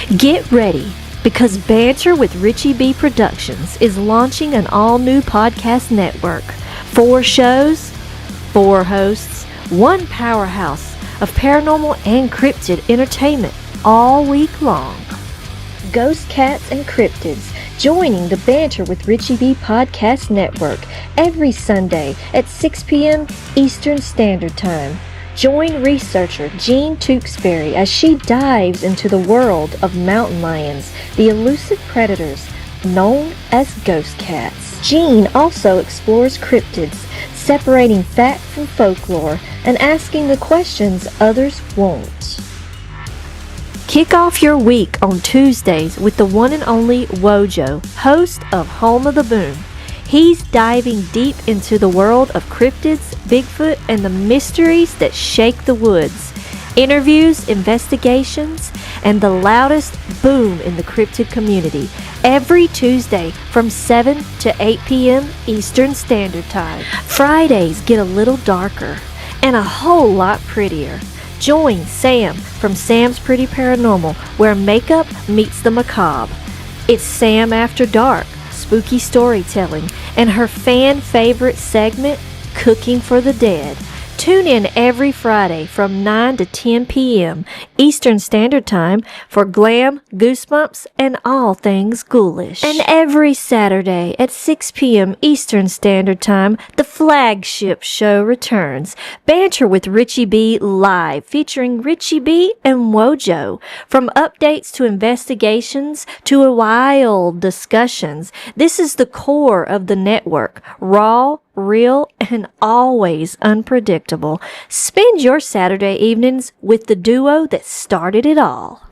Get ready, because Banter with Richie B Productions is launching an all-new podcast network. 4 shows, 4 hosts, 1 powerhouse of paranormal and cryptid entertainment all week long. Ghost Cats and Cryptids joining the Banter with Richie B podcast network every Sunday at 6 p.m. Eastern Standard Time. Join researcher Jean Tewksbury as she dives into the world of mountain lions, the elusive predators known as ghost cats. Jean also explores cryptids, separating fact from folklore and asking the questions others won't. Kick off your week on Tuesdays with the one and only WOJO, host of Home of the Boom. He's diving deep into the world of cryptids, Bigfoot, and the mysteries that shake the woods. Interviews, investigations, and the loudest boom in the cryptid community. Every Tuesday from 7 to 8 p.m. Eastern Standard Time. Fridays get a little darker and a whole lot prettier. Join Sam from Sam's Pretty Paranormal, where makeup meets the macabre. It's Sam After Dark, spooky storytelling, and her fan favorite segment, Cooking for the Dead. Tune in every Friday from 9 to 10 p.m. Eastern Standard Time for glam, goosebumps, and all things ghoulish. And every Saturday at 6 p.m. Eastern Standard Time, the flagship show returns, Banter with Richie B Live, featuring Richie B and WOJO. From updates to investigations to wild discussions, this is the core of the network. Raw, real, and always unpredictable. Spend your Saturday evenings with the duo that started it all.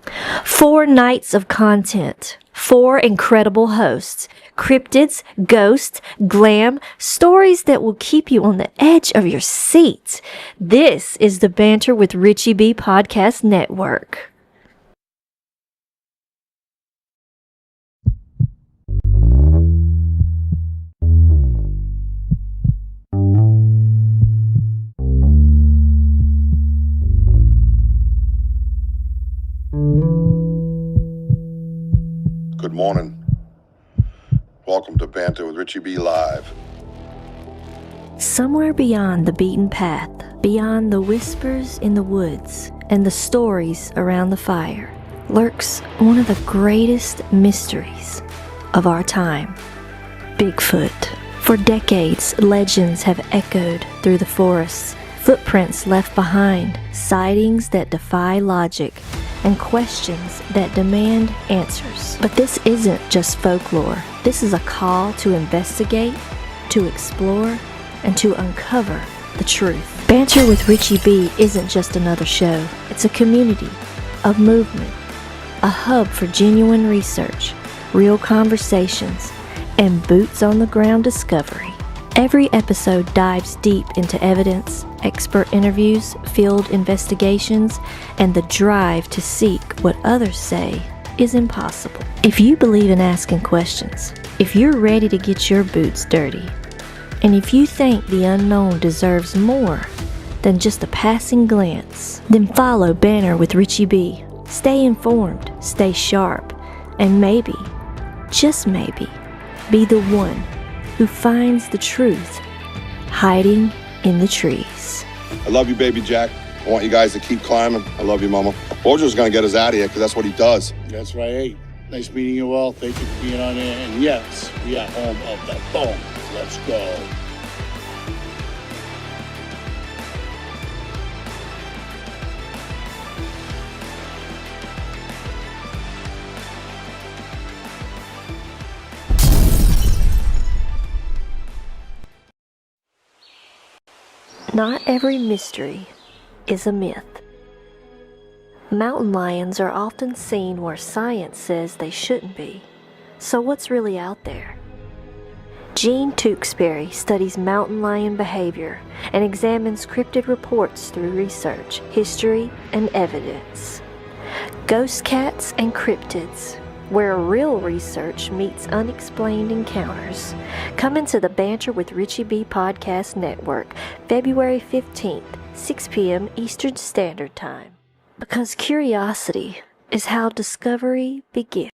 4 nights of content, 4 incredible hosts, cryptids, ghosts, glam, stories that will keep you on the edge of your seat. This is the Banter with Richie B Podcast Network. Good morning. Welcome to Banter with Richie B Live. Somewhere beyond the beaten path, beyond the whispers in the woods and the stories around the fire, lurks one of the greatest mysteries of our time, Bigfoot. For decades, legends have echoed through the forests, footprints left behind, sightings that defy logic, and questions that demand answers. But this isn't just folklore. This is a call to investigate, to explore, and to uncover the truth. Banter with Richie B isn't just another show. It's a community, a movement, a hub for genuine research, real conversations, and boots-on-the-ground discovery. Every episode dives deep into evidence, expert interviews, field investigations, and the drive to seek what others say is impossible. If you believe in asking questions, if you're ready to get your boots dirty, and if you think the unknown deserves more than just a passing glance, then follow Banter with Richie B. Stay informed, stay sharp, and maybe, just maybe, be the one who finds the truth hiding in the trees. I love you, baby Jack. I want you guys to keep climbing. I love you, Mama. Wojo's gonna get us out of here because that's what he does. That's right. Hey, nice meeting you all. Thank you for being on there. And yes, we are home of the boom. Let's go. Not every mystery is a myth. Mountain lions are often seen where science says they shouldn't be. So what's really out there? Jean Tewksbury studies mountain lion behavior and examines cryptid reports through research, history, and evidence. Ghost cats and cryptids, where real research meets unexplained encounters. Come into the Banter with Richie B Podcast Network, February 15th, 6 p.m. Eastern Standard Time. Because curiosity is how discovery begins.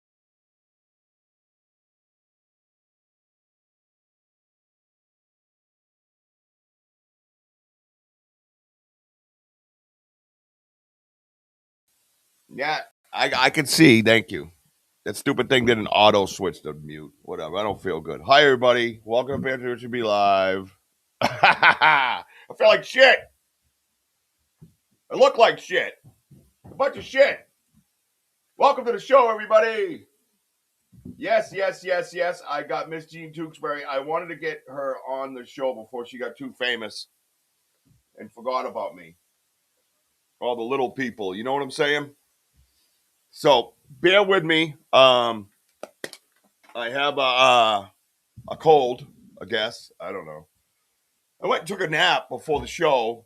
Yeah, I can see. Thank you. That stupid thing didn't auto switch to mute. Whatever. I don't feel good. Hi, everybody. Welcome to Banter Should Be Live. I feel like shit. I look like shit. A bunch of shit. Welcome to the show, everybody. Yes. I got Miss Jean Tewksbury. I wanted to get her on the show before she got too famous and forgot about me. All the little people. You know what I'm saying? So bear with me. I have a cold, I guess. I don't know. I went and took a nap before the show,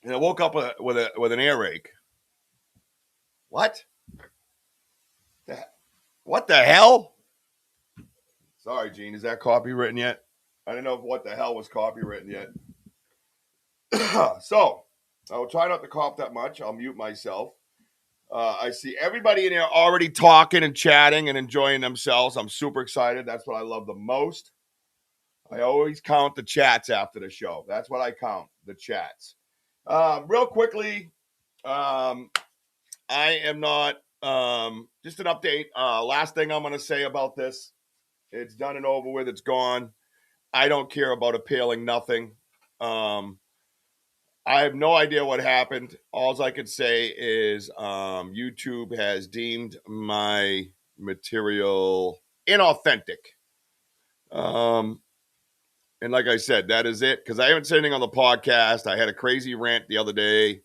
and I woke up with an earache. What? What the hell? Sorry, Gene. Is that copywritten yet? I didn't know what the hell was copywritten yet. So I'll try not to cough that much. I'll mute myself. I see everybody in here already talking and chatting and enjoying themselves. I'm super excited. That's what I love the most. I always count the chats after the show. That's what I count, the chats. Real quickly, I am not, just an update. Last thing I'm going to say about this, it's done and over with. It's gone. I don't care about appealing nothing. I have no idea what happened. All I could say is YouTube has deemed my material inauthentic. And like I said, that is it. Because I haven't said anything on the podcast. I had a crazy rant the other day.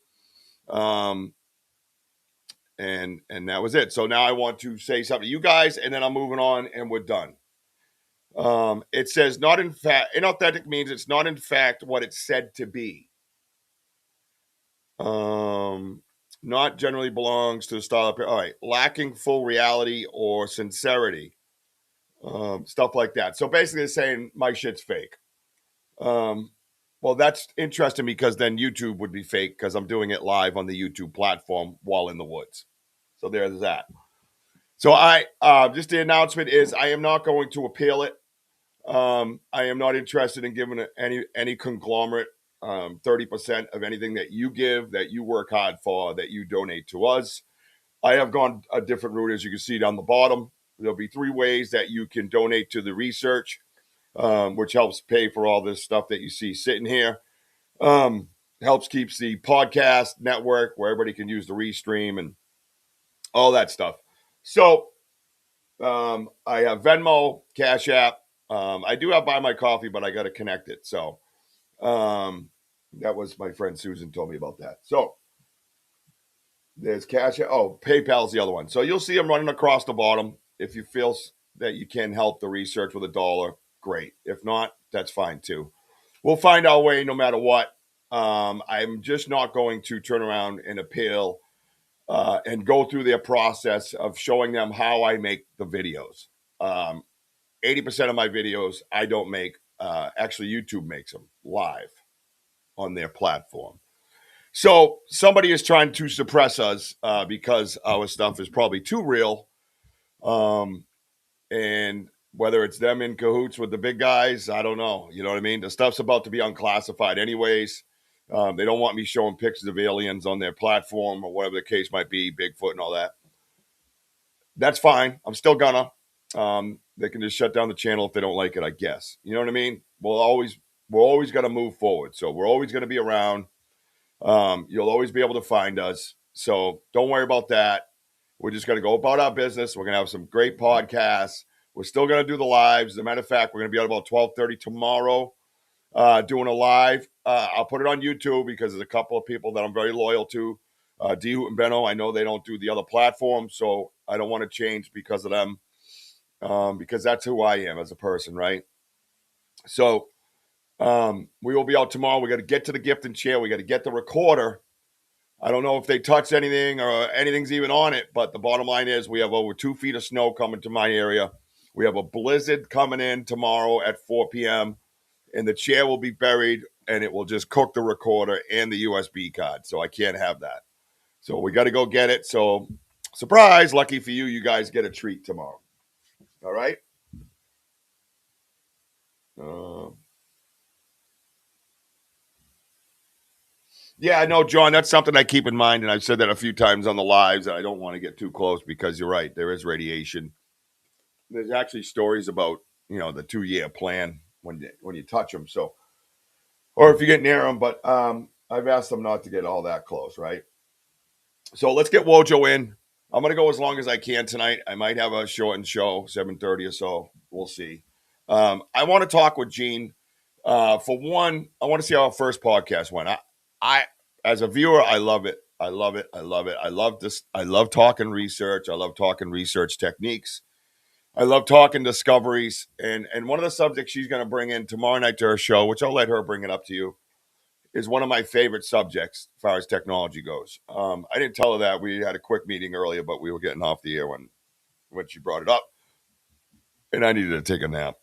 And that was it. So now I want to say something to you guys, and then I'm moving on, and we're done. It says not in fact. Inauthentic means it's not in fact what it's said to be. Not generally belongs to the style of, all right, lacking full reality or sincerity. Stuff like that. So basically it's saying my shit's fake. Well, that's interesting because then YouTube would be fake because I'm doing it live on the YouTube platform while in the woods. So there's that. So just the announcement is I am not going to appeal it. I am not interested in giving any conglomerate 30% of anything that you give, that you work hard for, that you donate to us. I have gone a different route, as you can see down the bottom. There'll be 3 ways that you can donate to the research, which helps pay for all this stuff that you see sitting here. Helps keeps the podcast network where everybody can use the restream and all that stuff. So I have Venmo, Cash App. I do have Buy My Coffee, but I got to connect it. So that was my friend Susan told me about that. So there's Cash App. Oh, PayPal's the other one. So you'll see them running across the bottom. If you feel that you can help the research with $1, great. If not, that's fine too. We'll find our way no matter what. I'm just not going to turn around and appeal and go through their process of showing them how I make the videos. 80% of my videos I don't make. Actually, YouTube makes them live on their platform. So somebody is trying to suppress us because our stuff is probably too real. And whether it's them in cahoots with the big guys, I don't know. You know what I mean? The stuff's about to be unclassified anyways. They don't want me showing pictures of aliens on their platform or whatever the case might be, Bigfoot and all that. That's fine. I'm still gonna. They can just shut down the channel if they don't like it, I guess. You know what I mean? We're always going to move forward. So we're always going to be around. You'll always be able to find us. So don't worry about that. We're just going to go about our business. We're going to have some great podcasts. We're still going to do the lives. As a matter of fact, we're going to be at about 12:30 tomorrow doing a live. I'll put it on YouTube because there's a couple of people that I'm very loyal to. D. Hoot and Benno, I know they don't do the other platform, so I don't want to change because of them. Because that's who I am as a person, right? So we will be out tomorrow. We got to get to the gift and share. We got to get the recorder. I don't know if they touched anything or anything's even on it, but the bottom line is we have over 2 feet of snow coming to my area. We have a blizzard coming in tomorrow at 4 p.m., and the chair will be buried, and it will just cook the recorder and the USB card, so I can't have that. So we got to go get it. So surprise, lucky for you, you guys get a treat tomorrow. All right? Yeah, no, John, that's something I keep in mind, and I've said that a few times on the lives, and I don't want to get too close because you're right. There is radiation. There's actually stories about, the 2-year plan when you touch them. So, or if you get near them, but I've asked them not to get all that close, right? So let's get WOJO in. I'm going to go as long as I can tonight. I might have a shortened show, 7:30 or so. We'll see. I want to talk with Gene. For one, I want to see how our first podcast went. I, as a viewer, I love it. I love it. I love it. I love this. I love talking research. I love talking research techniques. I love talking discoveries. And one of the subjects she's going to bring in tomorrow night to her show, which I'll let her bring it up to you, is one of my favorite subjects as far as technology goes. I didn't tell her that. We had a quick meeting earlier, but we were getting off the air when she brought it up. And I needed to take a nap.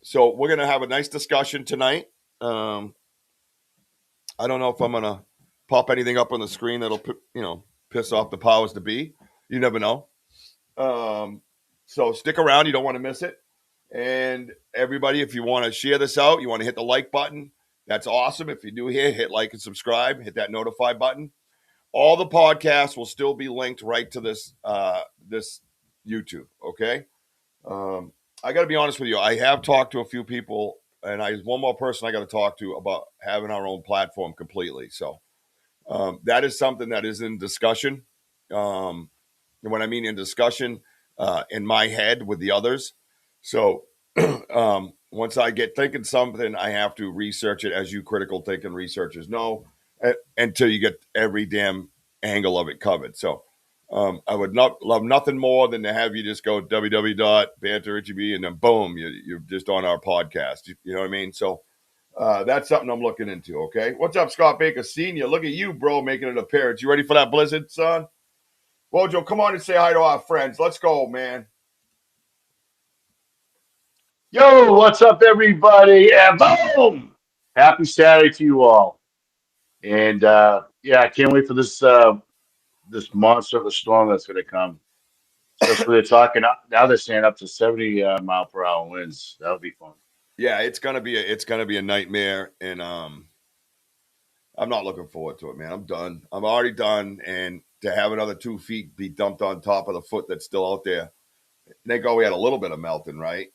So we're going to have a nice discussion tonight. I don't know if I'm going to pop anything up on the screen that'll, piss off the powers to be. You never know. So stick around. You don't want to miss it. And everybody, if you want to share this out, you want to hit the like button. That's awesome. If you're new here, hit like and subscribe. Hit that notify button. All the podcasts will still be linked right to this this YouTube. Okay. I got to be honest with you. I have talked to a few people, and there's one more person I got to talk to about having our own platform completely. So that is something that is in discussion. And when I mean in discussion, in my head with the others. So once I get thinking something, I have to research it, as you critical thinking researchers know, until you get every damn angle of it covered. So I would not love nothing more than to have you just go www.banterrichieb, and then boom, you're just on our podcast. You know what I mean? So that's something I'm looking into. Okay. What's up, Scott Baker Sr.? Look at you, bro, making an appearance. You ready for that blizzard, son? WOJO, come on and say hi to our friends. Let's go, man. Yo, what's up, everybody? And boom! Happy Saturday to you all. And yeah, I can't wait for this this monster of a storm that's going to come. Especially they're talking now. They're saying up to 70 mile per hour winds. That'll be fun. Yeah, it's gonna be a nightmare, and I'm not looking forward to it, man. I'm done. I'm already done, and to have another 2 feet be dumped on top of the foot that's still out there. Thank God we had a little bit of melting, right?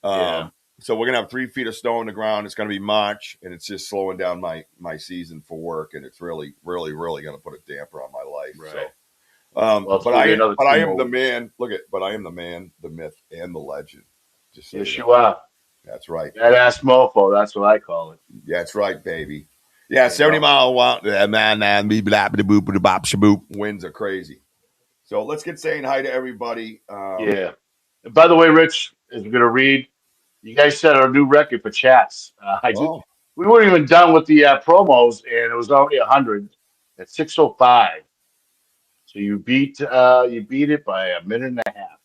Yeah. So we're gonna have 3 feet of snow on the ground. It's gonna be March, and it's just slowing down my season for work, and it's really, really, really gonna put a damper on my life. Right. So, Well, but I am the weeks. man. But I am the man, the myth, and the legend. Just so Yes, you know. you are. That's right. That ass mofo. That's what I call it. That's right, baby. Yeah, 70 mile winds are crazy. So let's get saying hi to everybody. Yeah. And by the way, Rich, as we're going to read, you guys set our new record for chats. We weren't even done with the promos, and it was already 100 at 6:05. So you beat it by a minute and a half.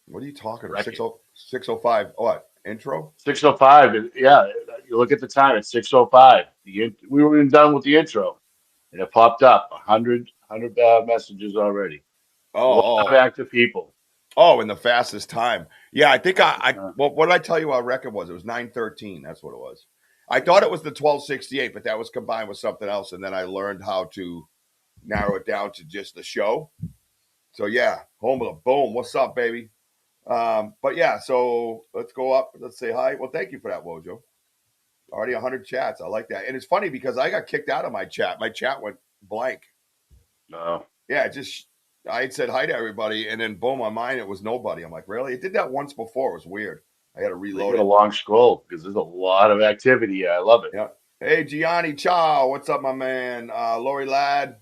What are you talking about? 6:05. What, intro? 6:05. Yeah, you look at the time. It's 6:05. We weren't even done with the intro, and it popped up 100 messages already. A lot of active people. Oh, in the fastest time. Yeah, I think well, what did I tell you our record was? It was 9:13. That's what it was. I thought it was the 12:68, but that was combined with something else, and then I learned how to narrow it down to just the show. So yeah, home of the boom. What's up, baby? But yeah, so let's go up. Let's say hi. Well, thank you for that, WOJO. Already 100 chats. I like that. And it's funny because I got kicked out of my chat. My chat went blank. No. Yeah, I had said hi to everybody, and then boom, on mine, it was nobody. I'm like, really? It did that once before. It was weird. I had to reload it. A long scroll because there's a lot of activity. I love it. Yeah. Hey, Gianni Chow. What's up, my man? Lori Ladd.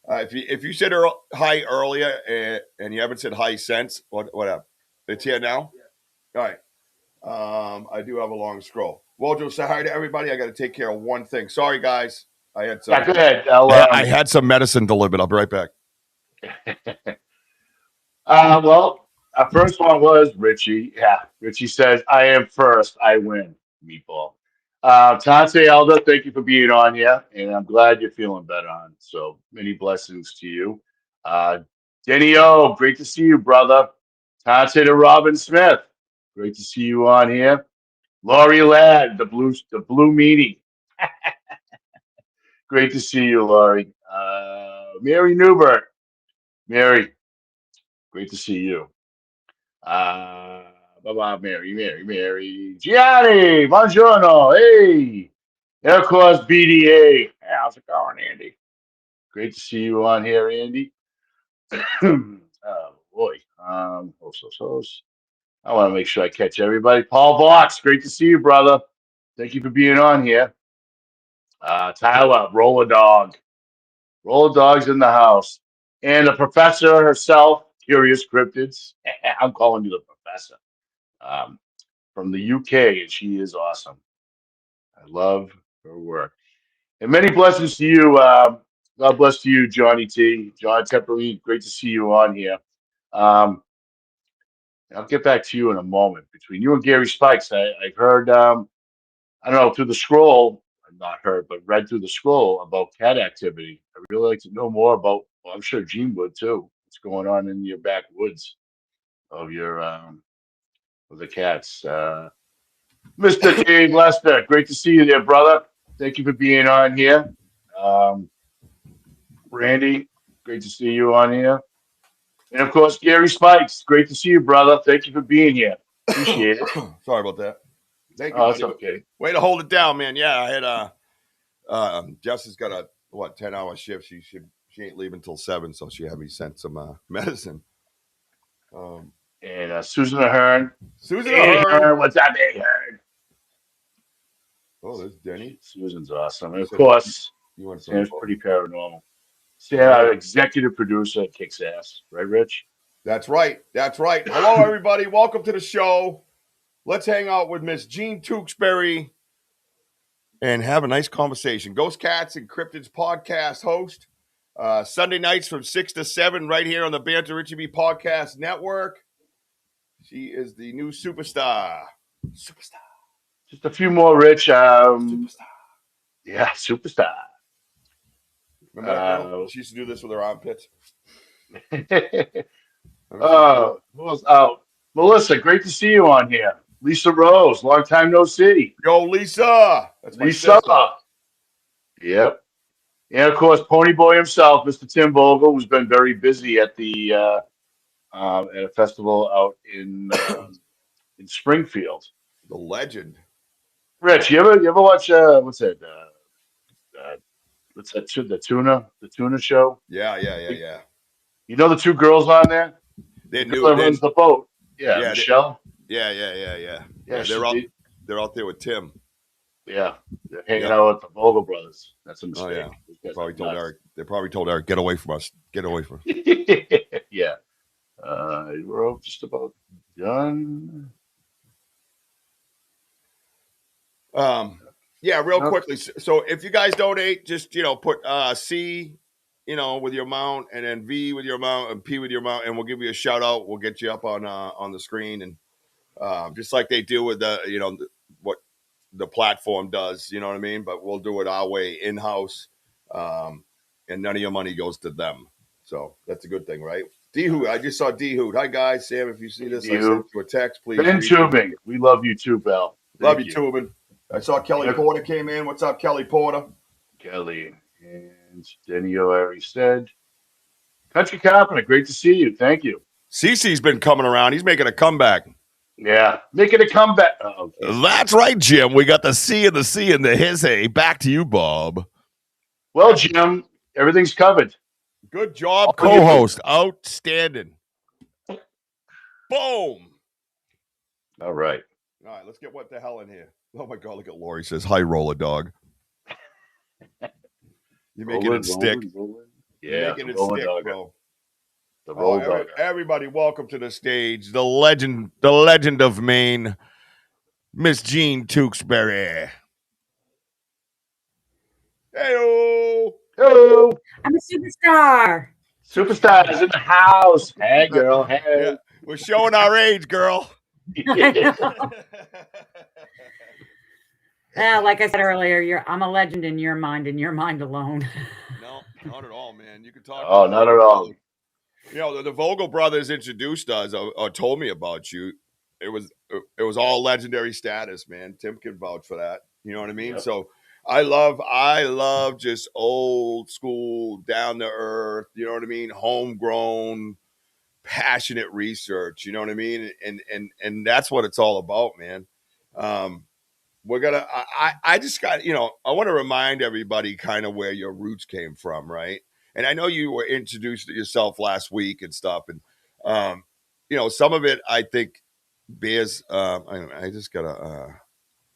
If you said hi earlier and you haven't said hi since, what up? It's here now? Yeah. All right. I do have a long scroll. WOJO, say hi to everybody. I got to take care of one thing. Sorry, guys. I had some. Yeah, go ahead. I had some medicine delivered. I'll be right back. Well, our first one was Richie. Yeah, Richie says, "I am first. I win." Meatball. Tante Elda, thank you for being on here, and I'm glad you're feeling better on. So many blessings to you. Denny O, great to see you, brother. Tante to Robin Smith, great to see you on here. Laurie Ladd, the blue meanie. Great to see you, Laurie. Mary Newbert. Mary, great to see you. Bye-bye, Mary. Gianni, buongiorno. Hey. And of course, BDA. Hey, how's it going, Andy? Great to see you on here, Andy. Oh, boy. Host. I want to make sure I catch everybody. Paul Box, great to see you, brother. Thank you for being on here. Tyler, Roller Dog. Roller Dog's in the house. And the professor herself, Curious Cryptids. I'm calling you the professor. From the UK, and she is awesome. I love her work. And many blessings to you. God bless to you, Johnny T. John Tepperly, great to see you on here. I'll get back to you in a moment. Between you and Gary Spikes, I've heard, I don't know, through the scroll, not heard, but read through the scroll about cat activity. I'd really like to know more about, well, I'm sure Gene would too, what's going on in your backwoods of your, of the cats. Mr. Dave Lester, great to see you there, brother. Thank you for being on here. Randy, great to see you on here. And of course, Gary Spikes, great to see you, brother. Thank you for being here. Appreciate it. Sorry about that. Thank you. Oh, that's okay. Way to hold it down, man. Yeah, I had Jessica's got a 10-hour shift. She ain't leaving till 7, so she had me send some medicine. And Susan Ahern. Susan Ahern. What's up, Ahern? Oh, there's Denny. Susan's awesome. And of course, Sam's pretty paranormal. Sam, executive producer, kicks ass. Right, Rich? That's right. Hello, everybody. Welcome to the show. Let's hang out with Miss Jean Tewksbury and have a nice conversation. Ghost Cats and Cryptids podcast host. Sunday nights from 6 to 7 right here on the Banter Richie B Podcast Network. She is the new superstar. Just a few more, Rich. Superstar. Yeah, superstar. Remember that girl? She used to do this with her armpits. Who else out? Melissa, great to see you on here. Lisa Rose, long time no see. Yo, Lisa. That's my Lisa. sister. Yep. And of course, Pony Boy himself, Mr. Tim Vogel, who's been very busy at the at a festival out in Springfield. The legend. Rich, you ever watch what's that? What's that? The tuna show? Yeah. You know the two girls on there? They knew it runs the boat. Yeah, Michelle. Yeah. They're out there with Tim. Yeah, they're hanging out with the Vogel brothers. That's a mistake. Oh, yeah. They probably told Eric, get away from us. Get away from us. Yeah. We're just about done. Yeah, real quickly. So if you guys donate, just put C, with your amount, and then V with your amount, and P with your amount, and we'll give you a shout out. We'll get you up on the screen, and just like they do with the what the platform does, you know what I mean? But we'll do it our way in-house, and none of your money goes to them. So that's a good thing, right? D-Hoot, I just saw D-Hoot. Hi, guys. Sam, if you see this, I sent you a text, please. Ben Tubing, we love you too, Bell. Love you, Tubing. I saw Kelly Porter came in. What's up, Kelly Porter? Kelly. And Denny O already said. Country Carpenter, great to see you. Thank you. Cece's been coming around. He's making a comeback. Yeah, making a comeback. Oh, okay. That's right, Jim. We got the C and the his. Hey, back to you, Bob. Well, Jim, everything's covered. Good job, co-host. Outstanding. Boom. All right. All right, let's get what the hell in here. Oh, my God, look at Lori. Says, hi, Roller Dog. You're making it stick. Yeah, making it stick, bro. The roll dog. Everybody, welcome to the stage. The legend of Maine, Miss Jean Tewksbury. Hey-o. Hello. I'm a superstar. Superstar is in the house. Hey, girl. Hey. Yeah, we're showing our age, girl. Like I said earlier, I'm a legend in your mind alone. No, not at all, man. You can talk. Oh, not at all. You know, the Vogel brothers introduced us or told me about you. It was all legendary status, man. Tim can vouch for that. You know what I mean? Yep. So I love just old school, down to earth, you know what I mean? Homegrown, passionate research, you know what I mean? And that's what it's all about, man. We're gonna I just got, you know, I want to remind everybody kind of where your roots came from, right? And I know you were introduced to yourself last week and stuff, and you know, some of it I think bears I just gotta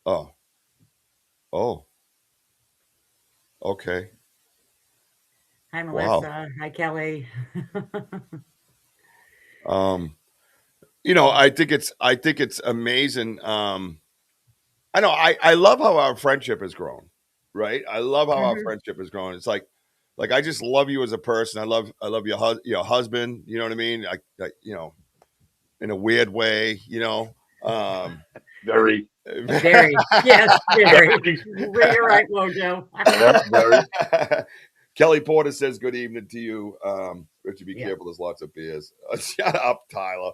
oh oh okay. Hi, Wow. Melissa. Hi, Kelly. You know, I think it's amazing. I know I love how our friendship has grown, right? I love how our Mhm. friendship has grown. It's like I just love you as a person. I love your husband. You know what I mean? You know, in a weird way. You know, and Very. Very. Yes, very. Very. You're right, Wojo. Yeah, very. Kelly Porter says good evening to you. Richie, be Yeah. careful. There's lots of beers. Shut up, Tyler.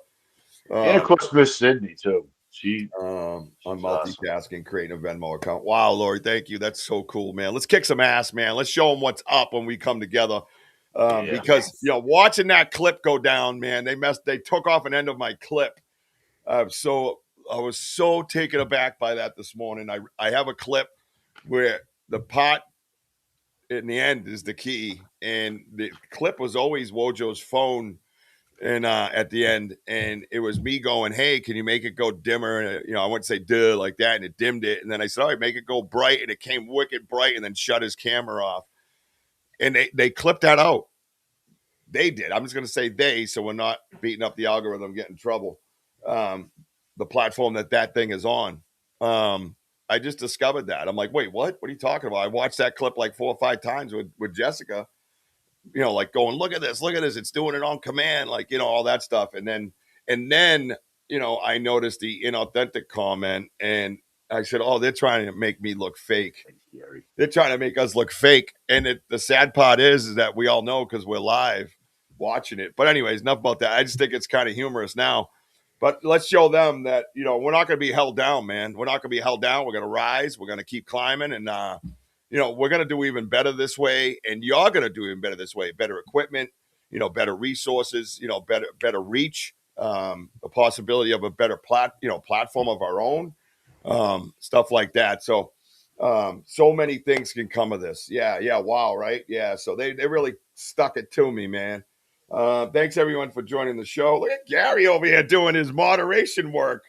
And of Um, course, Miss Sydney too. on She's awesome. multitasking, creating a Venmo account. Wow, Lori, thank you. That's so cool, man. Let's kick some ass, man. Let's show them what's up when we come together. Yeah. Because Yes. you know, watching that clip go down, man, they took off an end of my clip. So I was so taken aback by that this morning. I have a clip where the pot in the end is the key, and the clip was always Wojo's phone and at the end, and it was me going, "Hey, can you make it go dimmer?" And you know, I wouldn't say "duh" like that, and it dimmed it. And then I said, "All right, make it go bright," and it came wicked bright, and then shut his camera off. And they clipped that out. They did. I'm just going to say they, so we're not beating up the algorithm, get in trouble. Um, the platform that thing is on. I just discovered that. I'm like, wait, what? What are you talking about? I watched that clip like 4 or 5 times with Jessica, you know, like going, look at this, it's doing it on command, like, you know, all that stuff. And then, you know, I noticed the inauthentic comment and I said, oh, they're trying to make me look fake. Thanks, Gary. They're trying to make us look fake. And the sad part is that we all know because we're live watching it. But anyways, enough about that. I just think it's kind of humorous now. But let's show them that, you know, we're not going to be held down, man. We're not going to be held down. We're going to rise. We're going to keep climbing. And, you know, we're going to do even better this way. And you're going to do even better this way. Better equipment, you know, better resources, you know, better reach, the possibility of a better platform of our own, stuff like that. So, so many things can come of this. Yeah. Wow. Right. Yeah. So they really stuck it to me, man. Thanks everyone for joining the show. Look at Gary over here doing his moderation work.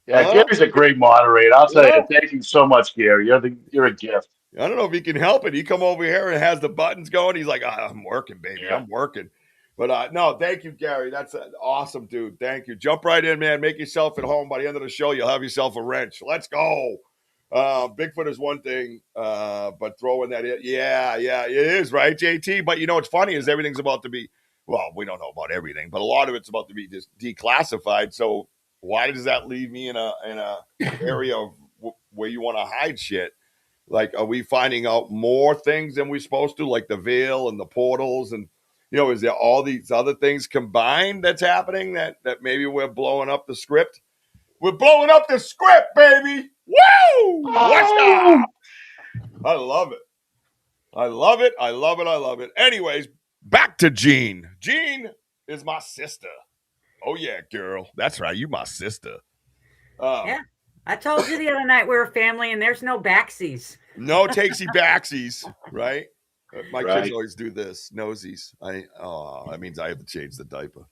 Yeah, Gary's a great moderator. I'll tell Yeah. you. Thank you so much, Gary. You're a gift. I don't know if he can help it. He come over here and has the buttons going. He's like, I'm working, baby. Yeah. I'm working. But no, thank you, Gary. That's awesome, dude. Thank you. Jump right in, man. Make yourself at home. By the end of the show, you'll have yourself a wrench. Let's go. Bigfoot is one thing, but throwing that in, yeah, it is, right, JT? But you know what's funny is everything's about to be, well, we don't know about everything, but a lot of it's about to be just declassified. So why does that leave me in a area of where you want to hide shit? Like, are we finding out more things than we're supposed to, like the veil and the portals? And, you know, is there all these other things combined that's happening that maybe we're blowing up the script? We're blowing up the script, baby. Woo! What's Oh! up? I love it. I love it. I love it. I love it. Anyways, back to Jean. Jean is my sister. Oh, yeah, girl. That's right. You my sister. Yeah. I told you the other night we were family and there's no backsies. No takesy backsies, right? My kids Right. always do this. Nosies. That means I have to change the diaper.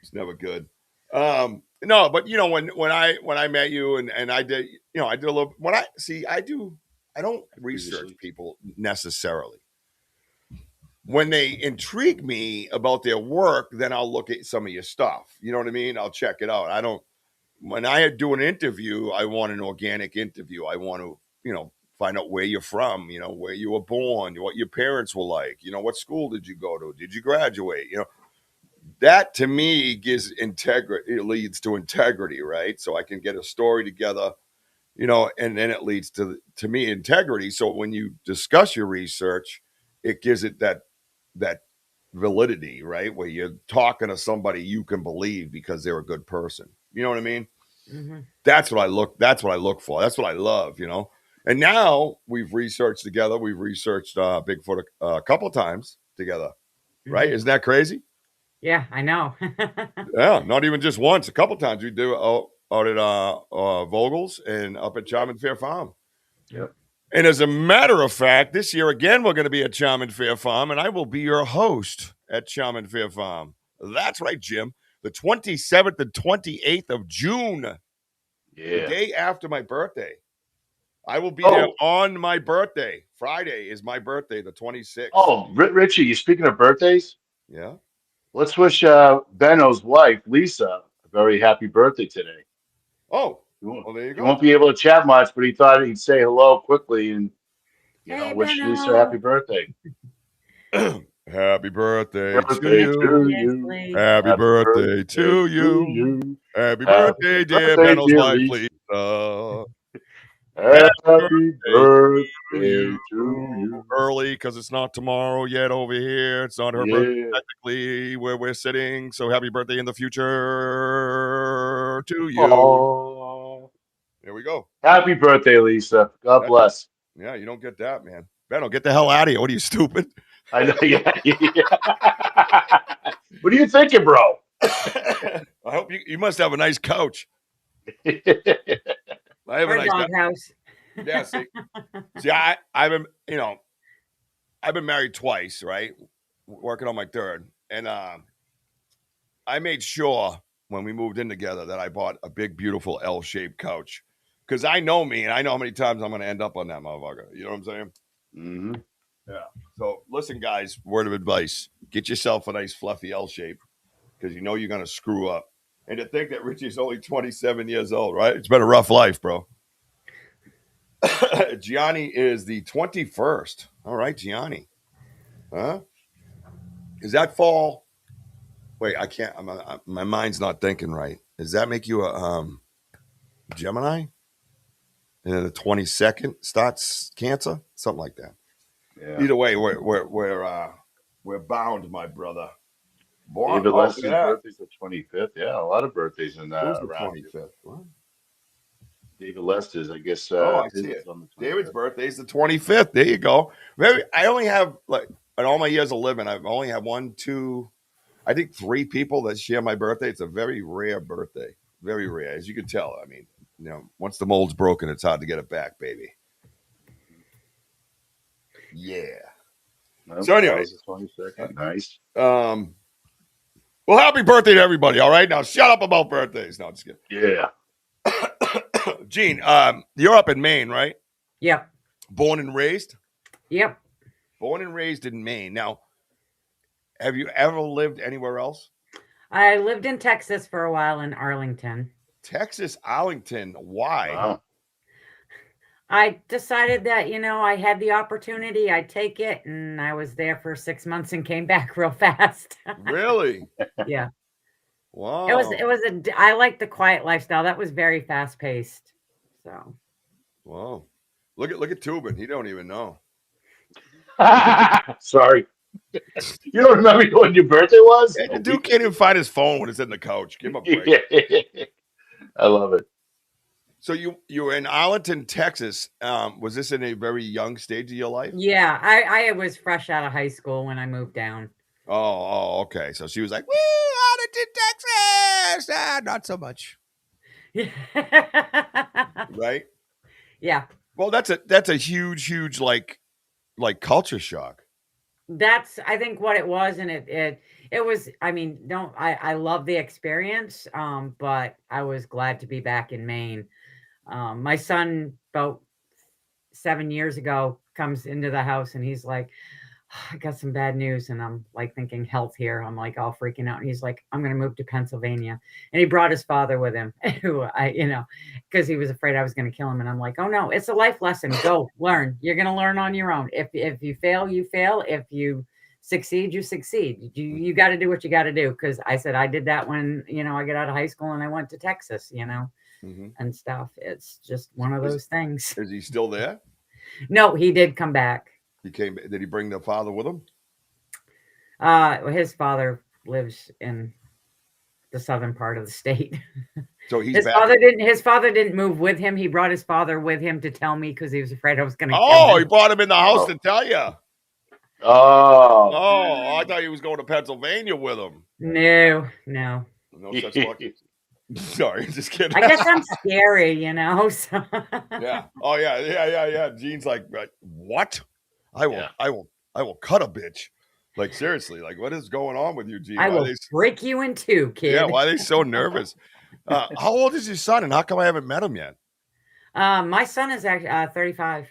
It's never good. No, but you know, when I met you and I did, you know, I did a little I don't research Previously. people necessarily. When they intrigue me about their work, then I'll look at some of your stuff. You know what I mean? I'll check it out. When I do an interview, I want an organic interview. I want to, you know, find out where you're from, you know, where you were born, what your parents were like, you know, what school did you go to? Did you graduate? You know, that to me gives integrity. It leads to integrity, right? So I can get a story together, you know, and then it leads to me integrity. So when you discuss your research, it gives it that validity, right? Where you're talking to somebody you can believe because they're a good person. You know what I mean? Mm-hmm. That's what I look for. That's what I love, you know. And now we've researched together. We've researched Bigfoot a couple times together, right? Mm-hmm. Isn't that crazy? Yeah, I know. Yeah, not even just once. A couple times we do out at Vogel's and up at Charm and Fair Farm. Yep. And as a matter of fact, this year again we're going to be at Charm and Fair Farm, and I will be your host at Charm and Fair Farm. That's right, Jim. The 27th and 28th of June, the Yeah. day after my birthday. I will be there Oh, on my birthday. Friday is my birthday, the 26th. Richie, you speaking of birthdays? Yeah. Let's wish Benno's wife, Lisa, a very happy birthday today. Oh, He won't, well, there you he go. won't be able to chat much, but he thought he'd say hello quickly and Hey, wish Lisa Benno. a happy birthday. Happy birthday to Birthday you. to you. Seriously. Happy birthday to you. Happy birthday, dear birthday, Benno's dear wife, Lisa. Lisa. Happy birthday to to you. Early because it's not tomorrow yet over here. It's not her birthday Yeah. technically where we're sitting. So happy birthday in the future to you. Oh, There we go. happy birthday, Lisa. God bless. Yeah, you don't get that, man. Benno, get the hell out of here. What are you, stupid? I know. Yeah. What are you thinking, bro? I hope you must have a nice couch. I have Or a nice doghouse. Yeah, see, I've been, I've been married twice, right? Working on my third, and I made sure when we moved in together that I bought a big, beautiful L-shaped couch because I know me and I know how many times I'm going to end up on that motherfucker. You know what I'm saying? Mm-hmm. Yeah. So listen, guys, word of advice: get yourself a nice, fluffy L shape because you know you're going to screw up. And to think that Richie's only 27 years old, right? It's been a rough life, bro. Gianni is the 21st. All right, Gianni. Huh? Is that fall? Wait, I can't. My mind's not thinking right. Does that make you a Gemini? And then the 22nd starts Cancer, something like that. Yeah. Either way, we're bound, my brother. David Look at Lester's that. birthday's the 25th. Yeah, a lot of birthdays in Who's the around here. 25th? What? David Lester's, I guess. I his see is it. on the 25th. David's birthday is the 25th. There you go. I only have in all my years of living, I've only had 1, 2, I think 3 people that share my birthday. It's a very rare birthday. Very rare, as you can tell. I mean, once the mold's broken, it's hard to get it back, baby. Yeah. Nope, So anyway, that was the 22nd. Nice. Well, happy birthday to everybody. All right, now shut up about birthdays. No, just kidding. Yeah. Gene, you're up in Maine, right? Yep. Born and raised? Yep. Born and raised in Maine. Now, have you ever lived anywhere else? I lived in Texas for a while in Arlington. Texas, Arlington. Why? Wow. I decided that, I had the opportunity, I'd take it, and I was there for 6 months and came back real fast. Really? Yeah. Wow. I like the quiet lifestyle. That was very fast paced. So. Wow. Look at Tubin. He don't even know. Sorry. You don't remember when your birthday was? Yeah, the dude can't even find his phone when it's in the couch. Give him a break. Yeah. I love it. So you were in Arlington, Texas. Was this in a very young stage of your life? Yeah, I was fresh out of high school when I moved down. Oh, okay. So she was like, "Woo, Arlington, Texas." Not so much. Right? Yeah. Well, that's a huge like culture shock. That's I think what it was, and it was. I mean, I love the experience, but I was glad to be back in Maine. My son, about 7 years ago, comes into the house and he's like, I got some bad news. And I'm like thinking health here. I'm like all freaking out. And he's like, I'm going to move to Pennsylvania. And he brought his father with him, who because he was afraid I was going to kill him. And I'm like, oh no, it's a life lesson. Go learn. You're going to learn on your own. If you fail, you fail. If you succeed, you succeed. You got to do what you got to do. Because I said I did that when, I got out of high school and I went to Texas, and stuff. It's just one of those things. Is he still there? No, he did come back. Did he bring the father with him? His father lives in the southern part of the state. So he's His back. father didn't move with him. He brought his father with him to tell me because he was afraid I was going to kill Oh, he him. brought him in the house Oh. to tell you. Oh. Oh, I thought he was going to Pennsylvania with him. No. No such luck. Sorry, just kidding. I guess I'm scary, so. Yeah. Oh yeah. Gene's like, what? I will cut a bitch. Like seriously, like what is going on with you, Gene? I will break you in two, kid. Yeah, why are they so nervous? How old is your son, and how come I haven't met him yet? My son is actually 35.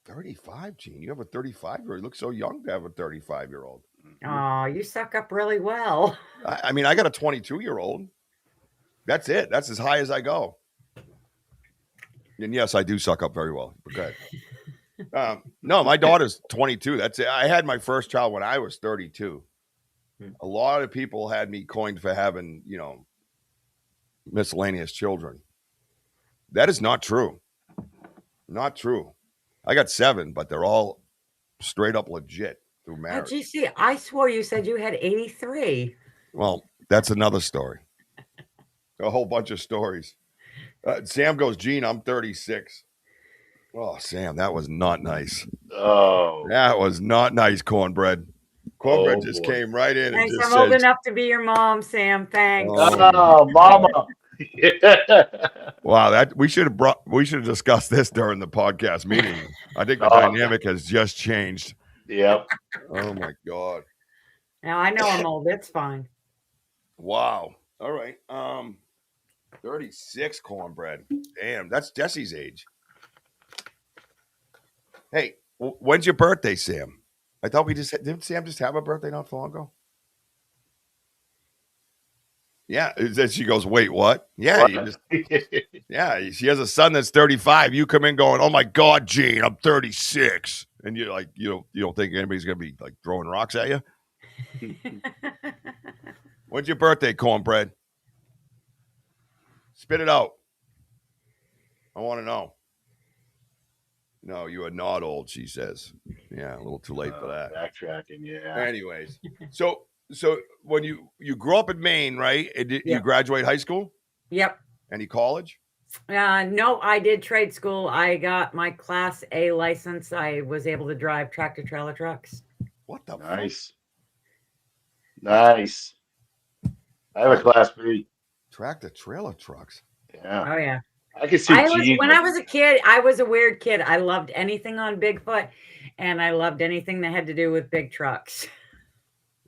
35, Gene. You have a 35-year-old. You look so young to have a 35-year-old. Oh, you suck up really well. I mean, I got a 22-year-old. That's it. That's as high as I go. And yes, I do suck up very well. But go ahead. No, my daughter's 22. That's it. I had my first child when I was 32. A lot of people had me coined for having, miscellaneous children. That is not true. Not true. I got 7, but they're all straight up legit through marriage. Oh, see, I swore you said you had 83. Well, that's another story. A whole bunch of stories. Sam goes, Gene, I'm 36. Oh, Sam, that was not nice. Oh. That was not nice, Cornbread. Cornbread just boy. came right in Thanks, and just I'm old said, enough to be your mom, Sam. Thanks. Oh, mama. wow, we should have discussed this during the podcast meeting. I think the dynamic has just changed. Yep. Oh my God. Now I know I'm old. It's fine. Wow. All right. 36, Cornbread. Damn, that's Jesse's age. Hey, when's your birthday, Sam? I thought didn't Sam just have a birthday not so long ago? Yeah. She goes, wait, what? Yeah. What? She has a son that's 35. You come in going, oh my God, Gene, I'm 36. And you're like, you don't think anybody's going to be like throwing rocks at you? When's your birthday, Cornbread? Spit it out. I want to know. No, you are not old, she says. Yeah, a little too late for that. Backtracking, yeah. Anyways, so when you grew up in Maine, right? You graduate high school? Yep. Any college? No, I did trade school. I got my Class A license. I was able to drive tractor trailer trucks. What the Nice. Nice. I have a Class B. Tractor trailer trucks. Yeah. Oh, yeah. I can see when I was a kid, I was a weird kid. I loved anything on Bigfoot, and I loved anything that had to do with big trucks.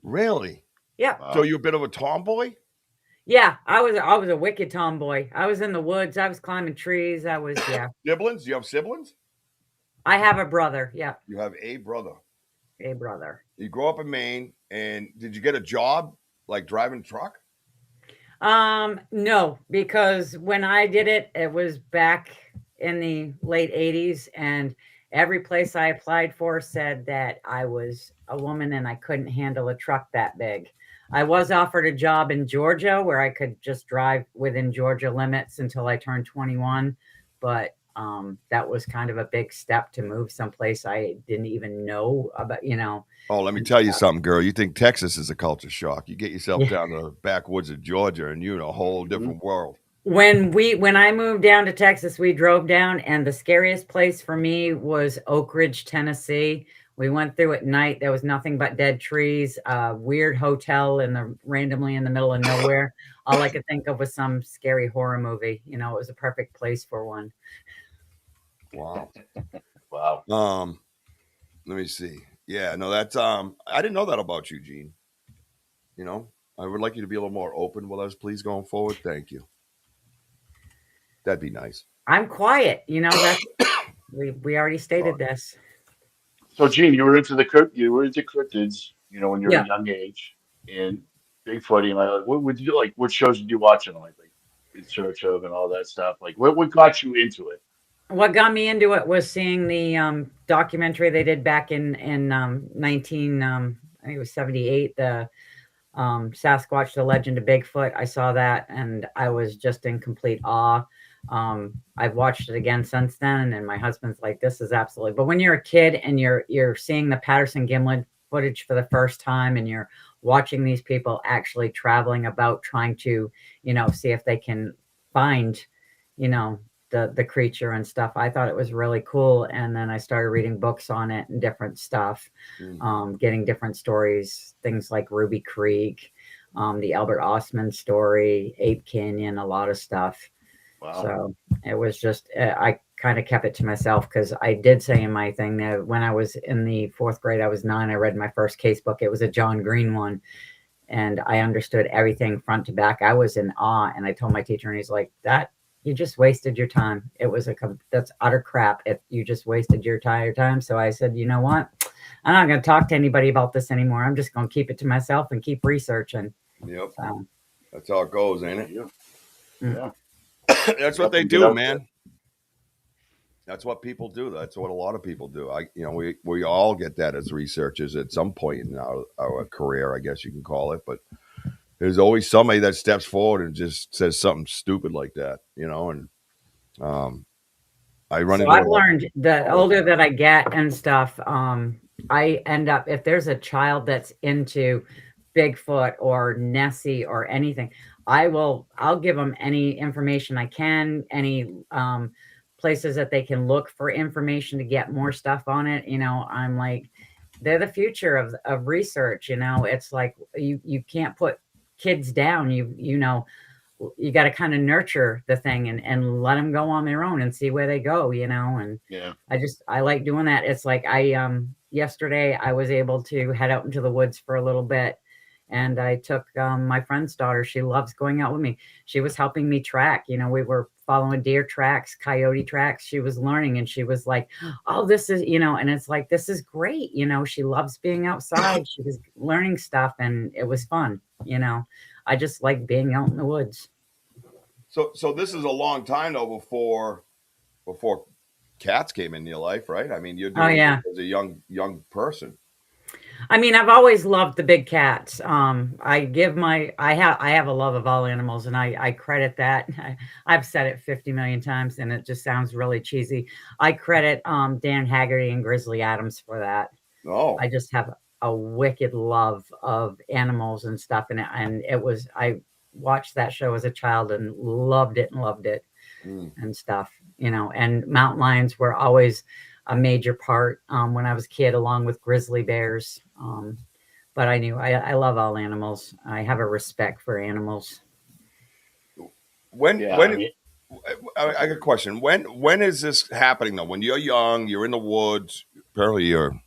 Really? Yeah. Wow. So you're a bit of a tomboy? Yeah, I was a wicked tomboy. I was in the woods. I was climbing trees. Siblings? Do you have siblings? I have a brother. Yeah. You have a brother. A brother. You grew up in Maine, and did you get a job like driving a truck? No, because when I did it, it was back in the late 80s, and every place I applied for said that I was a woman and I couldn't handle a truck that big. I was offered a job in Georgia where I could just drive within Georgia limits until I turned 21, but that was kind of a big step to move someplace I didn't even know about, Oh, let me tell you something, girl. You think Texas is a culture shock. You get yourself down to the backwoods of Georgia and you're in a whole different world. When I moved down to Texas, we drove down, and the scariest place for me was Oak Ridge, Tennessee. We went through at night. There was nothing but dead trees, a weird hotel randomly in the middle of nowhere. All I could think of was some scary horror movie. It was a perfect place for one. Wow. Wow. Let me see. Yeah, no, that's I didn't know that about you, Gene. I would like you to be a little more open with us, please, going forward. Thank you. That'd be nice. I'm quiet. That's we already stated this. So, Gene, you were into cryptids, when you were a young age, and Bigfoot. And what would you do? Like, what shows did you watch on, like In Search of and all that stuff? Like, what got you into it? What got me into it was seeing the documentary they did back in 19 I think it was 78, the Sasquatch, the Legend of Bigfoot. I saw that and I was just in complete awe. I've watched it again since then, and my husband's like, this is absolutely, but when you're a kid and you're seeing the Patterson Gimlin footage for the first time and you're watching these people actually traveling about trying to, see if they can find, the creature and stuff. I thought it was really cool. And then I started reading books on it and different stuff, getting different stories, things like Ruby Creek, the Albert Ostman story, Ape Canyon, a lot of stuff. Wow. So it was just, I kind of kept it to myself because I did say in my thing that when I was in the 4th grade, I was 9, I read my first case book. It was a John Green one. And I understood everything front to back. I was in awe. And I told my teacher, and he's like, you just wasted your time. It was that's utter crap. You just wasted your time. So I said, you know what? I'm not going to talk to anybody about this anymore. I'm just going to keep it to myself and keep researching. Yep. So, that's how it goes, ain't it? Yeah. That's what they do, man. That's what people do. That's what a lot of people do. We all get that as researchers at some point in our career, I guess you can call it. But there's always somebody that steps forward and just says something stupid like that, and I run into. I've learned the older that I get and stuff, I end up, if there's a child that's into Bigfoot or Nessie or anything, I'll give them any information I can, any places that they can look for information to get more stuff on it. I'm like, they're the future of research. It's like you can't put kids down. You got to kind of nurture the thing and let them go on their own and see where they go, and I like doing that. It's like yesterday I was able to head out into the woods for a little bit. And I took my friend's daughter. She loves going out with me. She was helping me track. We were following deer tracks, coyote tracks. She was learning and she was like, oh, this is, and it's like, this is great. She loves being outside. She was learning stuff and it was fun. I just like being out in the woods. So this is a long time though before cats came into your life, right? I mean, you're doing it as a young person. I mean, I've always loved the big cats. I have a love of all animals, and I credit that. I've said it 50 million times, and it just sounds really cheesy. I credit Dan Haggerty and Grizzly Adams for that. Oh, I just have a wicked love of animals and stuff, and I watched that show as a child and loved it and stuff. And mountain lions were always a major part when I was a kid, along with grizzly bears. But I knew I love all animals. I have a respect for animals. I got a question. When is this happening though? When you're young, you're in the woods. Apparently, you're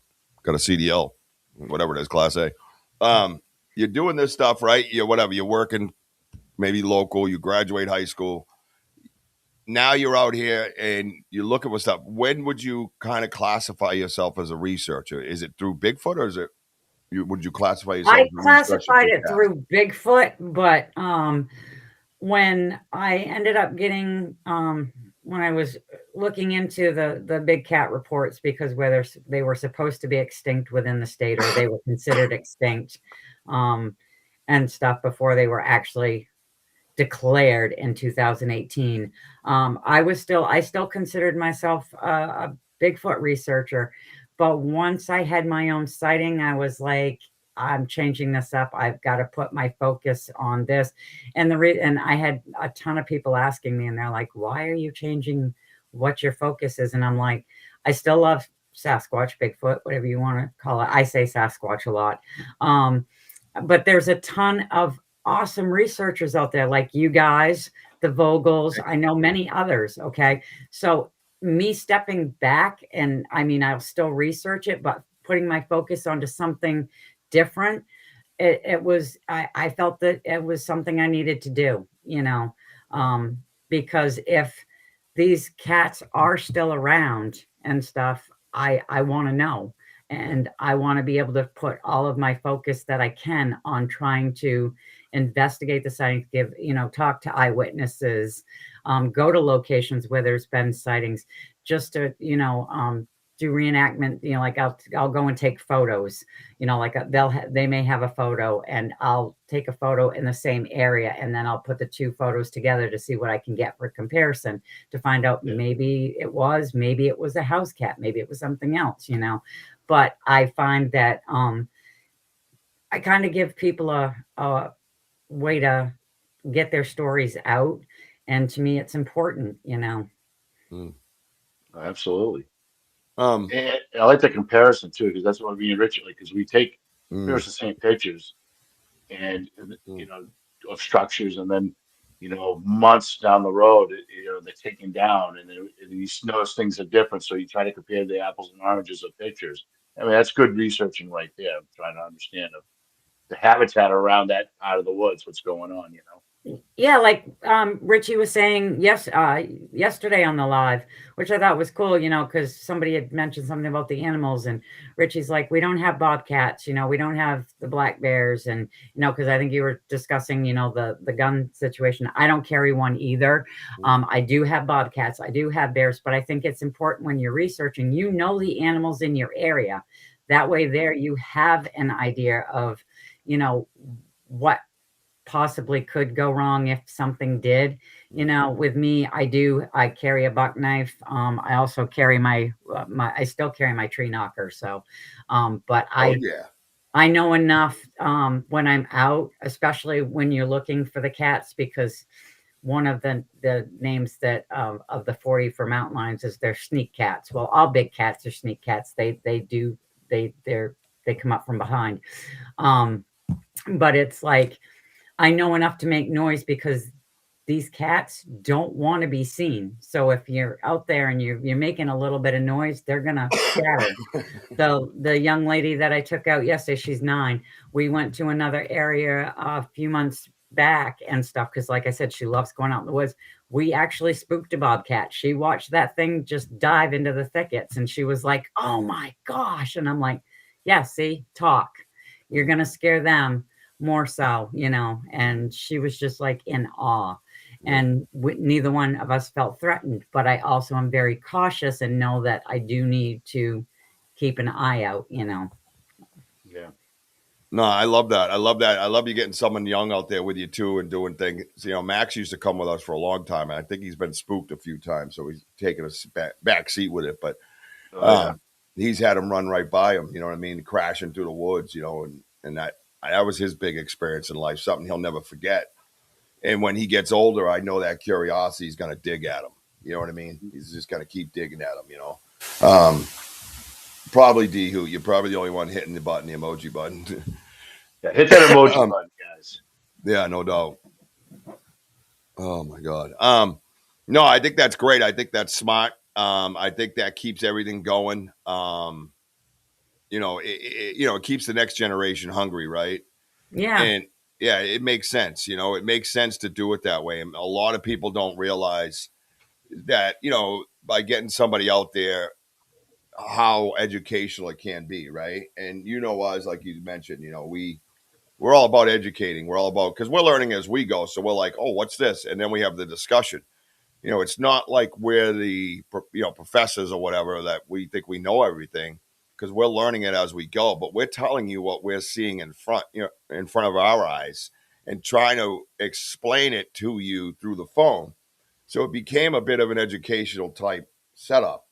got a CDL, whatever it is, Class A. You're doing this stuff, right? You're working, maybe local. You graduate high school. Now you're out here and you're looking for stuff. When would you kind of classify yourself as a researcher? Is it through Bigfoot, or is it? Would you classify yourself? I classified it through Bigfoot, but when I ended up getting when I was looking into the big cat reports, because whether they were supposed to be extinct within the state or they were considered extinct and stuff before they were actually declared in 2018. I still considered myself a Bigfoot researcher, but once I had my own sighting, I was like, I'm changing this up. I've got to put my focus on this. And and I had a ton of people asking me, and they're like, why are you changing what your focus is? And I'm like, I still love Sasquatch, Bigfoot, whatever you want to call it. I say Sasquatch a lot. But there's a ton of awesome researchers out there like you guys, the Vogels. I know many others. Okay. So me stepping back, and I mean, I'll still research it, but putting my focus onto something different, I felt that it was something I needed to do, because if these cats are still around and stuff, I want to know. And I want to be able to put all of my focus that I can on trying to investigate the sightings, talk to eyewitnesses, go to locations where there's been sightings, just to, do reenactment, like I'll go and take photos, like they may have a photo and I'll take a photo in the same area, and then I'll put the two photos together to see what I can get for comparison to find out maybe it was a house cat, maybe it was something else, But I find that I kind of give people a way to get their stories out, and to me, it's important, you know. Mm. Absolutely. Um, And I like the comparison too, because that's what me and Richard like, because we take pretty mm, much the same pictures and mm. of structures, and then months down the road, they're taken down, and you notice things are different. So you try to compare the apples and oranges of pictures. I mean, that's good researching right there. Trying to understand the habitat around that part of the woods, what's going on. Yeah, like Richie was saying yesterday on the live, which I thought was cool, you know, because somebody had mentioned something about the animals, and Richie's like, we don't have bobcats, you know, we don't have the black bears, and because I think you were discussing, the gun situation. I don't carry one either. I do have bobcats, I do have bears, but I think it's important when you're researching, the animals in your area. That way, there you have an idea of, what possibly could go wrong if something did. With me, I carry a buck knife. I also carry I still carry my tree knocker. So, but Oh yeah. I know enough when I'm out, especially when you're looking for the cats, because one of the names that of the 40 for mountain lions is they're sneak cats. Well, all big cats are sneak cats. They come up from behind. But it's like, I know enough to make noise because these cats don't want to be seen. So if you're out there and you're making a little bit of noise, they're gonna scatter. So the young lady that I took out yesterday, she's 9. We went to another area a few months back and stuff because, like I said, she loves going out in the woods. We actually spooked a bobcat. She watched that thing just dive into the thickets, and she was like, "Oh my gosh!" And I'm like, "Yeah, see, talk. You're gonna scare them." More so, and she was just like in awe. And neither one of us felt threatened, but I also am very cautious and know that I do need to keep an eye out. Yeah. No, I love that. I love that. I love you getting someone young out there with you too and doing things. Max used to come with us for a long time, and I think he's been spooked a few times, so he's taken a back seat with it. But Oh yeah. he's had him run right by him. You know what I mean? Crashing through the woods. And that was his big experience in life, something he'll never forget. And when he gets older, I know that curiosity is going to dig at him. You know what I mean? He's just going to keep digging at him. Probably D who you're probably the only one hitting the emoji button. Yeah. Hit that emoji button, guys. Yeah, no doubt. Oh my God. No, I think that's great. I think that's smart. I think that keeps everything going. It keeps the next generation hungry, right? Yeah. And yeah, it makes sense. It makes sense to do it that way. And a lot of people don't realize that, by getting somebody out there, how educational it can be, right? And us, like you mentioned, we're all about educating. We're all about, because we're learning as we go. So we're like, oh, what's this? And then we have the discussion. It's not like we're the professors or whatever that we think we know everything, because we're learning it as we go. But we're telling you what we're seeing in front of our eyes, and trying to explain it to you through the phone. So it became a bit of an educational type setup,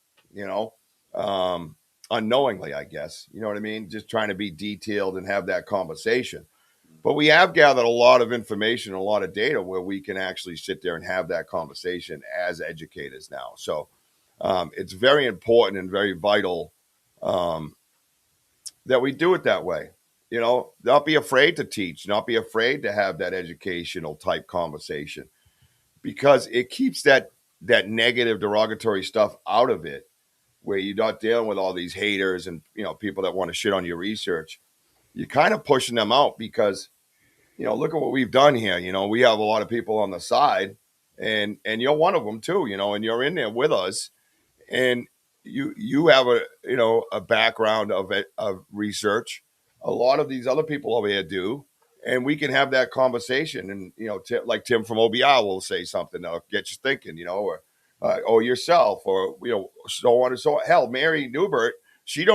unknowingly, I guess. You know what I mean? Just trying to be detailed and have that conversation. But we have gathered a lot of information, a lot of data where we can actually sit there and have that conversation as educators now. So it's very important and very vital that we do it that way. Not be afraid to teach, not be afraid to have that educational type conversation, because it keeps that negative, derogatory stuff out of it, where you're not dealing with all these haters and people that want to shit on your research. You're kind of pushing them out because look at what we've done here. We have a lot of people on the side, and you're one of them too. And you're in there with us, and you have a background of research. A lot of these other people over here do, and we can have that conversation. And like Tim from OBR will say something that'll get you thinking, or yourself, or so on and so on. Hell, Mary Newbert, she's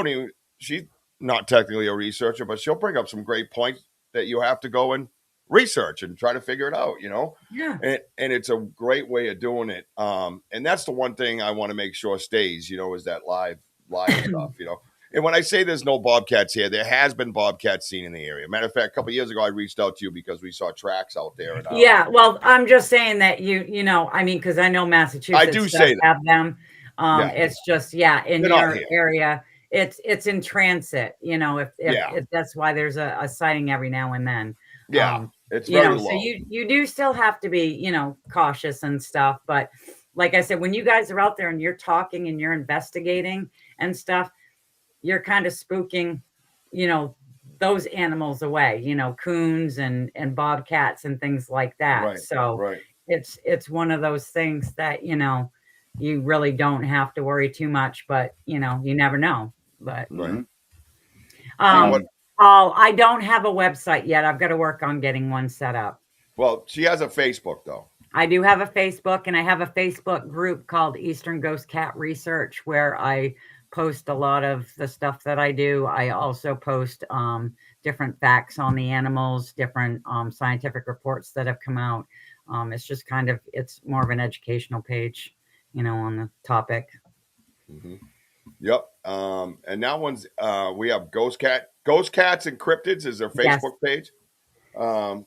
not technically a researcher, but she'll bring up some great points that you have to go and research and try to figure it out, Yeah. and it's a great way of doing it. And that's the one thing I want to make sure stays, is that live stuff, And when I say there's no bobcats here, there has been bobcats seen in the area. Matter of fact, a couple of years ago, I reached out to you because we saw tracks out there. And, Yeah, well, I'm just saying that you know, I mean, because I know Massachusetts I do does say that. have them. Yeah. It's just, yeah, in They're not your here. area, it's in transit, you know, Yeah. if that's why there's a sighting every now and then. Yeah, it's You very know, so low. you do still have to be, you know, cautious and stuff. But like I said, when you guys are out there and you're talking and you're investigating and stuff, you're kind of spooking, you know, those animals away, you know, coons and bobcats and things like that. Right, So right. it's one of those things that, you know, you really don't have to worry too much, but you know, you never know. But Right. Um, Paul, I don't have a website yet. I've got to work on getting one set up. Well, she has a Facebook though. I do have a Facebook, and I have a Facebook group called Eastern Ghost Cat Research where I post a lot of the stuff that I do. I also post different facts on the animals, different scientific reports that have come out. It's just kind of, it's more of an educational page, you know, on the topic. Mm-hmm. Yep. And that one's we have Ghost Cats and Cryptids is their Facebook page.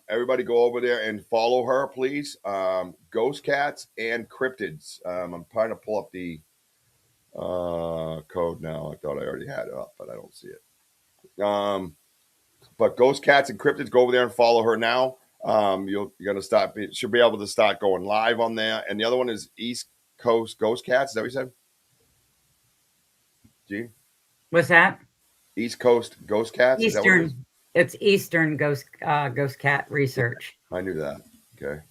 Everybody go over there and follow her, please. Ghost Cats and Cryptids. I'm trying to pull up the code now. I thought I already had it up, but I don't see it. But Ghost Cats and Cryptids, go over there and follow her now. You're gonna start. Should be able to start going live on there. And the other one is East Coast Ghost Cats. Is that what you said? Gene? What's that? East Coast Ghost Cats. Is that what it is? Eastern. It's Eastern Ghost Cat Research. I knew that. Okay.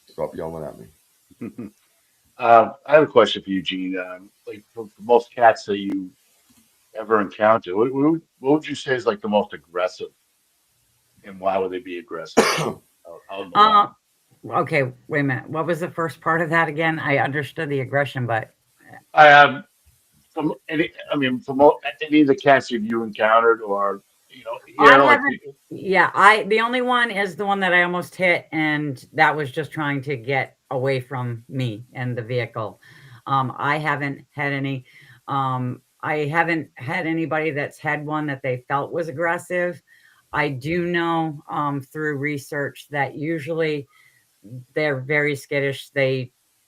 Stop yelling at me. I have a question for you, Gene. Like for most cats that you ever encounter, what would you say is like the most aggressive, and why would they be aggressive? Okay, wait a minute. What was the first part of that again? I understood the aggression, but From any, I mean, from any of the cats you encountered, or you know, I like haven't. Yeah, the only one is the one that I almost hit, and that was just trying to get away from me and the vehicle. I haven't had any. I haven't had anybody that's had one that they felt was aggressive. I do know through research that usually they're very skittish.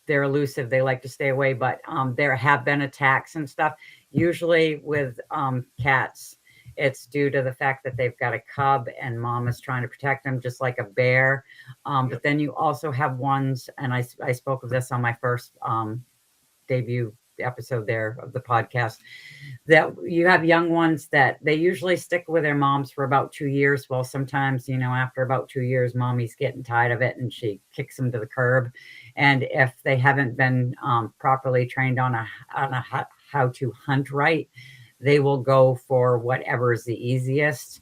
They're elusive. They like to stay away, but there have been attacks and stuff. Usually with cats, it's due to the fact that they've got a cub and mom is trying to protect them, just like a bear. But then you also have ones, and I spoke of this on my first debut episode there of the podcast, that you have young ones that they usually stick with their moms for about 2 years. Well, sometimes, you know, after about 2 years, mommy's getting tired of it and she kicks them to the curb. And if they haven't been properly trained on how to hunt right, they will go for whatever is the easiest.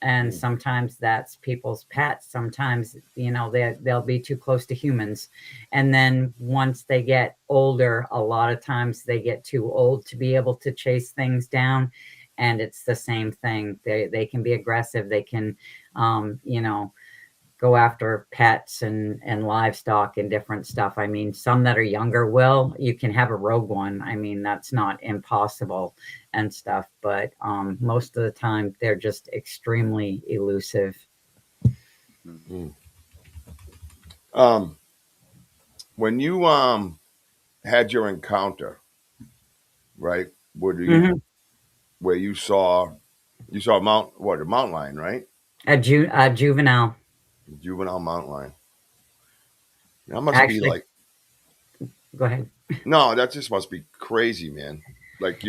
And sometimes that's people's pets. Sometimes, you know, they'll be too close to humans. And then once they get older, a lot of times they get too old to be able to chase things down. And it's the same thing. They can be aggressive. They can, you know, go after pets and livestock and different stuff. I mean, some that are younger you can have a rogue one. I mean, that's not impossible and stuff, but most of the time they're just extremely elusive. Mm-hmm. When you had your encounter, right? Where you saw a mountain lion, right? A juvenile Mountain lion. That must be like. Go ahead. No, that just must be crazy, man. Like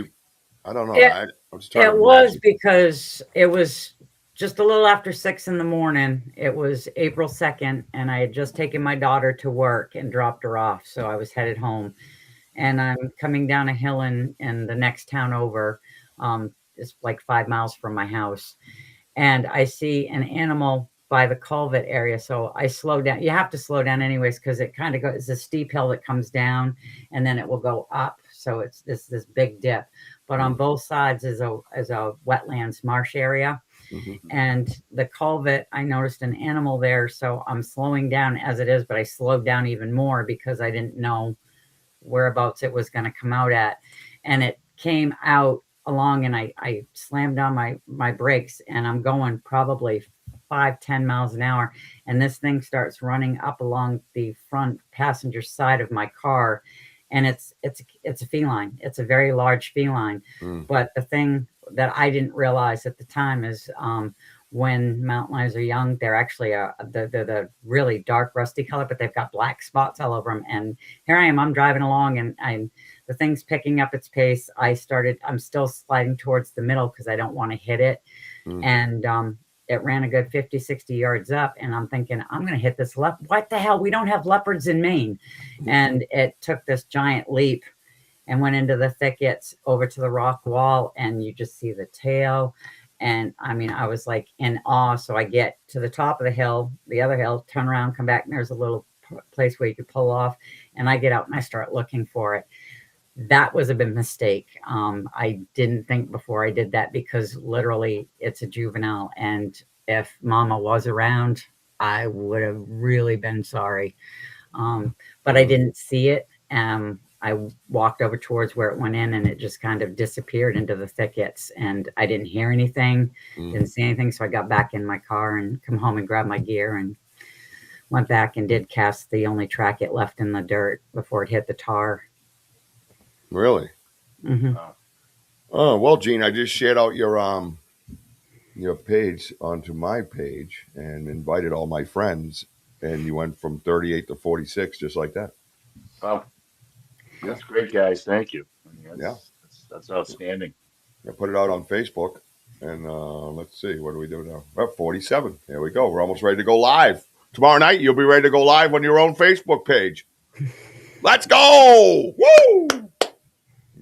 I don't know. I'm just trying It was because it was just a little after 6 a.m. It was April 2nd, and I had just taken my daughter to work and dropped her off. So I was headed home, and I'm coming down a hill in the next town over. It's like 5 miles from my house, and I see an animal by the culvert area. So I slow down. You have to slow down anyways, because it kind of goes, it's a steep hill that comes down and then it will go up. So it's this big dip, but on both sides is a wetlands marsh area. And the culvert, I noticed an animal there. So I'm slowing down as it is, but I slowed down even more because I didn't know whereabouts it was going to come out at. And it came out along and I slammed on my brakes and I'm going probably 5-10 miles an hour. And this thing starts running up along the front passenger side of my car. And it's a feline. It's a very large feline. But the thing that I didn't realize at the time is when mountain lions are young, they're actually they're the really dark rusty color, but they've got black spots all over them. And here I am, I'm driving along and the thing's picking up its pace. I'm still sliding towards the middle because I don't want to hit it. And it ran a good 50, 60 yards up. And I'm thinking, I'm going to hit this leopard. What the hell? We don't have leopards in Maine. And it took this giant leap and went into the thickets over to the rock wall. And you just see the tail. And I mean, I was like in awe. So I get to the top of the hill, the other hill, turn around, come back. And there's a little place where you could pull off. And I get out and I start looking for it. That was a big mistake. I didn't think before I did that because literally it's a juvenile. And if Mama was around, I would have really been sorry. But I didn't see it. I walked over towards where it went in and it just kind of disappeared into the thickets and I didn't hear anything, didn't see anything. So I got back in my car and come home and grabbed my gear and went back and did cast the only track it left in the dirt before it hit the tar. Really? Oh, well, Gene, I just shared out your page onto my page and invited all my friends, and you went from 38 to 46 just like that. Wow. That's great, guys. Thank you. I mean, that's outstanding. I put it out on Facebook, and let's see, what do we do now? Well, 47. There we go. We're almost ready to go live. Tomorrow night, you'll be ready to go live on your own Facebook page. Let's go! Woo!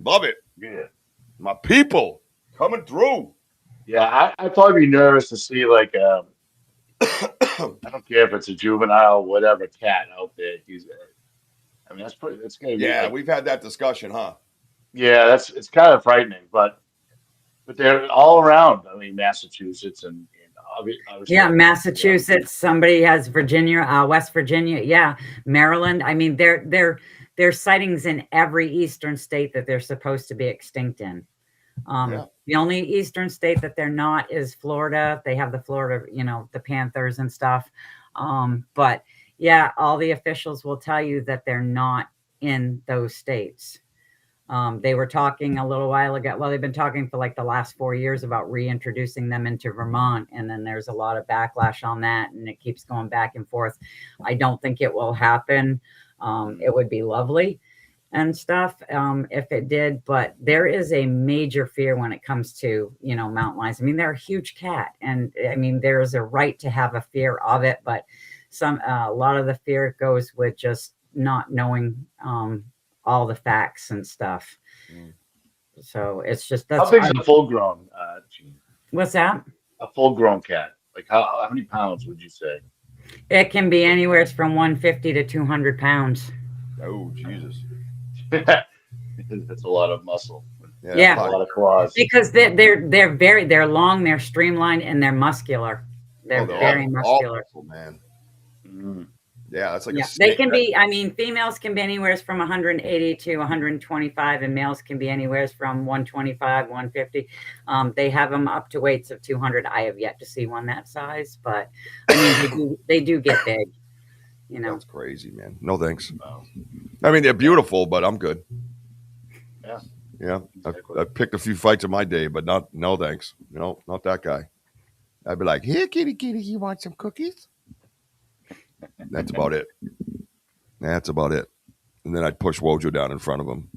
Love it. Yeah. My people coming through. Yeah, I'd probably be nervous to see like I don't care if it's a juvenile, whatever cat out there. I mean, that's gonna be. Yeah, like, we've had that discussion, huh? yeah, it's kind of frightening, but they're all around. I mean, Massachusetts and obviously, Yeah, Massachusetts. Somebody has Virginia, West Virginia. Yeah, Maryland. I mean, there's sightings in every eastern state that they're supposed to be extinct in. The only eastern state that they're not is Florida. They have the Florida, the Panthers and stuff. But yeah, all the officials will tell you that they're not in those states. They were talking a little while ago. Well, they've been talking for like the last 4 years about reintroducing them into Vermont. And then there's a lot of backlash on that. And it keeps going back and forth. I don't think it will happen. It would be lovely and stuff if it did. But there is a major fear when it comes to, mountain lions. I mean, they're a huge cat. And I mean, there is a right to have a fear of it. But a lot of the fear goes with just not knowing all the facts and stuff. So it's just how big is a full grown Gene? What's that? A full grown cat. Like how many pounds would you say? It can be anywhere from 150 to 200 pounds. Oh, Jesus. That's a lot of muscle. Yeah. A lot of claws. Because they're long, they're streamlined, and they're muscular. They're very muscular. Muscle, man. Yeah, that's like a they can be, I mean, females can be anywhere from 180 to 125, and males can be anywhere from 125, 150. They have them up to weights of 200. I have yet to see one that size, but I mean, they do get big. That's crazy, man. No thanks. I mean, they're beautiful, but I'm good. Yeah. Exactly. I picked a few fights in my day, but no thanks. Not that guy. I'd be like, here, kitty, you want some cookies? That's about it. And then I'd push WOJO down in front of him.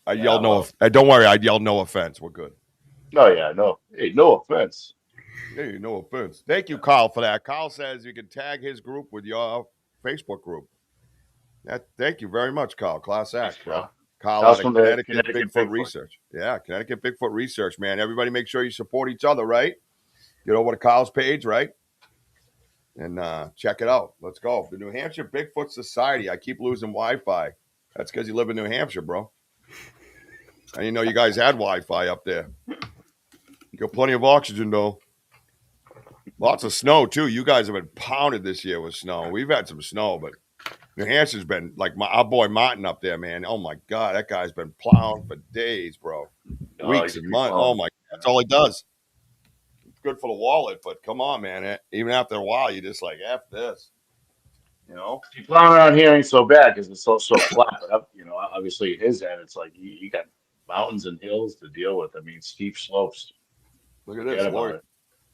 I yelled no. Don't worry, I'd yell no offense. We're good. Oh yeah, no. Hey, no offense. Hey, no offense. Thank you, Carl, for that. Carl says you can tag his group with your Facebook group. Thank you very much, Carl. Class act, bro. Carl out of Connecticut Bigfoot Research. Yeah, Connecticut Bigfoot Research, man. Everybody make sure you support each other, right? Get over to Carl's page, right? And check it out. Let's go. The New Hampshire Bigfoot Society. I keep losing Wi-Fi. That's because you live in New Hampshire, bro. I didn't know you guys had Wi-Fi up there. You got plenty of oxygen, though. Lots of snow, too. You guys have been pounded this year with snow. We've had some snow, but New Hampshire's been like our boy Martin up there, man. Oh my God, that guy's been plowing for days, bro. Weeks and months. Oh my, that's all he does. It's good for the wallet, but come on, man. Even after a while, you're just like, F this. You know? Plowing around here ain't so bad because it's so flat. But up, obviously at his end, it's like you got mountains and hills to deal with. I mean, steep slopes. Look at this,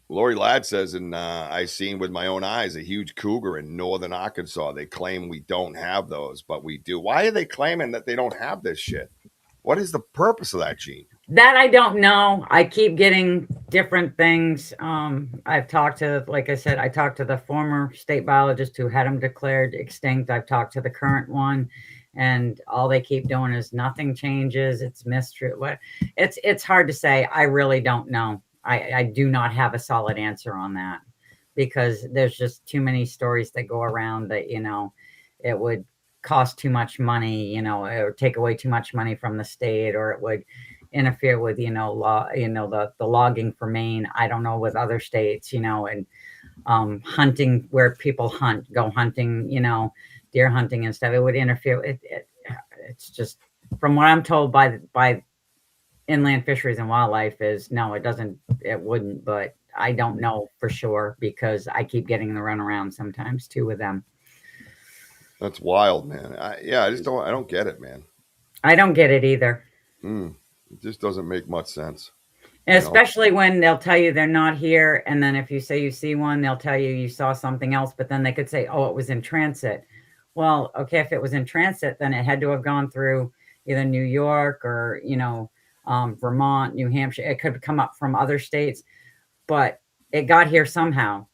Lori Ladd says, and I seen with my own eyes a huge cougar in northern Arkansas. They claim we don't have those, but we do. Why are they claiming that they don't have this shit? What is the purpose of that, Gene? That I don't know. I keep getting different things. I've talked to, like I said, I talked to the former state biologist who had them declared extinct. I've talked to the current one, and all they keep doing is nothing changes. It's mystery. It's hard to say. I really don't know. I do not have a solid answer on that because there's just too many stories that go around that, it would cost too much money, or take away too much money from the state, or it would interfere with, law, the logging for Maine. I don't know with other states, and hunting where people go hunting, deer hunting and stuff. It would interfere. It's just from what I'm told by Inland Fisheries and Wildlife is no, it wouldn't, but I don't know for sure because I keep getting the runaround sometimes too with them. That's wild, man. I don't get it, man. I don't get it either. It just doesn't make much sense. Especially when they'll tell you they're not here. And then if you say you see one, they'll tell you saw something else, but then they could say, oh, it was in transit. Well, okay, if it was in transit, then it had to have gone through either New York or, Vermont, New Hampshire. It could come up from other states, but it got here somehow,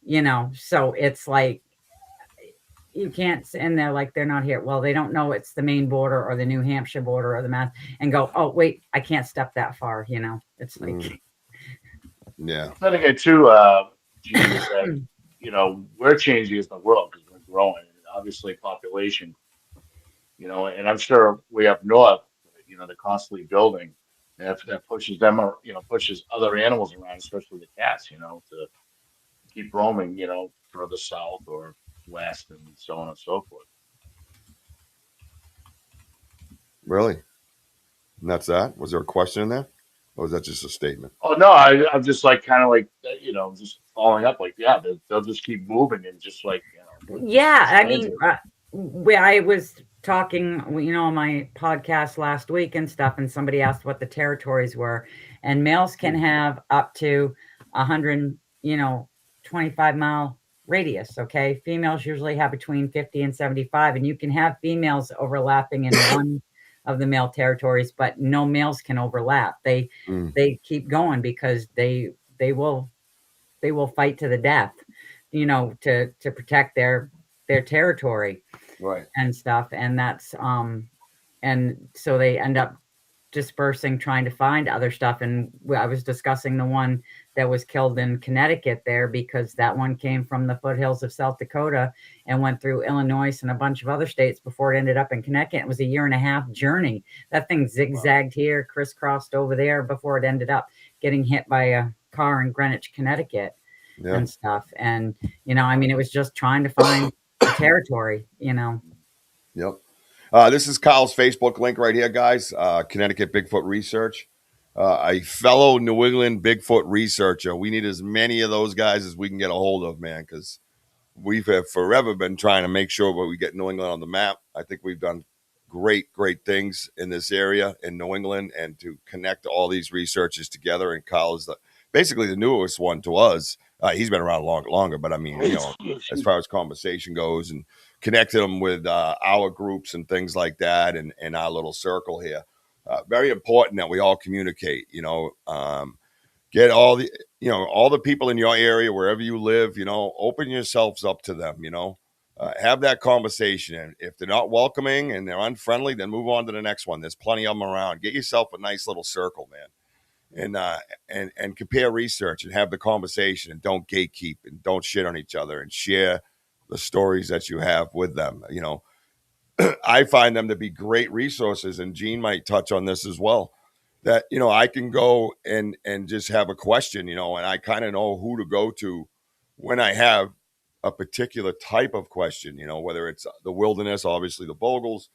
so it's like, you can't, and they're like, they're not here. Well, they don't know it's the Maine border or the New Hampshire border or the Mass, and go, oh, wait, I can't step that far. It's like, yeah. Then again, too, Gene, is that, we're changing as the world because we're growing. Obviously, population, and I'm sure way up north, they're constantly building. And if that pushes them, or, pushes other animals around, especially the cats, to keep roaming, further south or west and so on and so forth. Really? And that's that? Was there a question in there? Or was that just a statement? Oh, no, I'm just like, kind of like, just following up, like, yeah, they'll just keep moving and just like, yeah, I mean, I was talking, on my podcast last week and stuff, and somebody asked what the territories were, and males can have up to 100, 25-mile radius. Okay. Females usually have between 50 and 75, and you can have females overlapping in one of the male territories, but no males can overlap. They keep going because they will fight to the death, to protect their territory, right, and stuff. And that's and so they end up dispersing, trying to find other stuff. And I was discussing the one that was killed in Connecticut there, because that one came from the foothills of South Dakota and went through Illinois and a bunch of other states before it ended up in Connecticut. It was a 1.5-year journey. That thing zigzagged here, crisscrossed over there before it ended up getting hit by a car in Greenwich, Connecticut, and stuff. And, it was just trying to find the territory, Yep. This is Kyle's Facebook link right here, guys. Connecticut Bigfoot Research. A fellow New England Bigfoot researcher. We need as many of those guys as we can get a hold of, man, because we've forever been trying to make sure we get New England on the map. I think we've done great things in this area in New England, and to connect all these researchers together. And Kyle is basically the newest one to us. He's been around longer, but I mean, as far as conversation goes, and connected them with our groups and things like that, and our little circle here. Very important that we all communicate, get all the people in your area, wherever you live, open yourselves up to them, have that conversation. And if they're not welcoming and they're unfriendly, then move on to the next one. There's plenty of them around. Get yourself a nice little circle, man. And compare research and have the conversation, and don't gatekeep and don't shit on each other, and share the stories that you have with them. I find them to be great resources, and Gene might touch on this as well, that, I can go and just have a question, and I kind of know who to go to when I have a particular type of question, whether it's the wilderness, obviously the Bogles.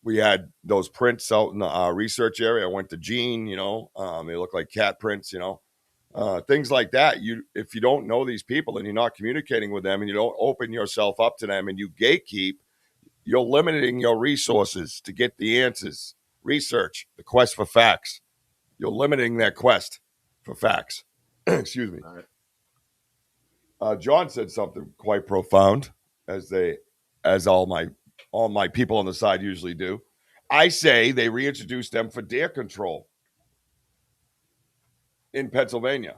We had those prints out in the research area. I went to Gene, they look like cat prints, things like that. If you don't know these people and you're not communicating with them and you don't open yourself up to them and you gatekeep, you're limiting your resources to get the answers. Research, the quest for facts. You're limiting that quest for facts. Excuse me. John said something quite profound, as all my people on the side usually do. I say they reintroduced them for deer control in Pennsylvania.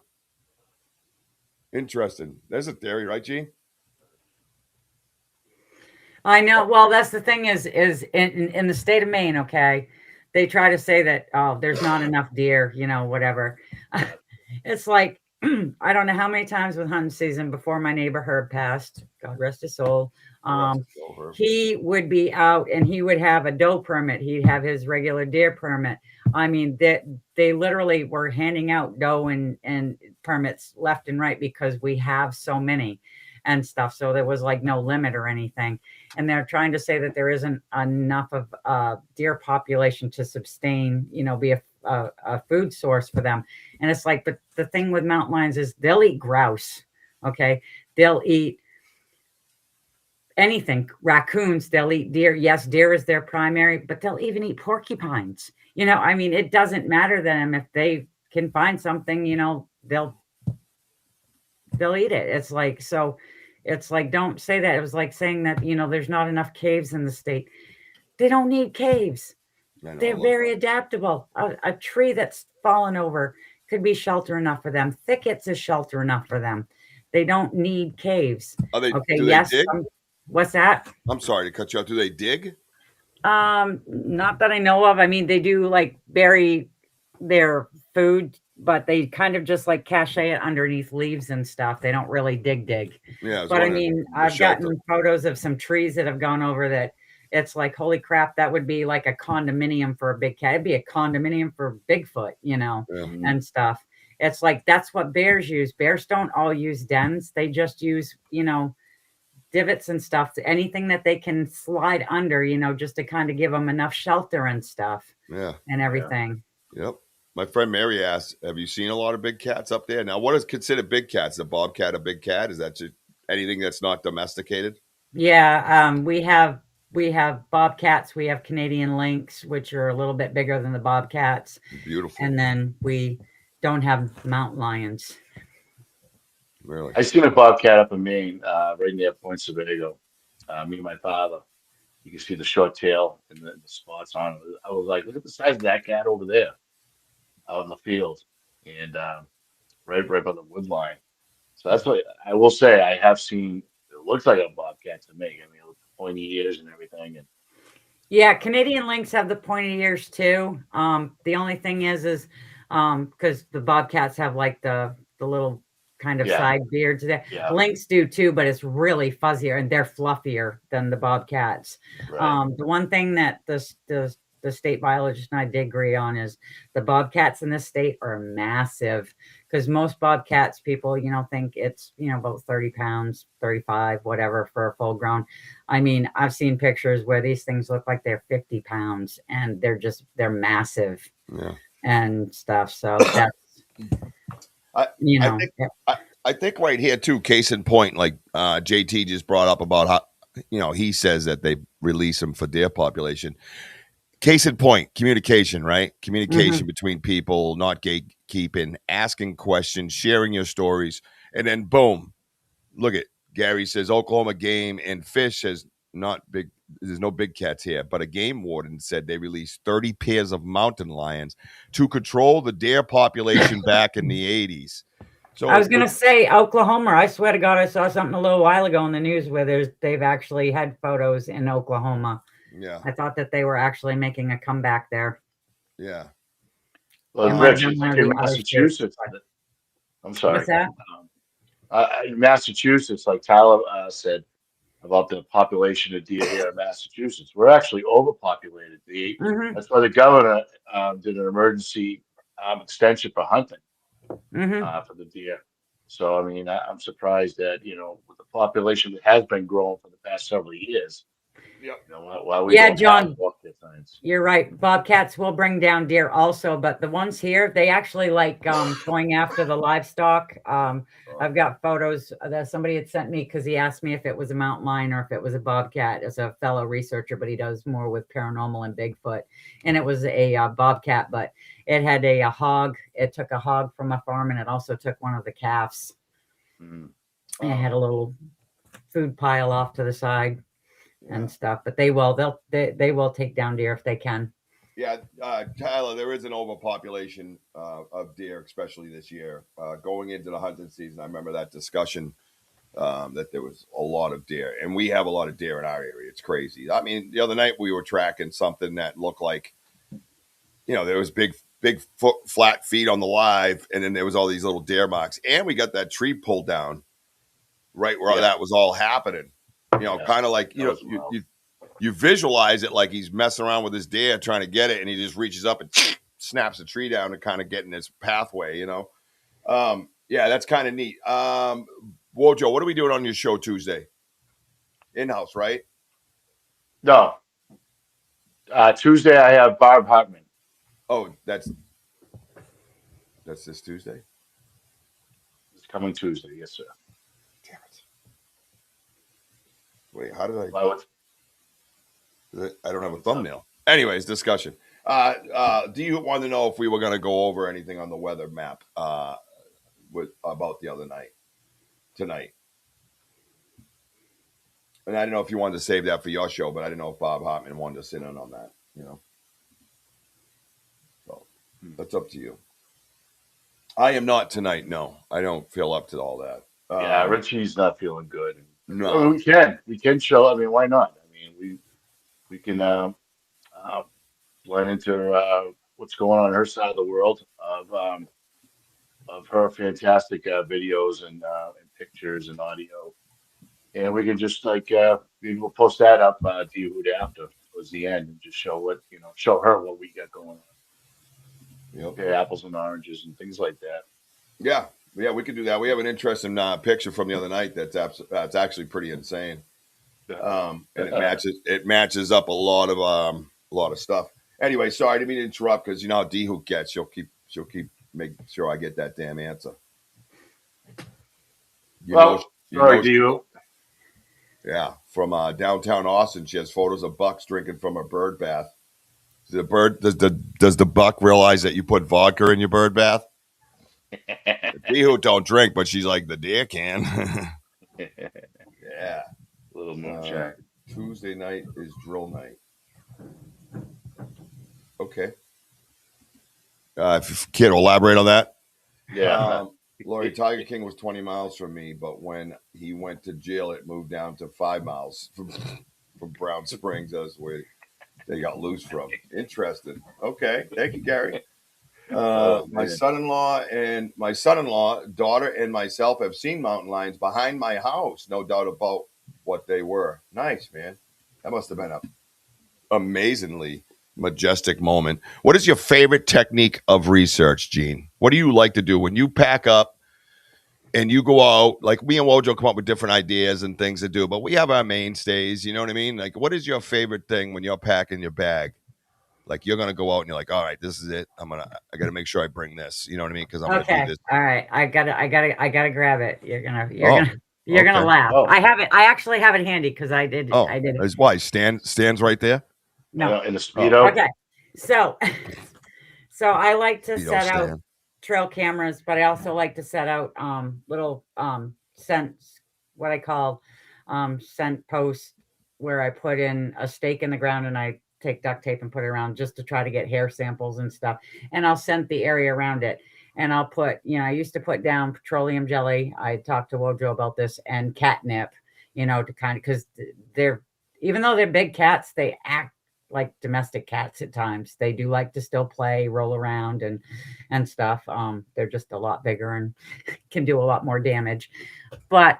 Interesting. There's a theory, right, Gene? I know. Well, that's the thing is in the state of Maine, okay, they try to say that, oh, there's not enough deer, whatever. It's like, I don't know how many times with hunting season before my neighbor Herb passed, God rest his soul. He would be out and he would have a doe permit. He'd have his regular deer permit. I mean, they literally were handing out doe and permits left and right because we have so many and stuff. So there was like no limit or anything. And they're trying to say that there isn't enough of deer population to sustain, be a food source for them. And it's like, but the thing with mountain lions is they'll eat grouse. Okay. They'll eat anything, raccoons, they'll eat deer. Yes, deer is their primary, but they'll even eat porcupines. I mean, it doesn't matter to them if they can find something, they'll eat it. It's like, so it's like, don't say that. It was like saying that, there's not enough caves in the state. They don't need caves. They're very adaptable. A tree that's fallen over could be shelter enough for them. Thickets is shelter enough for them. They don't need caves. Okay. Do yes. They dig? What's that? I'm sorry to cut you off. Do they dig? Not that I know of. I mean, they do like bury their food, but they kind of just like cache it underneath leaves and stuff. They don't really dig. Yeah. But I mean, I've gotten photos of some trees that have gone over that. It's like, holy crap, that would be like a condominium for a big cat. It'd be a condominium for Bigfoot, and stuff. It's like, that's what bears use. Bears don't all use dens. They just use, divots and stuff, anything that they can slide under, just to kind of give them enough shelter and stuff. Yeah. And everything. Yeah. Yep. My friend Mary asked, have you seen a lot of big cats up there? Now, what is considered big cats? A bobcat, a big cat? Is that just anything that's not domesticated? Yeah. We have bobcats. We have Canadian lynx, which are a little bit bigger than the bobcats. Beautiful. And then we don't have mountain lions. Really? I seen a bobcat up in Maine, right near Point Sebago. Me and my father. You can see the short tail and the spots on it. I was like, look at the size of that cat over there, out in the field, and right by the wood line. So that's what I will say. I have seen. It looks like a bobcat to me. I mean, pointy ears and everything. And yeah, Canadian lynx have the pointy ears too. The only thing is because the bobcats have like the little kind of side beards there. Yeah. Lynx do too, but it's really fuzzier and they're fluffier than the bobcats. Right. The one thing that the state biologist and I did agree on is the bobcats in this state are massive, because most bobcats people, think it's, about 30 pounds, 35, whatever for a full grown. I mean, I've seen pictures where these things look like they're 50 pounds and they're massive and stuff. So that's, I think right here too, case in point, like JT just brought up about how, he says that they release them for deer population. Case in point, communication, right? Communication between people, not gatekeeping, asking questions, sharing your stories, and then boom, look at Gary says Oklahoma Game and Fish has not big. There's no big cats here, but a game warden said they released 30 pairs of mountain lions to control the deer population back in the 80s. So I was going to say Oklahoma. I swear to God, I saw something a little while ago in the news where they've actually had photos in Oklahoma. Yeah. I thought that they were actually making a comeback there. Yeah. Well, Rich, in Massachusetts. I'm sorry. What's that? In Massachusetts, like Tyler said about the population of deer here in Massachusetts, we're actually overpopulated. That's why the governor did an emergency extension for hunting for the deer. So, I mean, I'm surprised that, with the population that has been growing for the past several years, Yep. why we Yeah, don't have John, bobcat signs. you're right. Bobcats will bring down deer also, but the ones here, they actually like going after the livestock. I've got photos that somebody had sent me because he asked me if it was a mountain lion or if it was a bobcat as a fellow researcher, but he does more with paranormal and Bigfoot. And it was a bobcat, but it had a hog. It took a hog from a farm and it also took one of the calves. Mhm. And it had a little food pile off to the side Yeah. and stuff, but they will take down deer if they can. Yeah, Tyler, there is an overpopulation of deer, especially this year. Going into the hunting season, I remember that discussion that there was a lot of deer, and we have a lot of deer in our area. It's crazy. I mean, the other night we were tracking something that looked like, there was big flat feet on the live, and then there was all these little deer marks, and we got that tree pulled down right where that was all happening. Kind of like you visualize it like he's messing around with his deer trying to get it, and he just reaches up and snaps the tree down to kind of get in his pathway. Yeah, that's kind of neat. WOJO, what are we doing on your show Tuesday? In-house, right? No. Tuesday, I have Barb Hartman. Oh, that's this Tuesday? It's coming Tuesday. Yes, sir. Damn it. Wait, how did I? Why would- I don't have a thumbnail. Anyways, discussion. Do you want to know if we were going to go over anything on the weather map about the other night, tonight? And I don't know if you wanted to save that for your show, but I didn't know if Bob Hartman wanted to sit in on that. So that's up to you. I am not tonight. No, I don't feel up to all that. Yeah, Richie's not feeling good. No. I mean, we can show. I mean, why not? I mean, we can learn into what's going on her side of the world of her fantastic videos and pictures and audio, and we can just maybe we'll post that up to you after towards the end and just show her what we got going on. Yep. Yeah, apples and oranges and things like that. Yeah, we could do that. We have an interesting picture from the other night that's actually pretty insane. And it matches up a lot of stuff. Anyway, sorry to be to interrupt because how D-Hoop gets. She'll keep making sure I get that damn answer. Sorry, D-Hoop. Yeah, from downtown Austin, she has photos of bucks drinking from a bird bath. Does the buck realize that you put vodka in your bird bath? D-Hoop don't drink, but she's like, the deer can. Yeah. A little moonshine. Tuesday night is drill night. Okay. If kid, elaborate on that. Yeah. Lori, Tiger King was 20 miles from me, but when he went to jail, it moved down to 5 miles from Brown Springs. That's where they got loose from. Interesting. Okay. Thank you, Gary. My son-in-law, daughter, and myself have seen mountain lions behind my house. No doubt about what they were. Nice, man. That must have been an amazingly majestic moment. What is your favorite technique of research, Gene? What do you like to do when you pack up and you go out? Like me and WOJO come up with different ideas and things to do, but we have our mainstays. You know what I mean? Like, what is your favorite thing when you're packing your bag? Like you're gonna go out and you're like, all right, this is it. I gotta make sure I bring this. You know what I mean? Because I'm gonna do this. All right, I gotta grab it. You're gonna laugh. Oh. I actually have it handy because I did. Oh, I did it. That's why stands right there. No, in the Speedo. Okay, so I like to Speedo set out stand. trail cameras, but I also like to set out little scent, what I call scent posts, where I put in a stake in the ground and I take duct tape and put it around just to try to get hair samples and stuff. And I'll scent the area around it. And I'll put, I used to put down petroleum jelly. I talked to WOJO about this, and catnip, to kind of, because even though they're big cats, they act like domestic cats at times. They do like to still play, roll around and stuff. They're just a lot bigger and can do a lot more damage. But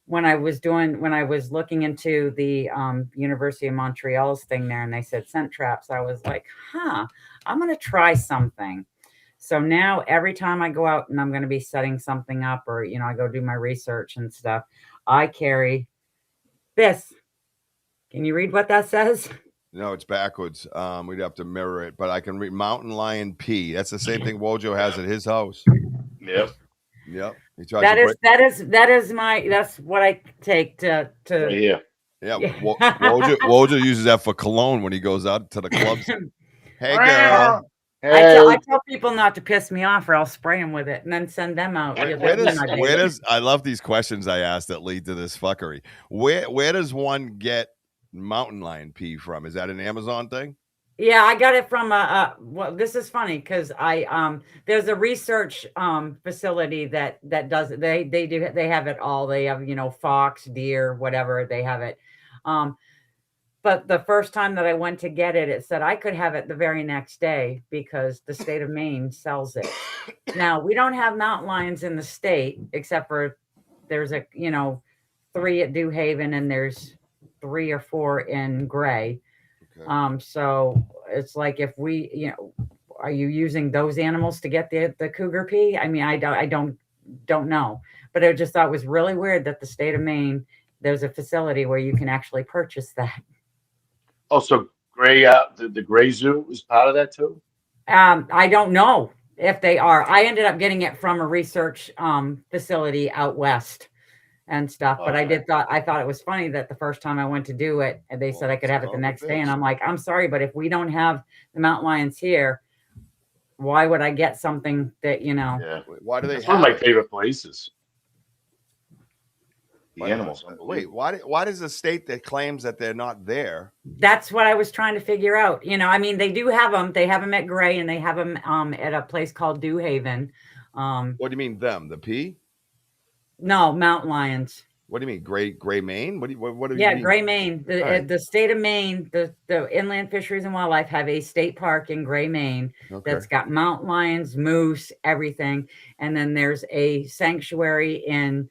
when I was looking into the University of Montreal's thing there, and they said scent traps, I was like, I'm going to try something. So now every time I go out and I'm going to be setting something up, or I go do my research and stuff, I carry this. Can you read what that says? No, it's backwards. We'd have to mirror it, but I can read Mountain Lion P. That's the same thing WOJO has at his house. Yep. Yep. He tries to break. That's what I take to Right here. Yeah. WOJO uses that for cologne when he goes out to the clubs. Hey, girl. Hey. I tell people not to piss me off, or I'll spray them with it and then send them out. Where does I love these questions I asked that lead to this fuckery. Where does one get Mountain Lion pee from? Is that an Amazon thing? Yeah, I got it from well, this is funny because there's a research facility that does it. They have it all. They have, fox, deer, whatever, they have it. But the first time that I went to get it, it said I could have it the very next day because the state of Maine sells it. Now, we don't have mountain lions in the state, except for there's 3 at Dew Haven and there's 3 or 4 in Gray. Okay. So it's like, if we, are you using those animals to get the cougar pee? I mean, I don't know, but I just thought it was really weird that the state of Maine, there's a facility where you can actually purchase that. Oh, so Gray, the Gray Zoo is part of that too? I don't know if they are. I ended up getting it from a research facility out west and stuff. But I thought it was funny that the first time I went to do it, and they said I could have it the next day. And I'm like, I'm sorry, but if we don't have the mountain lions here, why would I get something that, Yeah. Why do they It's one of my favorite places. The animals. Wait, why does a state that claims that they're not there? That's what I was trying to figure out. I mean, they do have them. They have them at Gray, and they have them at a place called Dew Haven. What do you mean them? The P? No, mountain lions. What do you mean, Gray Maine? What do you mean? Yeah, Gray Maine. The state of Maine, the Inland Fisheries and Wildlife have a state park in Gray, Maine, that's got mountain lions, moose, everything. And then there's a sanctuary in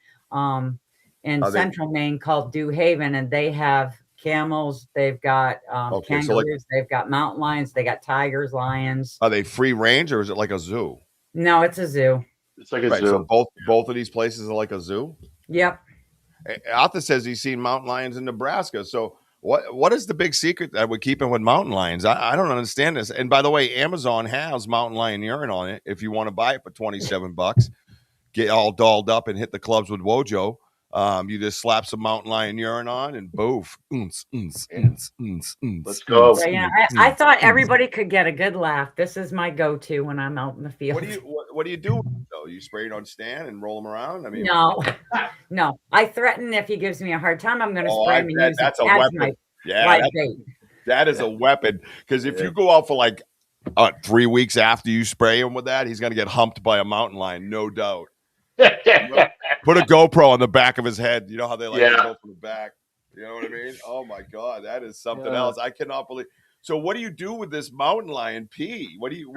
Central Maine called Dew Haven, and they have camels, they've got kangaroos, they've got mountain lions, they got tigers, lions. Are they free range, or is it like a zoo? No, it's a zoo. It's like a zoo. So both of these places are like a zoo? Yep. Arthur says he's seen mountain lions in Nebraska. So what is the big secret that we're keeping with mountain lions? I don't understand this. And by the way, Amazon has mountain lion urine on it. If you want to buy it for $27, get all dolled up and hit the clubs with WOJO. You just slap some mountain lion urine on and boof. Let's go. So, I thought everybody could get a good laugh. This is my go-to when I'm out in the field. What do you do though? You spray it on Stan and roll them around? I mean, no. I threaten if he gives me a hard time, I'm going to spray him and use that's it a as weapon. my bait. That is a weapon. Because if you go out for like 3 weeks after you spray him with that, he's going to get humped by a mountain lion, no doubt. Put a GoPro on the back of his head. You know how they like to go from the back. You know what I mean? Oh my God, that is something else. I cannot believe. So, what do you do with this mountain lion pee? What do you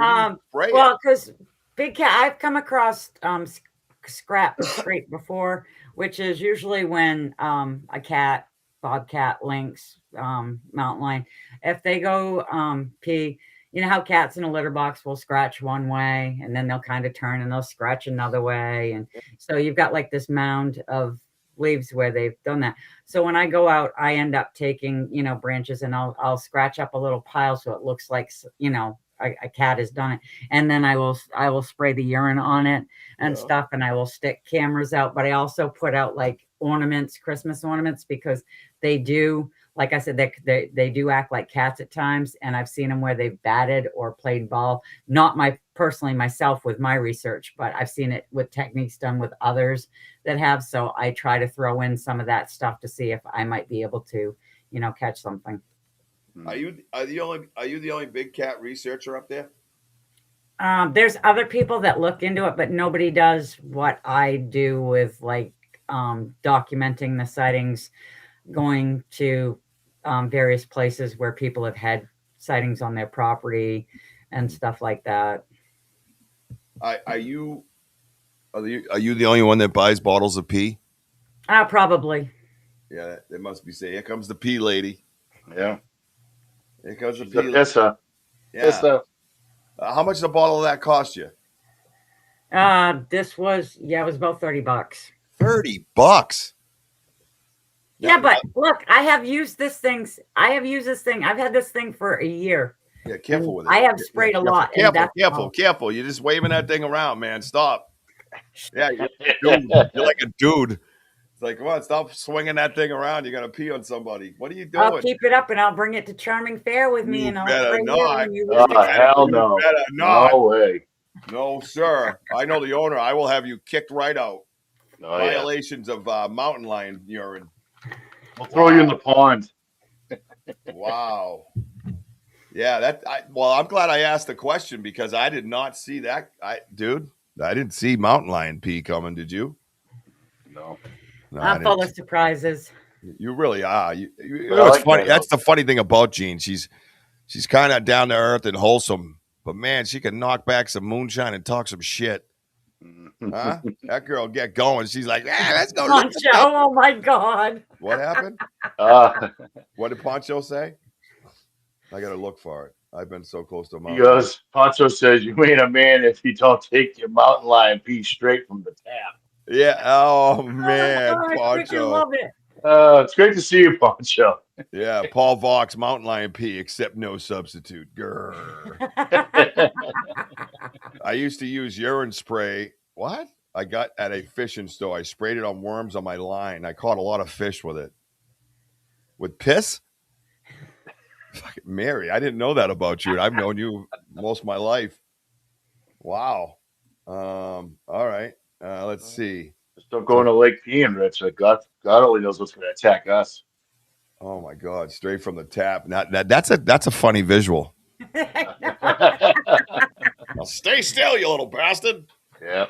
spray? Well, because big cat, I've come across scrap scrape before, which is usually when a cat, bobcat, lynx, mountain lion, if they go pee. You know how cats in a litter box will scratch one way and then they'll kind of turn and they'll scratch another way. And so you've got like this mound of leaves where they've done that. So when I go out, I end up taking, branches, and I'll scratch up a little pile so it looks like, a cat has done it. And then I will spray the urine on it and stuff, and I will stick cameras out. But I also put out like ornaments, Christmas ornaments, because they do, like I said, they do act like cats at times. And I've seen them where they've batted or played ball. Not personally myself with my research, but I've seen it with techniques done with others that have. So I try to throw in some of that stuff to see if I might be able to, catch something. Are you the only big cat researcher up there? There's other people that look into it, but nobody does what I do with like documenting the sightings, going to various places where people have had sightings on their property and stuff like that. Are you the only one that buys bottles of pee? Probably. Yeah, they must be saying, "Here comes the pee lady." Yeah. Here comes the She's pee a pisser. Yeah. How much does a bottle of that cost you? This was it was about $30. $30. Yeah, but look, I have used this thing. I've had this thing for a year. Yeah, careful with it. I have sprayed a lot. Careful. You're just waving that thing around, man. Stop. Yeah, you're like a dude. It's like, come on, stop swinging that thing around. You're gonna pee on somebody. What are you doing? I'll keep it up and I'll bring it to Charming Fair with me, and I'll spray it not. when you Hell no. better not. No way. No, sir. I know the owner. I will have you kicked right out. Oh, Violations of mountain lion urine. I'll throw you in the pond. Wow. Yeah, I'm glad I asked the question because I did not see that. I didn't see mountain lion pee coming. Did you? No. I'm full of surprises. You really are. It's funny. That's the funny thing about Jean. She's kind of down to earth and wholesome, but man, she can knock back some moonshine and talk some shit. Huh? That girl get going. She's like, let's go. Poncho, oh my God. What happened? What did Poncho say? I got to look for it. I've been so close to mountain. He goes, Poncho says, you ain't a man if you don't take your mountain lion pee straight from the tap. Yeah. Oh, man. Oh, Poncho. I love it. It's great to see you, Poncho. Yeah. Paul Vox, mountain lion pee, except no substitute. Grr. I used to use urine spray. What? I got at a fishing store. I sprayed it on worms on my line. I caught a lot of fish with it. With piss? Fucking Mary, I didn't know that about you. I've known you most of my life. Wow. All right. Let's see. Just don't go into Lake peeing, Rich. God only knows what's going to attack us. Oh my God! Straight from the tap. That's a funny visual. Now stay still, you little bastard. Yeah.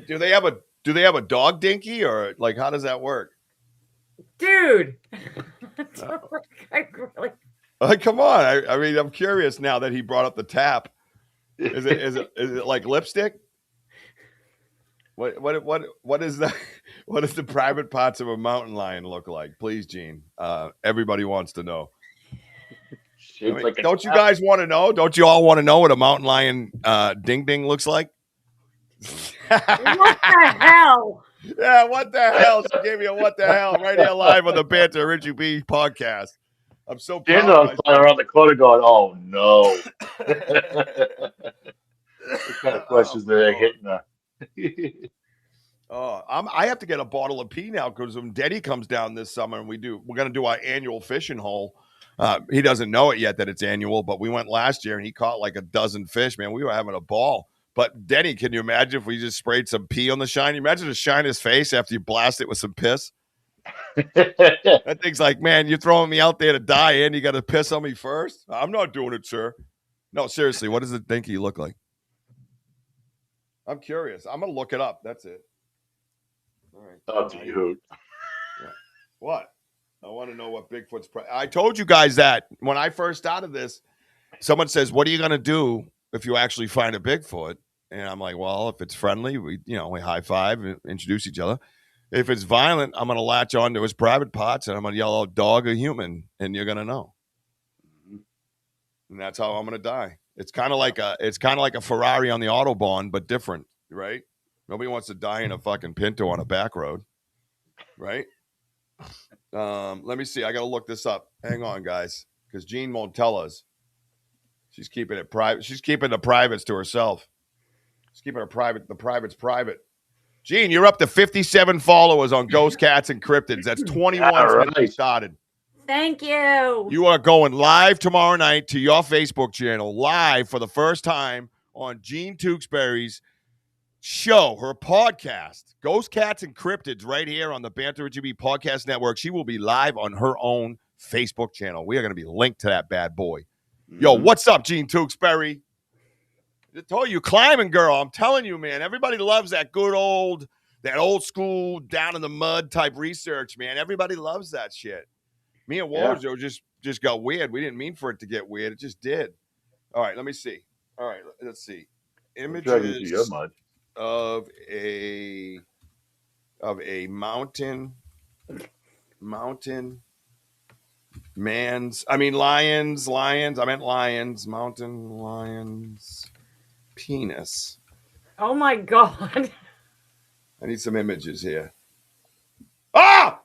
Do they have a dog dinky or like how does that work? Dude. Come on. I mean, I'm curious now that he brought up the tap. Is it like lipstick? What is that? What does the private parts of a mountain lion look like? Please, Gene. Everybody wants to know. Don't you guys want to know? Don't you all want to know what a mountain lion ding ding looks like? What the hell? Yeah, what the hell? She gave me a what the hell right here live on the Banter Richie B podcast. I'm so proud of myself. Around the corner going, oh no. What kind of questions are they hitting her? I have to get a bottle of pee now because when Denny comes down this summer and we're going to do our annual fishing hole. He doesn't know it yet that it's annual, but we went last year and he caught like a dozen fish, man. We were having a ball. But Denny, can you imagine if we just sprayed some pee on the shine? You imagine to shine his face after you blast it with some piss? That thing's like, man, you're throwing me out there to die and you got to piss on me first? I'm not doing it, sir. No, seriously, what does the dinky look like? I'm curious. I'm going to look it up. That's it. All right. Up to you. Yeah. What? I want to know what Bigfoot's... I told you guys that when I first started this, someone says, what are you going to do if you actually find a Bigfoot? And I'm like, well, if it's friendly, we high five and introduce each other. If it's violent, I'm going to latch on to his private parts and I'm going to yell out dog or human, and you're going to know. And that's how I'm going to die. It's kind of like a Ferrari on the Autobahn, but different, right? Nobody wants to die in a fucking Pinto on a back road, right? Let me see. I got to look this up. Hang on, guys, because Jean won't tell us. She's keeping it private. She's keeping the privates to herself. She's keeping her private. The private's private. Gene, you're up to 57 followers on Ghost Cats and Cryptids. That's 21 since we started. Thank you. You are going live tomorrow night to your Facebook channel, live for the first time on Jean Tewksbury's show, her podcast, Ghost Cats and Cryptids, right here on the Banter Richie B Podcast Network. She will be live on her own Facebook channel. We are going to be linked to that bad boy. Yo, what's up, Jean Tewksbury? I told you, climbing girl. I'm telling you, man. Everybody loves that old school, down in the mud type research, man. Everybody loves that shit. Me and WOJO just got weird. We didn't mean for it to get weird. It just did. All right, let me see. All right, let's see. Images of a mountain lions. I meant lions, mountain lions penis. Oh my God. I need some images here. Ah!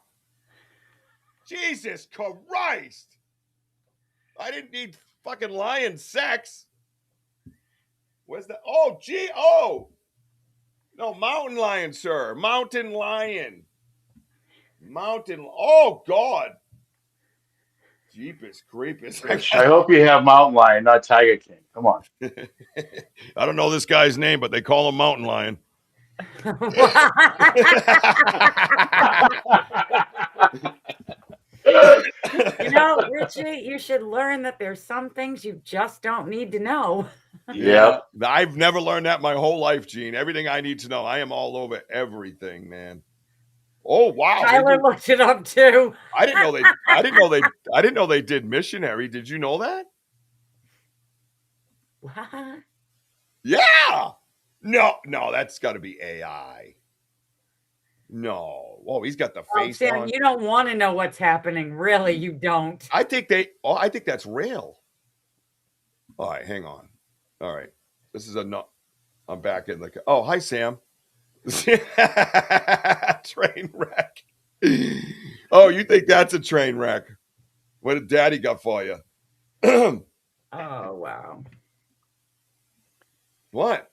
Jesus Christ! I didn't need fucking lion sex. Where's the? Oh, gee, oh! No, mountain lion, sir. Mountain lion. Oh, God. Jeepers creepers. Rich, I hope you have Mountain Lion, not Tiger King. Come on. I don't know this guy's name, but they call him Mountain Lion. You know, Richie, you should learn that there's some things you just don't need to know. Yeah, I've never learned that my whole life, Gene. Everything I need to know, I am all over everything, man. Oh wow, Tyler looked it up too. I didn't know they did missionary. Did you know that? What? Yeah. No, that's got to be AI. No. Oh, he's got the face Sam, on. you don't want to know what's happening. Really, you don't. I think that's real. All right, hang on. All right. This is no. I'm back in the. Oh, hi, Sam. Train wreck. Oh, you think that's a train wreck? What did Daddy got for you? Oh, wow. What?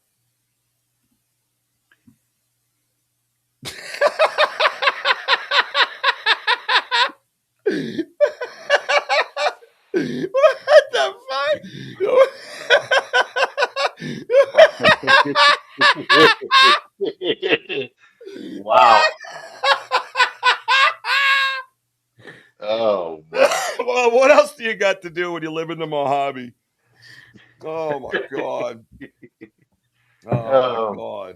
What the fuck? Wow. Oh, wow. Well, what else do you got to do when you live in the Mojave? Oh my God. Oh my God.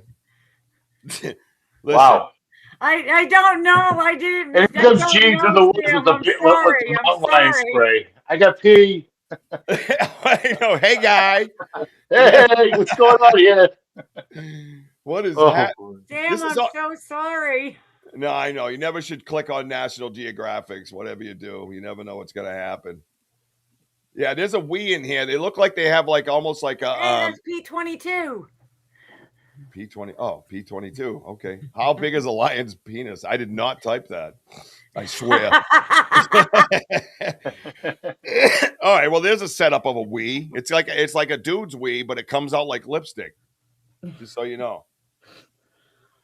Listen, Wow. I don't know. I didn't. And here comes Gene to the woods Sam. with the mountain lion spray. I got pee. I know. Hey, guy. Hey, what's going on here? What is that? Sam, I'm so sorry. No, I know. You never should click on National Geographics, whatever you do. You never know what's going to happen. Yeah, there's a we in here. They look like they have like almost like a that's P22. P20. Oh, P22. Okay. How big is a lion's penis? I did not type that. I swear. All right. Well, there's a setup of a we. It's like a dude's we, but it comes out like lipstick. Just so you know.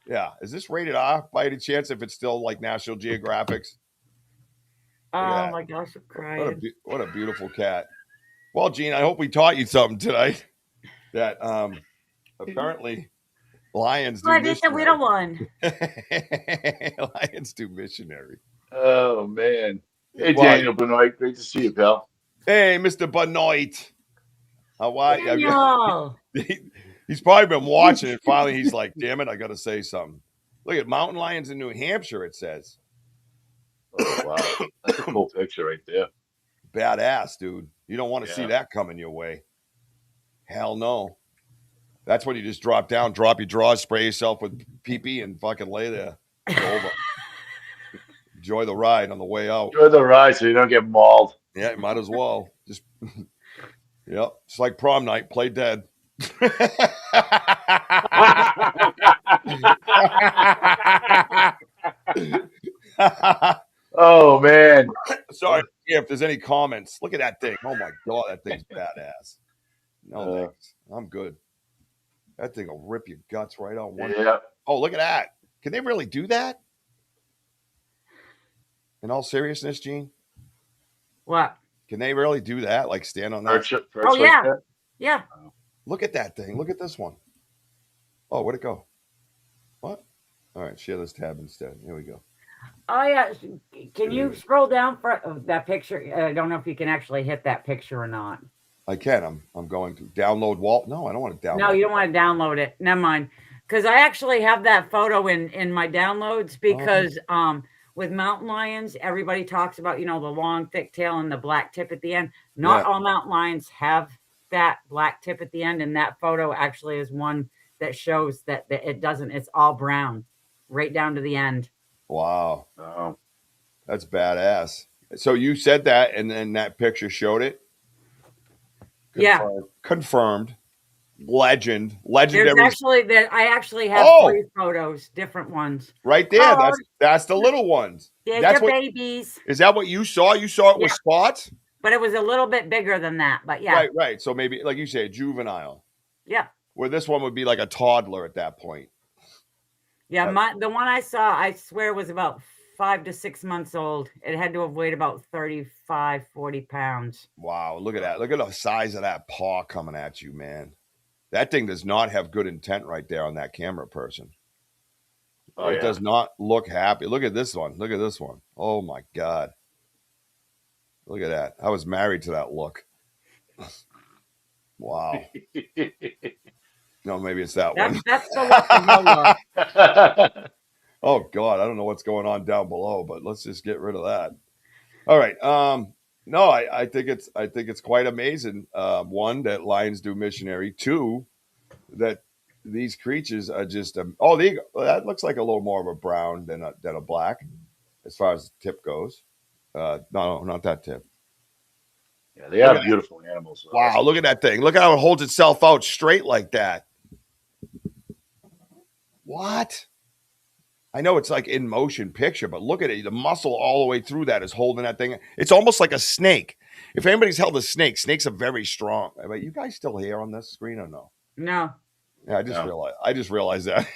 Yeah. Is this rated R by any chance? If it's still like National Geographics? Oh my gosh, I'm crying. What a beautiful cat. Well, Gene, I hope we taught you something tonight. That apparently lions do missionary. I did the little one. Lions do missionary. Oh man. Hey, Daniel Benoit, great to see you, pal. Hey, Mr. Benoit. How are you? Daniel. He's probably been watching it. Finally, he's like, damn it, I got to say something. Look at mountain lions in New Hampshire, it says. Oh, wow. That's a cool picture right there. Badass, dude. You don't want to see that coming your way. Hell no. That's when you just drop down, drop your drawers, spray yourself with pee-pee, and fucking lay there. It's over. Enjoy the ride on the way out. Enjoy the ride so you don't get mauled. Yeah, you might as well. Just, yep. It's like prom night. Play dead. Oh man. Sorry if there's any comments. Look at that thing. Oh my God, that thing's badass. No thanks. I'm good. That thing will rip your guts right out. Oh, look at that. Can they really do that? In all seriousness, Gene? What? Can they really do that? Like stand on that? Oh, yeah. Like yeah. Look at that thing. Look at this one. Oh, where'd it go? What? All right, share this tab instead. Here we go. Oh, yeah. Can you scroll down for that picture? I don't know if you can actually hit that picture or not. I can. I'm going to download Walt. No, I don't want to download. No, you don't want to download it. Never mind. Because I actually have that photo in my downloads because with mountain lions, everybody talks about, the long, thick tail and the black tip at the end. Not all mountain lions have that black tip at the end. And that photo actually is one that shows that it doesn't. It's all brown right down to the end. Wow. Oh, that's badass. So you said that, and then that picture showed it? Confirmed. Yeah. Confirmed. Legend. There's Legendary. I actually have 3 photos, different ones. Right there. Oh, That's the little ones. there's That's your what. babies. Is that what you saw? You saw it with Yeah. spots? But it was a little bit bigger than that. But yeah. Right. So maybe, like you say, a juvenile. Yeah. Where this one would be like a toddler at that point. Yeah, the one I saw, I swear, was about 5 to 6 months old. It had to have weighed about 35, 40 pounds. Wow, look at that. Look at the size of that paw coming at you, man. That thing does not have good intent right there on that camera person. It does not look happy. Look at this one. Look at this one. Oh, my God. Look at that. I was married to that look. Wow. No, maybe it's that one. That's the look of no look. Oh, God. I don't know what's going on down below, but let's just get rid of that. All right. No, I think it's quite amazing. One, that lions do missionary. Two, that these creatures are just that looks like a little more of a brown than a black, as far as the tip goes. No, not that tip. Yeah, they are beautiful animals. Wow, look at that thing. Look at how it holds itself out straight like that. What? I know it's like in motion picture, but look at it. The muscle all the way through that is holding that thing. It's almost like a snake. If anybody's held a snake, snakes are very strong. But you guys still here on this screen or no? No. Yeah, I just realized that.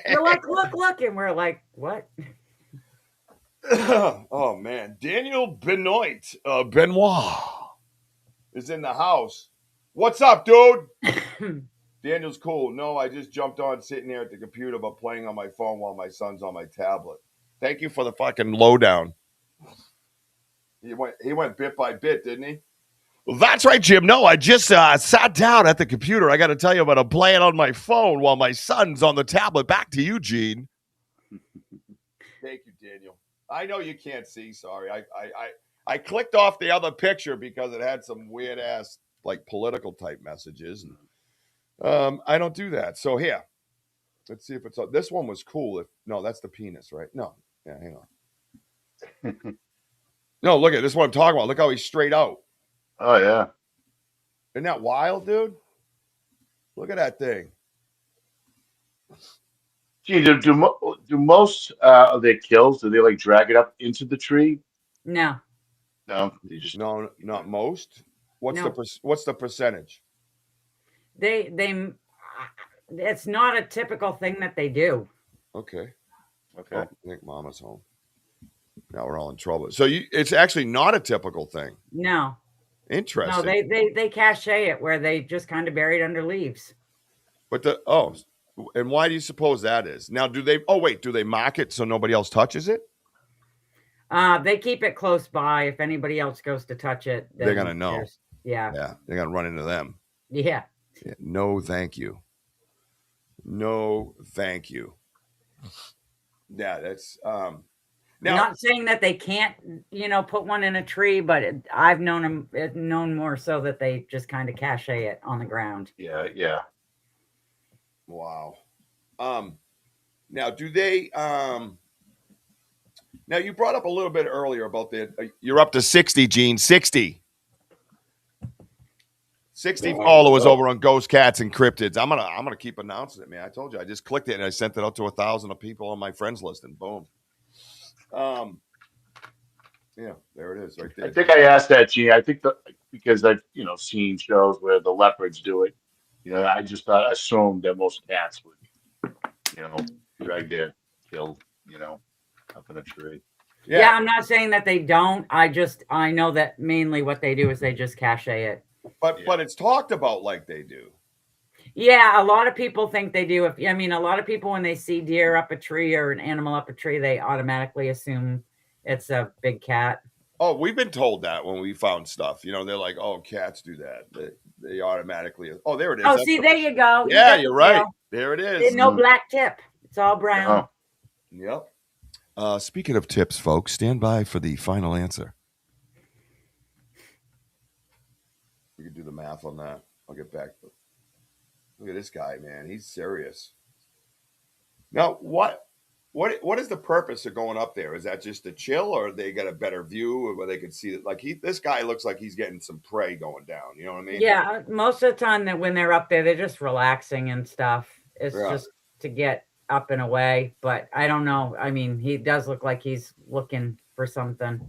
You're like, look, and we're like, what? Oh man, Daniel Benoit is in the house. What's up, dude? Daniel's cool. No, I just jumped on sitting there at the computer, but playing on my phone while my son's on my tablet. Thank you for the fucking lowdown. He went bit by bit, didn't he? Well, that's right, Jim. No, I just sat down at the computer. I got to tell you about I'm playing on my phone while my son's on the tablet. Back to you, Gene. Thank you, Daniel. I know you can't see. Sorry. I clicked off the other picture because it had some weird ass like political type messages. And, I don't do that. So here, let's see if it's this one was cool. No, that's the penis, right? No. Yeah, hang on. No, look at this. What I'm talking about. Look how he's straight out. Oh yeah. Isn't that wild, dude? Look at that thing. Gee, do most of their kills, do they like drag it up into the tree? No. No, they just no, not most. What's No. what's the percentage? They it's not a typical thing that they do. Okay. Okay. Oh, I think Mama's home. Now we're all in trouble. So it's actually not a typical thing. No. Interesting. No, they cache it where they just kind of buried under leaves. But and why do you suppose that is? Now, do they mark it so nobody else touches it? They keep it close by. If anybody else goes to touch it, they're gonna know. Yeah. Yeah, they're gonna run into them. Yeah. No, thank you. No, thank you. Yeah, that's now, I'm not saying that they can't, put one in a tree, but I've known more so that they just kind of cache it on the ground. Yeah. Wow. Now do they now you brought up a little bit earlier about you're up to 60, Gene. 60 followers over on Ghost Cats and Cryptids. I'm gonna keep announcing it, man. I told you I just clicked it and I sent it out to 1,000 of people on my friends list, and boom. Yeah, there it is, right there. I think I asked that, Gene. I think because I've seen shows where the leopards do it. I just assumed that most cats would, drag their kill, up in a tree. Yeah, I'm not saying that they don't. I know that mainly what they do is they just cache it. But it's talked about like they do. Yeah, a lot of people think they do. A lot of people, when they see deer up a tree or an animal up a tree, they automatically assume it's a big cat. Oh, we've been told that when we found stuff. They're like, oh, cats do that. They automatically. Oh, there it is. Oh, see, there you go. Yeah, you're right. There it is. No black tip. It's all brown. Yep. Speaking of tips, folks, stand by for the final answer. We can do the math on that. I'll get back. Look at this guy, man. He's serious. Now, what? What is the purpose of going up there? Is that just to chill, or they get a better view where they can see it? Like this guy looks like he's getting some prey going down. You know what I mean? Yeah, most of the time that when they're up there, they're just relaxing and stuff. It's Yeah. just to get up and away. But I don't know. I mean, he does look like he's looking for something.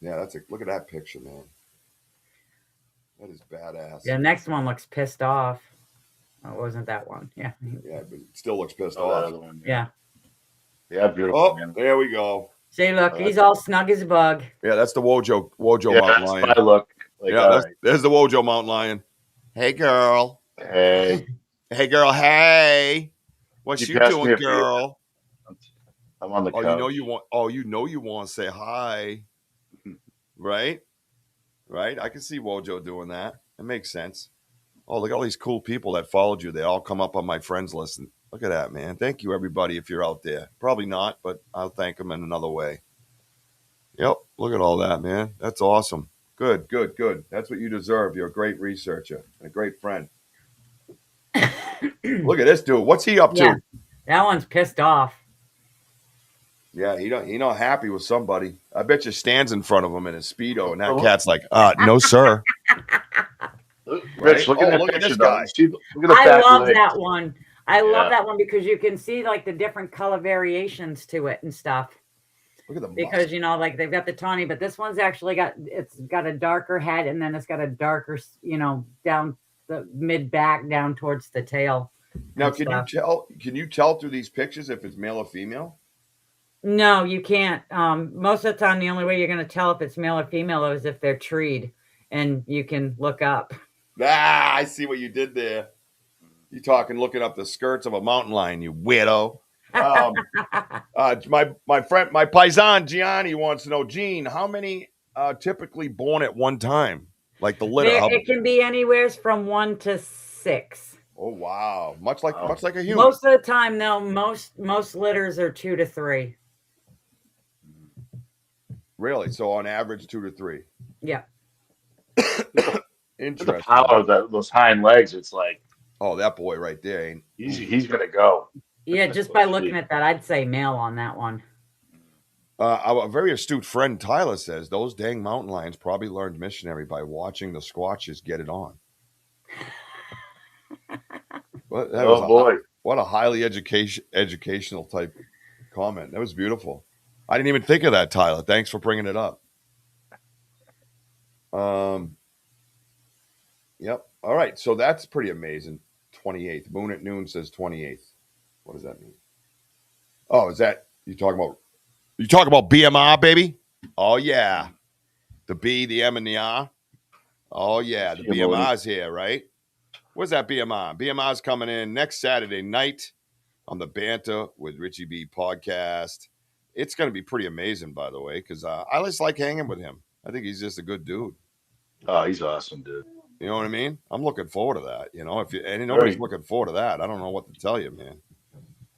Yeah, look at that picture, man. That is badass. The next one looks pissed off. Oh, it wasn't that one. Yeah. Yeah, but it still looks pissed Oh, that off. other one. Yeah. Yeah, beautiful. Oh, Man. there we go. See, look, he's all snug as a bug. Yeah, that's the WOJO Yeah, mountain that's lion. my look. Like, Yeah, there's the WOJO mountain lion. Hey, girl. hey. Hey, girl. Hey. What you passed me doing, a few. girl? I'm on the couch. You know you want to say hi. Right? Right? I can see WOJO doing that. It makes sense. Oh, look at all these cool people that followed you. They all come up on my friends list. And look at that, man. Thank you, everybody, if you're out there. Probably not, but I'll thank them in another way. Yep. Look at all that, man. That's awesome. Good, good, good. That's what you deserve. You're a great researcher and a great friend. Look at this dude. What's he up to? That one's pissed off. Yeah, he not happy with somebody. I bet you stands in front of him in his Speedo, and that cat's like, no, sir. Rich, look at that look picture, at this guy. Look at the I back love legs. that one. I love that one because you can see like the different color variations to it and stuff. Look at the because you know, like they've got the tawny, but this one's actually got a darker head, and then it's got a darker, you know, down the mid back down towards the tail. Now, can you tell through these pictures if it's male or female? No, you can't. Most of the time, the only way you're going to tell if it's male or female is if they're treed, and you can look up. Ah, I see what you did there. You talking looking up the skirts of a mountain lion, you weirdo. My friend, my paisan Gianni wants to know, Gene, how many typically born at one time? Like the litter? It can be anywhere from 1 to 6. Oh wow, much like a human. Most of the time, though, most litters are 2 to 3. Really? So on average, 2 to 3. Yeah. Interesting. The power of those hind legs, it's like, oh, that boy right there ain't. He's gonna go. Yeah, just by looking at that, I'd say male on that one. A very astute friend Tyler says those dang mountain lions probably learned missionary by watching the Squatches get it on. Boy, what a highly educational type comment. That was beautiful. I didn't even think of that, Tyler. Thanks for bringing it up. Yep. All right. So that's pretty amazing. 28th. Moon at noon says 28th. What does that mean? Oh, is that you talking about BMR, baby? Oh yeah. The B, the M, and the R. Oh yeah, the BMR's here, right? Where's that BMR? BMR's coming in next Saturday night on the Banter with Richie B podcast. It's going to be pretty amazing, by the way, because I just like hanging with him. I think he's just a good dude. Oh, he's awesome, dude. You know what I mean? I'm looking forward to that. You know, and nobody's looking forward to that, I don't know what to tell you, man.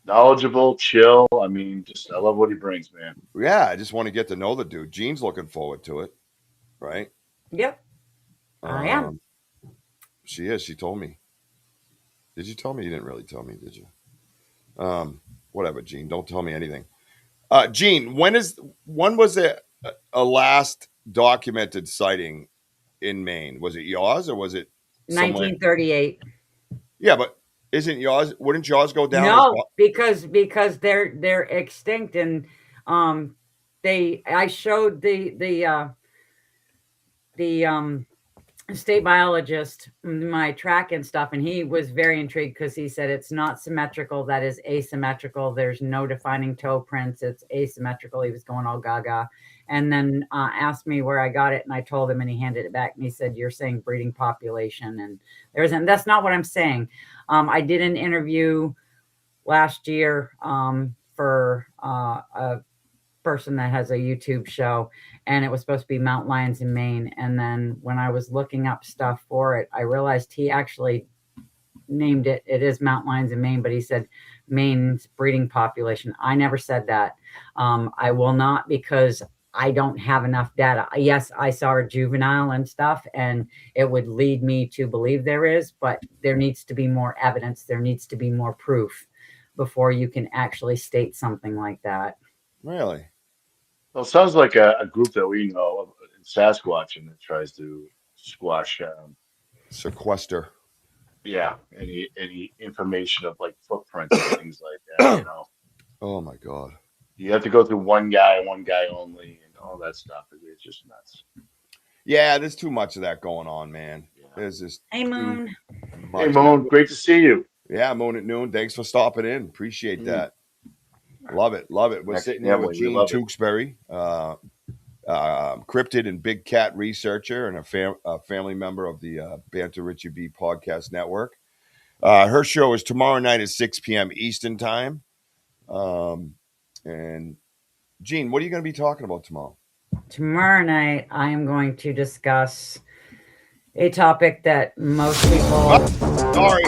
Knowledgeable, chill. I mean, I love what he brings, man. Yeah, I just want to get to know the dude. Gene's looking forward to it, right? Yep. I am. She is. She told me. Did you tell me? You didn't really tell me, did you? Whatever, Gene. Don't tell me anything. Gene, when was it a last documented sighting in Maine? Was it yours or was it 1938? Yeah, but isn't yours? Wouldn't yours go down? No, because they're extinct, and I showed the state biologist my track and stuff, and he was very intrigued because he said it's not symmetrical, that is asymmetrical, there's no defining toe prints, it's asymmetrical. He was going all gaga, and then asked me where I got it, and I told him, and he handed it back, and he said, you're saying breeding population, and that's not what I'm saying. I did an interview last year for a person that has a YouTube show, and it was supposed to be mountain lions in Maine. And then when I was looking up stuff for it, I realized he actually named it. It is mountain lions in Maine, but he said Maine's breeding population. I never said that. I will not, because I don't have enough data. Yes, I saw a juvenile and stuff, and it would lead me to believe there is, but there needs to be more evidence. There needs to be more proof before you can actually state something like that. Really? Well, it sounds like a group that we know in Sasquatch that tries to squash, Sequester. any information of like footprints and things like that. Oh my God. You have to go through one guy only, and all that stuff. It's just nuts. Yeah, there's too much of that going on, man. Yeah. There's just Hey, Moon. Hey, Moon, great to see you. Yeah, Moon at Noon. Thanks for stopping in. Appreciate that. Love it. We're sitting here with Gene Tewksbury, cryptid and big cat researcher and a family member of the Banter Richie B podcast network. Her show is tomorrow night at 6 p.m. Eastern time. And Gene, what are you going to be talking about tomorrow? Tomorrow night, I am going to discuss a topic that most people... Sorry.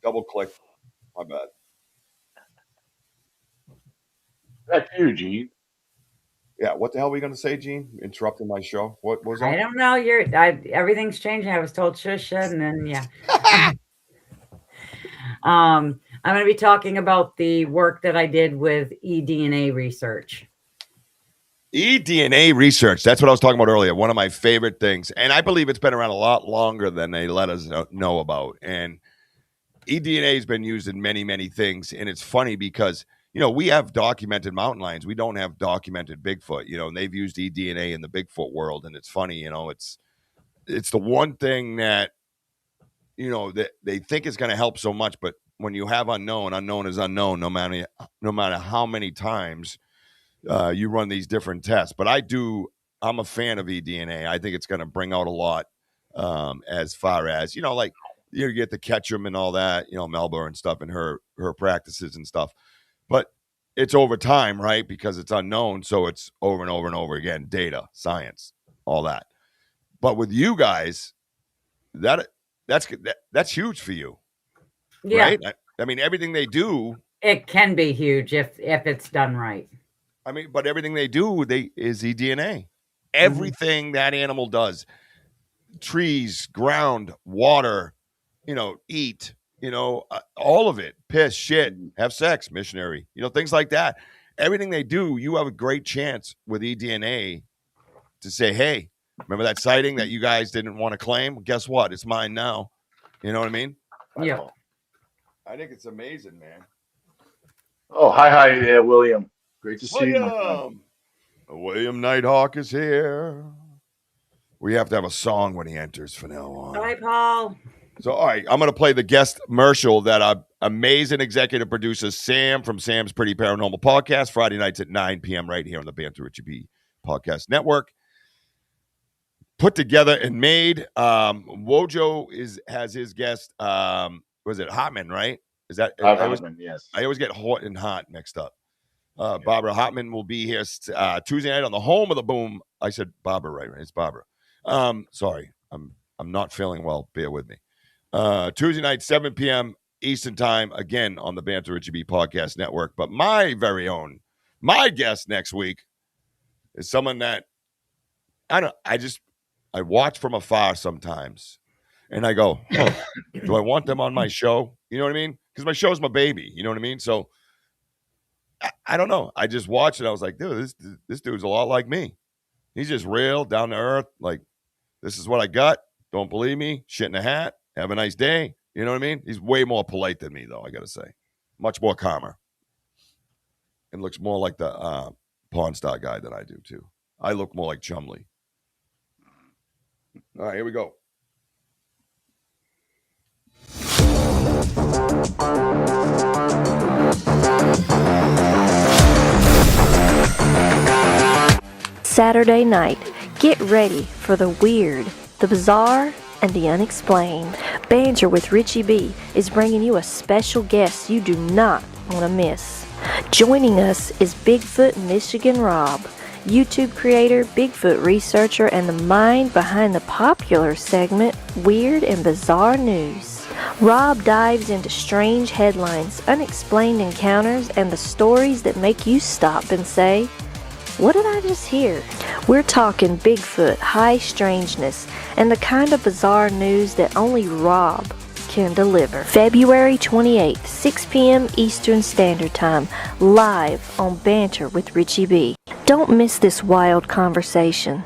Double click. My bad. That's you, Gene. Yeah, what the hell are we going to say, Gene? Interrupting my show. What was that? I don't know. Everything's changing. I was told shush, and then yeah. I'm going to be talking about the work that I did with eDNA research. eDNA research. That's what I was talking about earlier. One of my favorite things. And I believe it's been around a lot longer than they let us know about. And eDNA has been used in many, many things. And it's funny because, we have documented mountain lions. We don't have documented Bigfoot, and they've used eDNA in the Bigfoot world. And it's funny, it's the one thing that, that they think is going to help so much. But when you have unknown is unknown, no matter how many times you run these different tests. But I'm a fan of eDNA. I think it's going to bring out a lot as far as, like you get the Ketchum and all that, Melba and stuff and her practices and stuff. But it's over time, right? Because it's unknown. So it's over and over and over again, data, science, all that. But with you guys, that's huge for you. Yeah. Right? I mean, everything they do. It can be huge if it's done right. I mean, but everything they do, is eDNA. Everything that animal does, trees, ground, water, eat, all of it, piss, shit, have sex, missionary, things like that. Everything they do, you have a great chance with eDNA to say, hey, remember that sighting that you guys didn't want to claim? Guess what? It's mine now. You know what I mean? Yeah. I think it's amazing, man. Oh, hi, William. Great to see you. William Nighthawk is here. We have to have a song when he enters from now on. Bye, Paul. So, all right, I'm going to play the guest commercial that our amazing executive producer, Sam, from Sam's Pretty Paranormal Podcast, Friday nights at 9 p.m. right here on the Banter Richie B Podcast Network. Put together and made. WOJO has his guest, was it Hotman, right? Is that Hotman? Yes. I always get Hot and Hot mixed up. Barbara Hotman will be here Tuesday night on the home of the boom. I said Barbara, right? It's Barbara. Sorry, I'm not feeling well. Bear with me. Tuesday night, 7 p.m. Eastern time, again on the Banter Richie B Podcast Network. But my guest next week is someone that I watch from afar sometimes, and I go, do I want them on my show? You know what I mean? Because my show's my baby. You know what I mean? So I don't know. I just watched it. I was like, dude, this dude's a lot like me. He's just real, down to earth. Like, this is what I got. Don't believe me? Shit in a hat. Have a nice day. You know what I mean? He's way more polite than me, though, I got to say. Much more calmer. And looks more like the Pawn Star guy than I do, too. I look more like Chumley. All right, here we go. Saturday night, get ready for the weird, the bizarre, and the unexplained. Banter with Richie B is bringing you a special guest you do not want to miss. Joining us is Bigfoot Michigan Rob, YouTube creator, Bigfoot researcher, and the mind behind the popular segment Weird and Bizarre News. Rob dives into strange headlines, unexplained encounters, and the stories that make you stop and say, what did I just hear? We're talking Bigfoot, high strangeness, and the kind of bizarre news that only Rob can deliver. February 28th, 6 p.m. Eastern Standard Time, live on Banter with Richie B. Don't miss this wild conversation,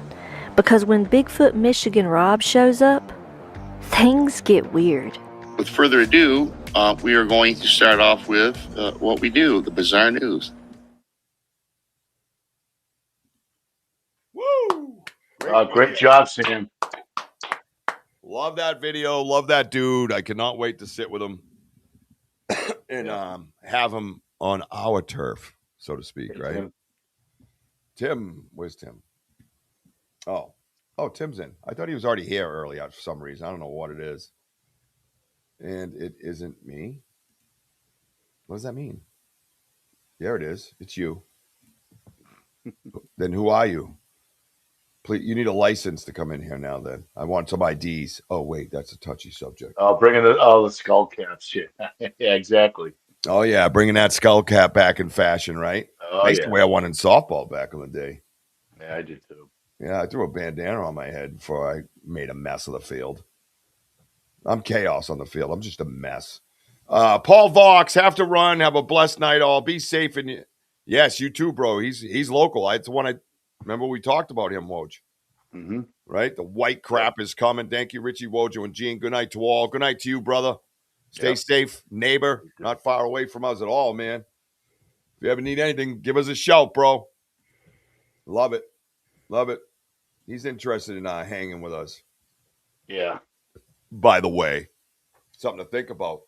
because when Bigfoot Michigan Rob shows up, things get weird. With further ado, we are going to start off with what we do, the bizarre news. Woo! Great job, Sam. Love that video. Love that dude. I cannot wait to sit with him and have him on our turf, so to speak, Hey, right? Tim, where's Tim? Oh, Tim's in. I thought he was already here early for some reason. I don't know what it is. And it isn't me. What does that mean? There it is. It's you. Then who are you? Please, you need a license to come in here now. Then I want some IDs. Oh wait, that's a touchy subject. Oh, bringing the skull caps. Yeah, yeah, exactly. Oh yeah, bringing that skull cap back in fashion, right? Oh, I used to wear one in softball back in the day. Yeah, I did too. Yeah, I threw a bandana on my head before I made a mess of the field. I'm chaos on the field. I'm just a mess. Paul Vox, have to run. Have a blessed night, all. Be safe. And yes, you too, bro. He's local. It's the one I remember we talked about him, Woj. Mm-hmm. Right? The white crap is coming. Thank you, Richie, WOJO, and Gene. Good night to all. Good night to you, brother. Stay safe, neighbor. Not far away from us at all, man. If you ever need anything, give us a shout, bro. Love it. Love it. He's interested in hanging with us. Yeah. By the way, something to think about.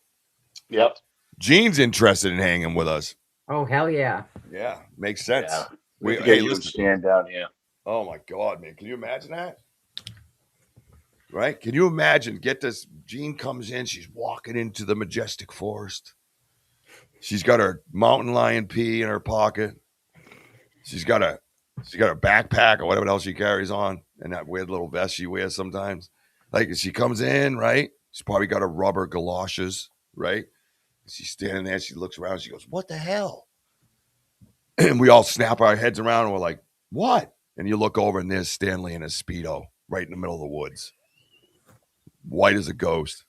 Yep. Gene's interested in hanging with us. Oh, hell yeah. Yeah, makes sense. Yeah. Hey, listen. Stand down here. Oh, my God, man. Can you imagine that? Right? Can you imagine? Get this. Gene comes in. She's walking into the majestic forest. She's got her mountain lion pee in her pocket. She's got her backpack or whatever else she carries on, and that weird little vest she wears sometimes. Like, she comes in, right? She's probably got her rubber galoshes, right? She's standing there. She looks around. She goes, "What the hell?" And we all snap our heads around, and we're like, "What?" And you look over, and there's Stanley in his Speedo right in the middle of the woods. White as a ghost.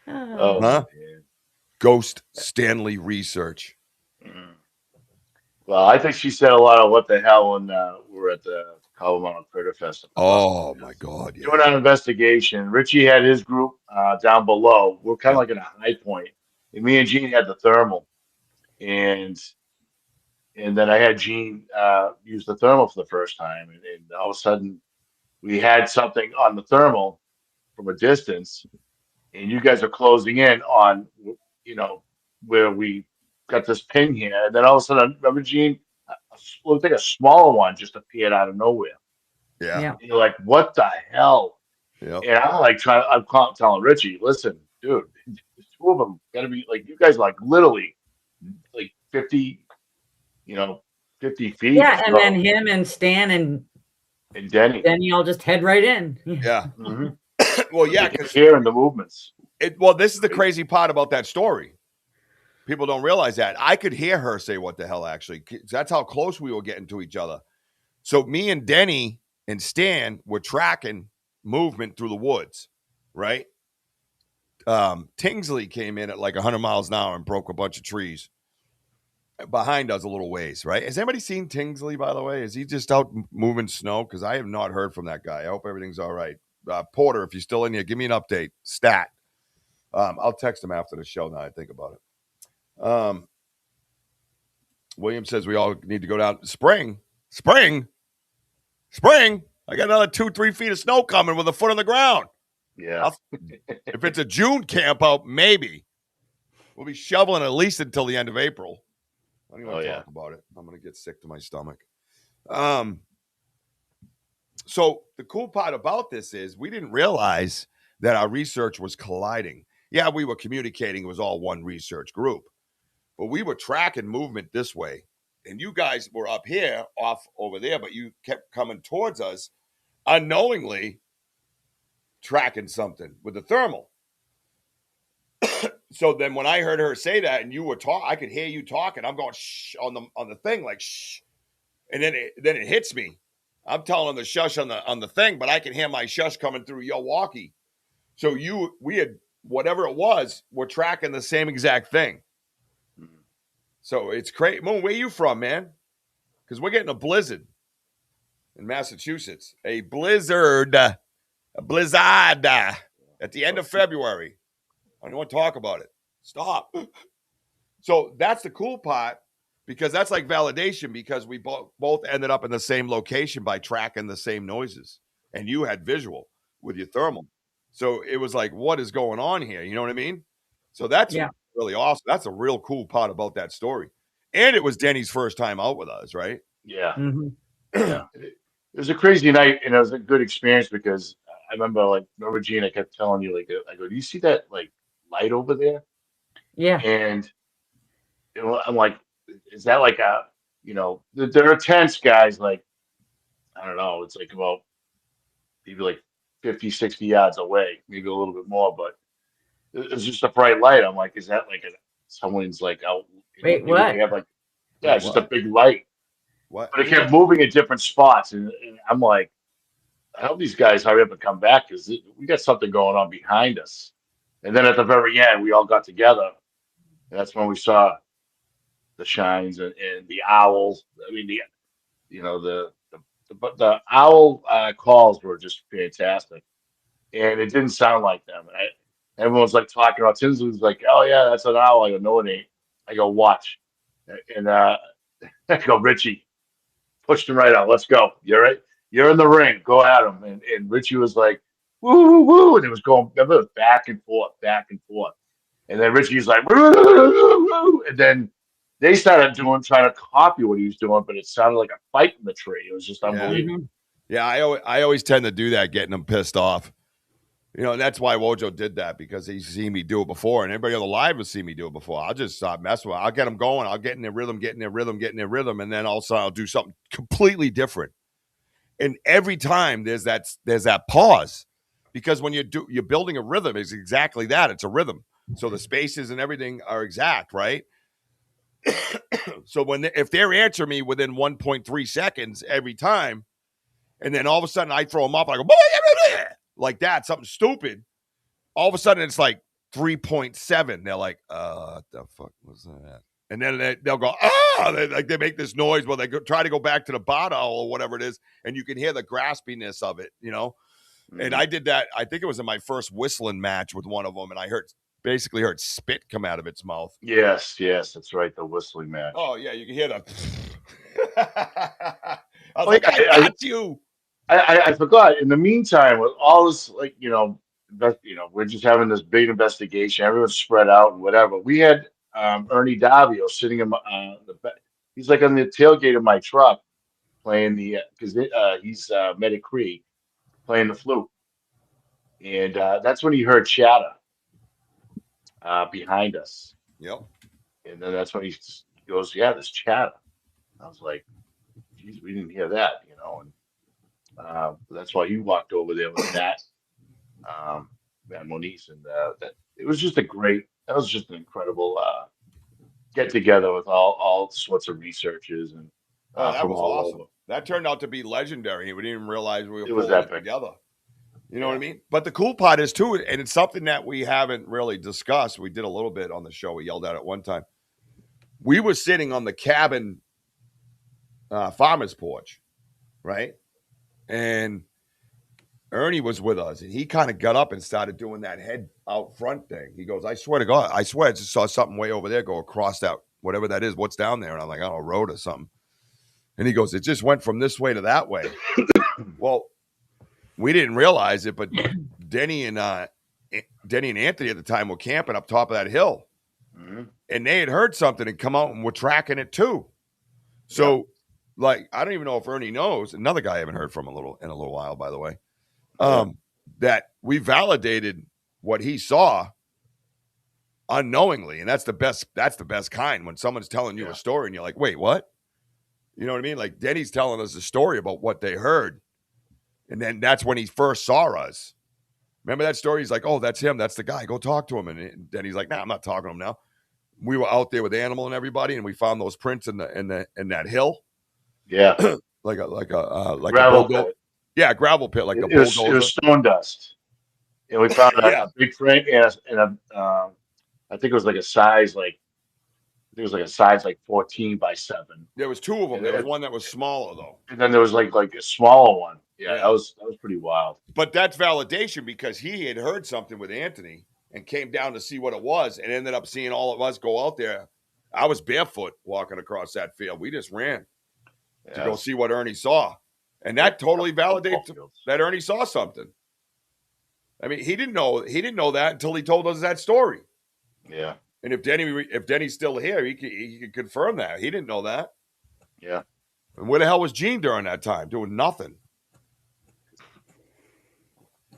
Oh, huh? man. Ghost Stanley research. Mm-hmm. Well, I think she said a lot of what the hell when we were at the Colorado Critter Festival. Oh, my God. Yeah. Doing an investigation. Richie had his group down below. We're kind of like in a high point. And me and Gene had the thermal. And then I had Gene use the thermal for the first time. And all of a sudden, we had something on the thermal from a distance. And you guys are closing in on, where we got this ping here. And then all of a sudden, remember, Gene, I think a smaller one just appeared out of nowhere. Yeah. And you're like, what the hell? Yep. And I'm like I'm telling Richie, listen, dude, the two of them got to be like, you guys like literally like 50, 50 feet. Yeah, and then him and Stan and Denny all just head right in. Yeah. Mm-hmm. Well, yeah, because hearing the movements. Well, this is the crazy part about that story. People don't realize that. I could hear her say what the hell, actually. That's how close we were getting to each other. So me and Denny and Stan were tracking movement through the woods, right? Tingsley came in at like 100 miles an hour and broke a bunch of trees behind us a little ways, right? Has anybody seen Tingsley, by the way? Is he just out moving snow? Because I have not heard from that guy. I hope everything's all right. Porter, if you're still in here, give me an update. Stat. I'll text him after the show now I think about it. William says we all need to go down. Spring. I got another 2-3 feet of snow coming with a foot on the ground. Yeah. If it's a June camp out, maybe. We'll be shoveling at least until the end of April. I don't even want to talk about it. I'm going to get sick to my stomach. So the cool part about this is we didn't realize that our research was colliding. Yeah, we were communicating. It was all one research group. But we were tracking movement this way. And you guys were up here, off over there, but you kept coming towards us, unknowingly tracking something with the thermal. So then when I heard her say that and you were talking, I could hear you talking. I'm going shh on the thing, like shh. And then it hits me. I'm telling the shush on the thing, but I can hear my shush coming through your walkie. So we had whatever it was, we're tracking the same exact thing. So it's crazy. Moon, where you from, man? Because we're getting a blizzard in Massachusetts. A blizzard. A blizzard at the end of February. I don't want to talk about it. Stop. So that's the cool part, because that's like validation, because we both ended up in the same location by tracking the same noises. And you had visual with your thermal. So it was like, what is going on here? You know what I mean? So that's really awesome. That's a real cool part about that story. And it was Denny's first time out with us, right? Yeah. Mm-hmm. Yeah. It was a crazy night, and it was a good experience because I remember Gene, I kept telling you, I go, do you see that light over there? Yeah. And I'm like, is that there are tents, guys, I don't know, it's about maybe 50, 60 yards away, maybe a little bit more, but it's just a bright light. I'm like, is that someone's out? Wait, Maybe what? they have Wait, it's just a big light. What? But it kept moving in different spots, and I'm like, I hope these guys hurry up and come back, because we got something going on behind us. And then at the very end, we all got together, and that's when we saw the shines and the owls. I mean, the owl calls were just fantastic, and it didn't sound like them. Everyone's talking about Tinsley's oh yeah, that's an owl. I go, no, it ain't. I go, watch, and I go, Richie, pushed him right out. Let's go. You're right. You're in the ring. Go at him. And Richie was like, woo, woo, woo. And it was going, remember, it was back and forth, back and forth. And then Richie's like, woo, woo, woo. And then they started trying to copy what he was doing, but it sounded like a fight in the tree. It was just unbelievable. Yeah, I always tend to do that, getting them pissed off. And that's why WOJO did that, because he's seen me do it before, and everybody on the live has seen me do it before. I'll just stop messing with it. I'll get them going. I'll get in their rhythm, and then also I'll do something completely different. And every time there's that pause, because when you're building a rhythm, it's exactly that. It's a rhythm. So the spaces and everything are exact, right? So if they're answering me within 1.3 seconds every time, and then all of a sudden I throw them up, I go like that, something stupid. All of a sudden it's 3.7. They're like, what the fuck was that? And then they'll go, they make this noise while they try to go back to the bottle or whatever it is, and you can hear the graspiness of it, Mm-hmm. And I did that. I think it was in my first whistling match with one of them, and I basically heard spit come out of its mouth. Yes, that's right, the whistling match. Oh yeah, you can hear that. I was I got you. I forgot. In the meantime, with all this, we're just having this big investigation. Everyone's spread out and whatever. We had Ernie Davio sitting in he's on the tailgate of my truck playing because he's Medicree playing the flute, and that's when he heard chatter behind us. Yep. And then that's when he goes, "Yeah, there's chatter." I was like, "Geez, we didn't hear that," and. That's why you walked over there with Matt Moniz, and that it was just that was just an incredible get together with all sorts of researchers and that from was all awesome. over. That turned out to be legendary. We didn't even realize we were pulling it together. You know what I mean? But the cool part is too, and it's something that we haven't really discussed. We did a little bit on the show. We yelled at it one time. We were sitting on the cabin farmer's porch, right? And Ernie was with us, and he kind of got up and started doing that head out front thing. He goes, I swear to God, I just saw something way over there go across that, whatever that is, what's down there? And I'm like, oh, a road or something. And he goes, it just went from this way to that way. Well, we didn't realize it, but Denny and Anthony at the time were camping up top of that hill. Mm-hmm. And they had heard something and come out and were tracking it too. So, I don't even know if Ernie knows. Another guy I haven't heard from in a little while, by the way. That we validated what he saw unknowingly, and that's the best kind, when someone's telling you a story and you're like, wait, what? You know what I mean? Like Denny's telling us a story about what they heard, and then that's when he first saw us. Remember that story? He's like, oh, that's him, that's the guy, go talk to him. And Denny's like, nah, I'm not talking to him now. We were out there with Animal and everybody, and we found those prints in that hill. Yeah. like a gravel pit. Yeah, gravel pit, like it was stone dust. and we found Yeah. a big print and I think it was like a size like 14 by 7, There was two of them. and, There was and, one that was smaller though. and then there was like a smaller one. Yeah, Yeah. that was pretty wild. But that's validation because he had heard something with Anthony and came down to see what it was and ended up seeing all of us go out there. I was barefoot walking across that field. We just ran to go see what Ernie saw. And that totally validates that Ernie saw something. I mean, he didn't know that until he told us that story. Yeah. And if Denny's still here, he could confirm that. He didn't know that. Yeah. And where the hell was Gene during that time? Doing nothing.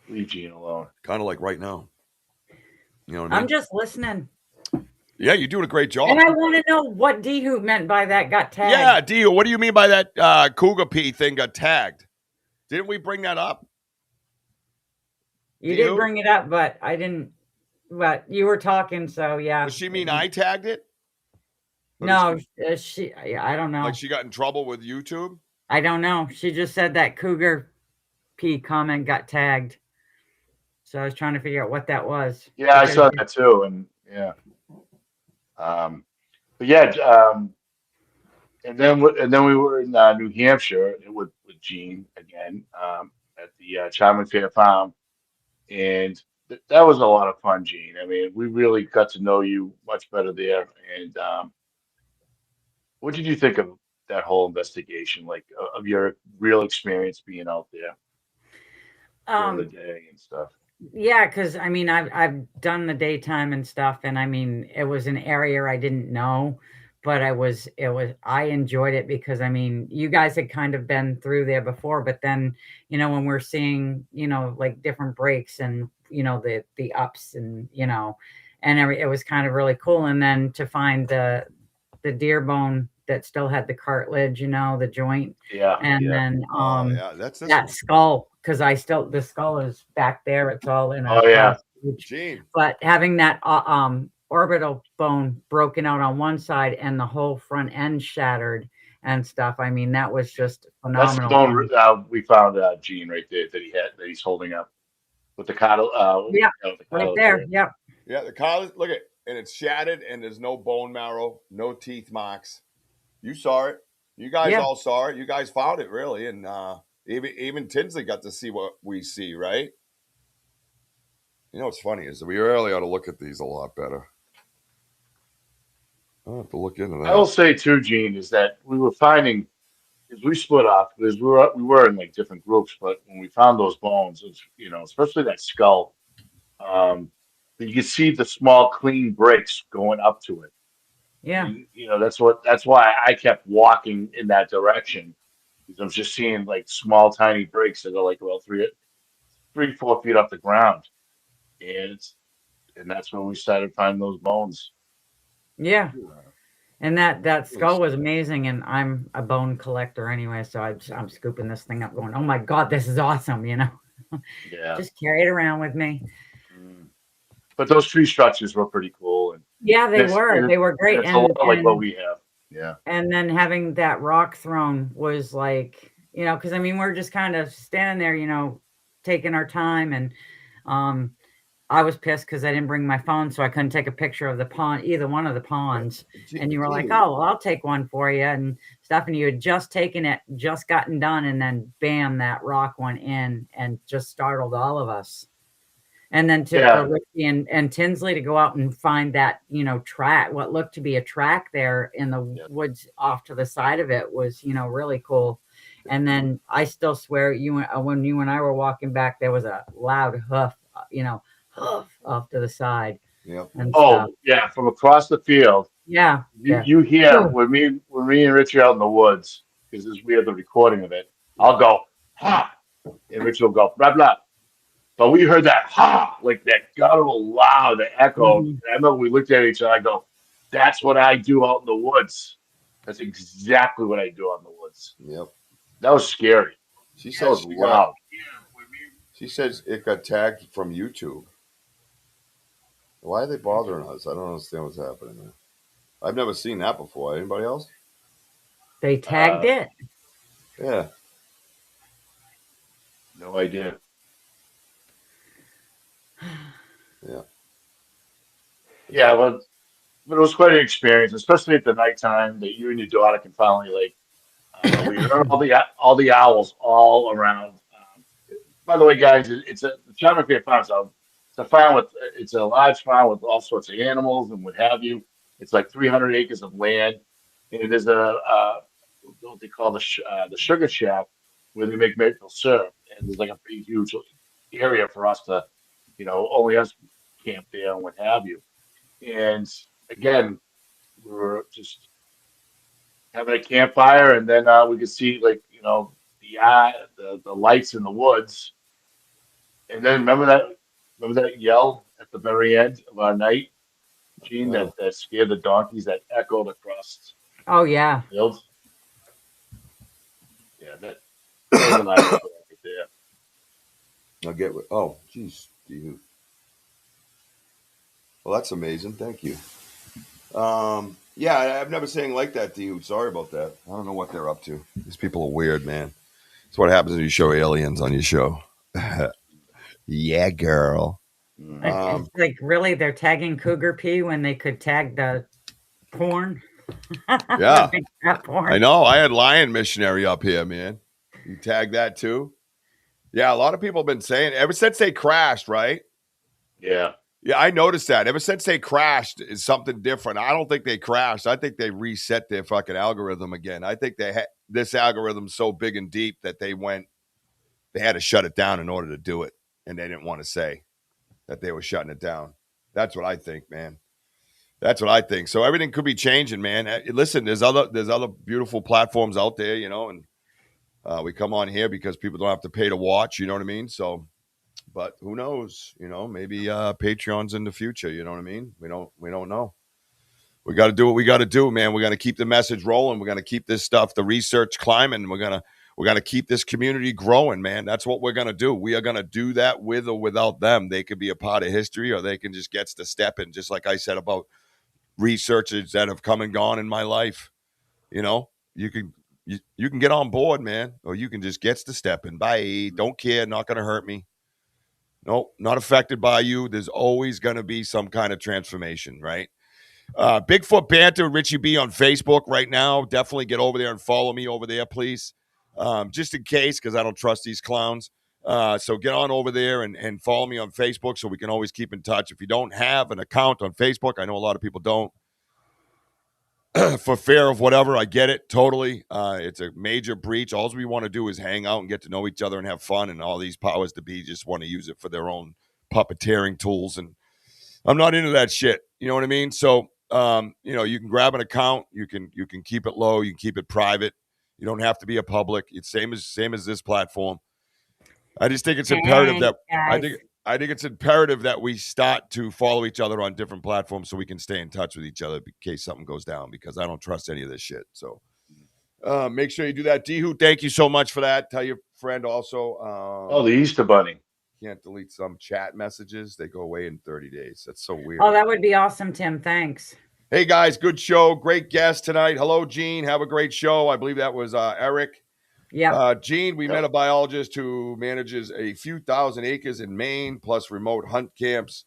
Leave Gene alone. Kind of like right now. You know what I mean? I'm just listening. Yeah, you're doing a great job. And I want to know what D-Hoop meant by that got tagged. Yeah, Dio, what do you mean by that Cougar P thing got tagged? Didn't we bring that up? You did bring it up, but I didn't. But you were talking, so yeah. Does she mean I tagged it? No, I don't know. Like she got in trouble with YouTube? I don't know. She just said that Cougar P comment got tagged. So I was trying to figure out what that was. Yeah, I saw that too, and yeah. But yeah, and then we were in New Hampshire with Gene again at the Charming Fair Farm, and that was a lot of fun, Gene. I mean, we really got to know you much better there. And what did you think of that whole investigation, like of your real experience being out there during the day and stuff? Yeah, because I mean, I've done the daytime and stuff, and I mean, it was an area I didn't know, but I enjoyed it because I mean, you guys had kind of been through there before, but then when we're seeing like different breaks and the ups and it was kind of really cool, and then to find the deer bone that still had the cartilage, the joint, then that's that skull. Because the skull is back there. It's all in Gene. But having that orbital bone broken out on one side and the whole front end shattered and stuff. I mean, that was just phenomenal. That's the bone we found Gene right there that he's holding up with the cartilage. Right there. Yep. Yeah, the cartilage. Look at, and it's shattered, and there's no bone marrow, no teeth marks. You saw it. You guys all saw it. You guys found it really, and even Tinsley got to see what we see, right? You know what's funny is that we really ought to look at these a lot better. I'll have to look into that. I will say too, Gene, is that we were finding, as we split off, because we were in like different groups, but when we found those bones, it's, especially that skull, you could see the small clean breaks going up to it. Yeah. And, that's why I kept walking in that direction. I was just seeing like small, tiny breaks that are like about 4 feet off the ground, and that's when we started finding those bones. Yeah, and that skull was amazing. And I'm a bone collector anyway, so I'm scooping this thing up, going, "Oh my God, this is awesome!" Yeah, just carry it around with me. But those tree structures were pretty cool, and yeah, they were great. It's a lot like what we have. Yeah. And then having that rock thrown was like, because I mean, we're just kind of standing there, taking our time. And I was pissed because I didn't bring my phone, so I couldn't take a picture of the pond, either one of the ponds. And you were like, "Oh, well, I'll take one for you," and stuff. And you had just taken it, just gotten done. And then bam, that rock went in and just startled all of us. And then for Richie and Tinsley to go out and find that, track, what looked to be a track there in the woods off to the side of it was, really cool. And then I still swear when you and I were walking back, there was a loud hoof, hoof off to the side. Yeah. From across the field. Yeah. You hear when me and Richie are out in the woods, because we have the recording of it. I'll go, ha, and Richie will go, blah, blah. But we heard that ha, like that guttural loud, the echo. And I remember we looked at each other. I go, "That's what I do out in the woods. That's exactly what I do out in the woods." Yep. That was scary. She says loud. She says it got tagged from YouTube. Why are they bothering us? I don't understand what's happening there. I've never seen that before. Anybody else? They tagged it. Yeah. No idea. Yeah. Yeah, but it was quite an experience, especially at the nighttime that you and your daughter can finally like. We heard all the owls all around. By the way, guys, it's a the Chattanooga Farm. So it's a farm with it's a large farm with all sorts of animals and what have you. It's like 300 acres of land, and there's what they call the sugar shack where they make maple syrup, and there's like a big huge area for us to, only us camp there and what have you. And again, we were just having a campfire, and then we could see like the lights in the woods. And then remember that yell at the very end of our night, Gene, Oh, that scared the donkeys that echoed across Oh yeah. the fields. Yeah, that was an eye opener right there. I'll get with. Oh, geez. Well, that's amazing. Thank you. Yeah, I've never seen like that, D. Sorry about that. I don't know what they're up to. These people are weird, man. It's what happens when you show aliens on your show. Yeah, girl. It's like really they're tagging Cougar P when they could tag the porn. Yeah. The big fat porn. I know. I had Lion Missionary up here, man. You tag that too? Yeah, a lot of people have been saying ever since they crashed, right? Yeah. Yeah, I noticed that. Ever since they crashed, it's something different. I don't think they crashed. I think they reset their fucking algorithm again. I think this algorithm's so big and deep that they had to shut it down in order to do it, and they didn't want to say that they were shutting it down. That's what I think, man. That's what I think. So everything could be changing, man. Listen, there's other beautiful platforms out there, and we come on here because people don't have to pay to watch. You know what I mean? So. But who knows? Maybe Patreon's in the future. You know what I mean? We don't know. We got to do what we got to do, man. We got to keep the message rolling. We're going to keep this stuff, the research climbing. We're gonna keep this community growing, man. That's what we're gonna do. We are gonna do that with or without them. They could be a part of history, or they can just get to step in. Just like I said about researchers that have come and gone in my life. You can get on board, man, or you can just get to step in. Bye. Don't care. Not gonna hurt me. Nope, not affected by you. There's always going to be some kind of transformation, right? Bigfoot Banter, Richie B on Facebook right now. Definitely get over there and follow me over there, please. Just in case, because I don't trust these clowns. So get on over there and follow me on Facebook so we can always keep in touch. If you don't have an account on Facebook, I know a lot of people don't. For fear of whatever, I get it totally. It's a major breach. All we want to do is hang out and get to know each other and have fun. And all these powers to be just want to use it for their own puppeteering tools. And I'm not into that shit. You know what I mean? So, you can grab an account. You can keep it low. You can keep it private. You don't have to be a public. It's same as this platform. I just think it's imperative that I think it's imperative that we start to follow each other on different platforms so we can stay in touch with each other in case something goes down, because I don't trust any of this shit. So make sure you do that. D-Hoot, thank you so much for that. Tell your friend also. Oh, the Easter Bunny. Can't delete some chat messages. They go away in 30 days. That's so weird. Oh, that would be awesome, Tim. Thanks. Hey, guys, good show. Great guest tonight. Hello, Gene. Have a great show. I believe that was Eric. Yeah. Gene, we met a biologist who manages a few thousand acres in Maine, plus remote hunt camps.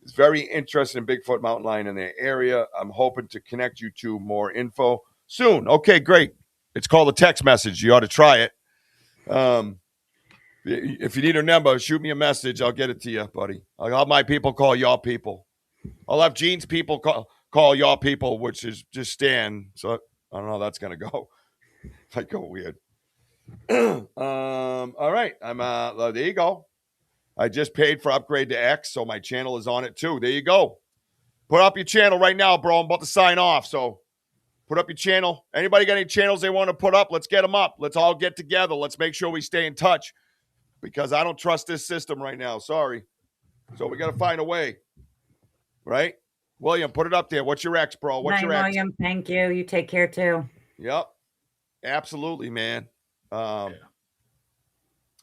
He's very interested in Bigfoot mountain lion in their area. I'm hoping to connect you to more info soon. Okay, great. It's called a text message. You ought to try it. If you need a number, shoot me a message. I'll get it to you, buddy. I'll have my people call your people. I'll have Gene's people call your people, which is just Stan. So I don't know how that's going to go. Might go weird. All right. There you go. I just paid for upgrade to X, so my channel is on it too. There you go. Put up your channel right now, bro. I'm about to sign off, so put up your channel. Anybody got any channels they want to put up? Let's get them up. Let's all get together. Let's make sure we stay in touch, because I don't trust this system right now. Sorry. So we got to find a way, right? William, put it up there. What's your X, bro? What's your X? William, thank you. You take care too. Yep. Absolutely, man.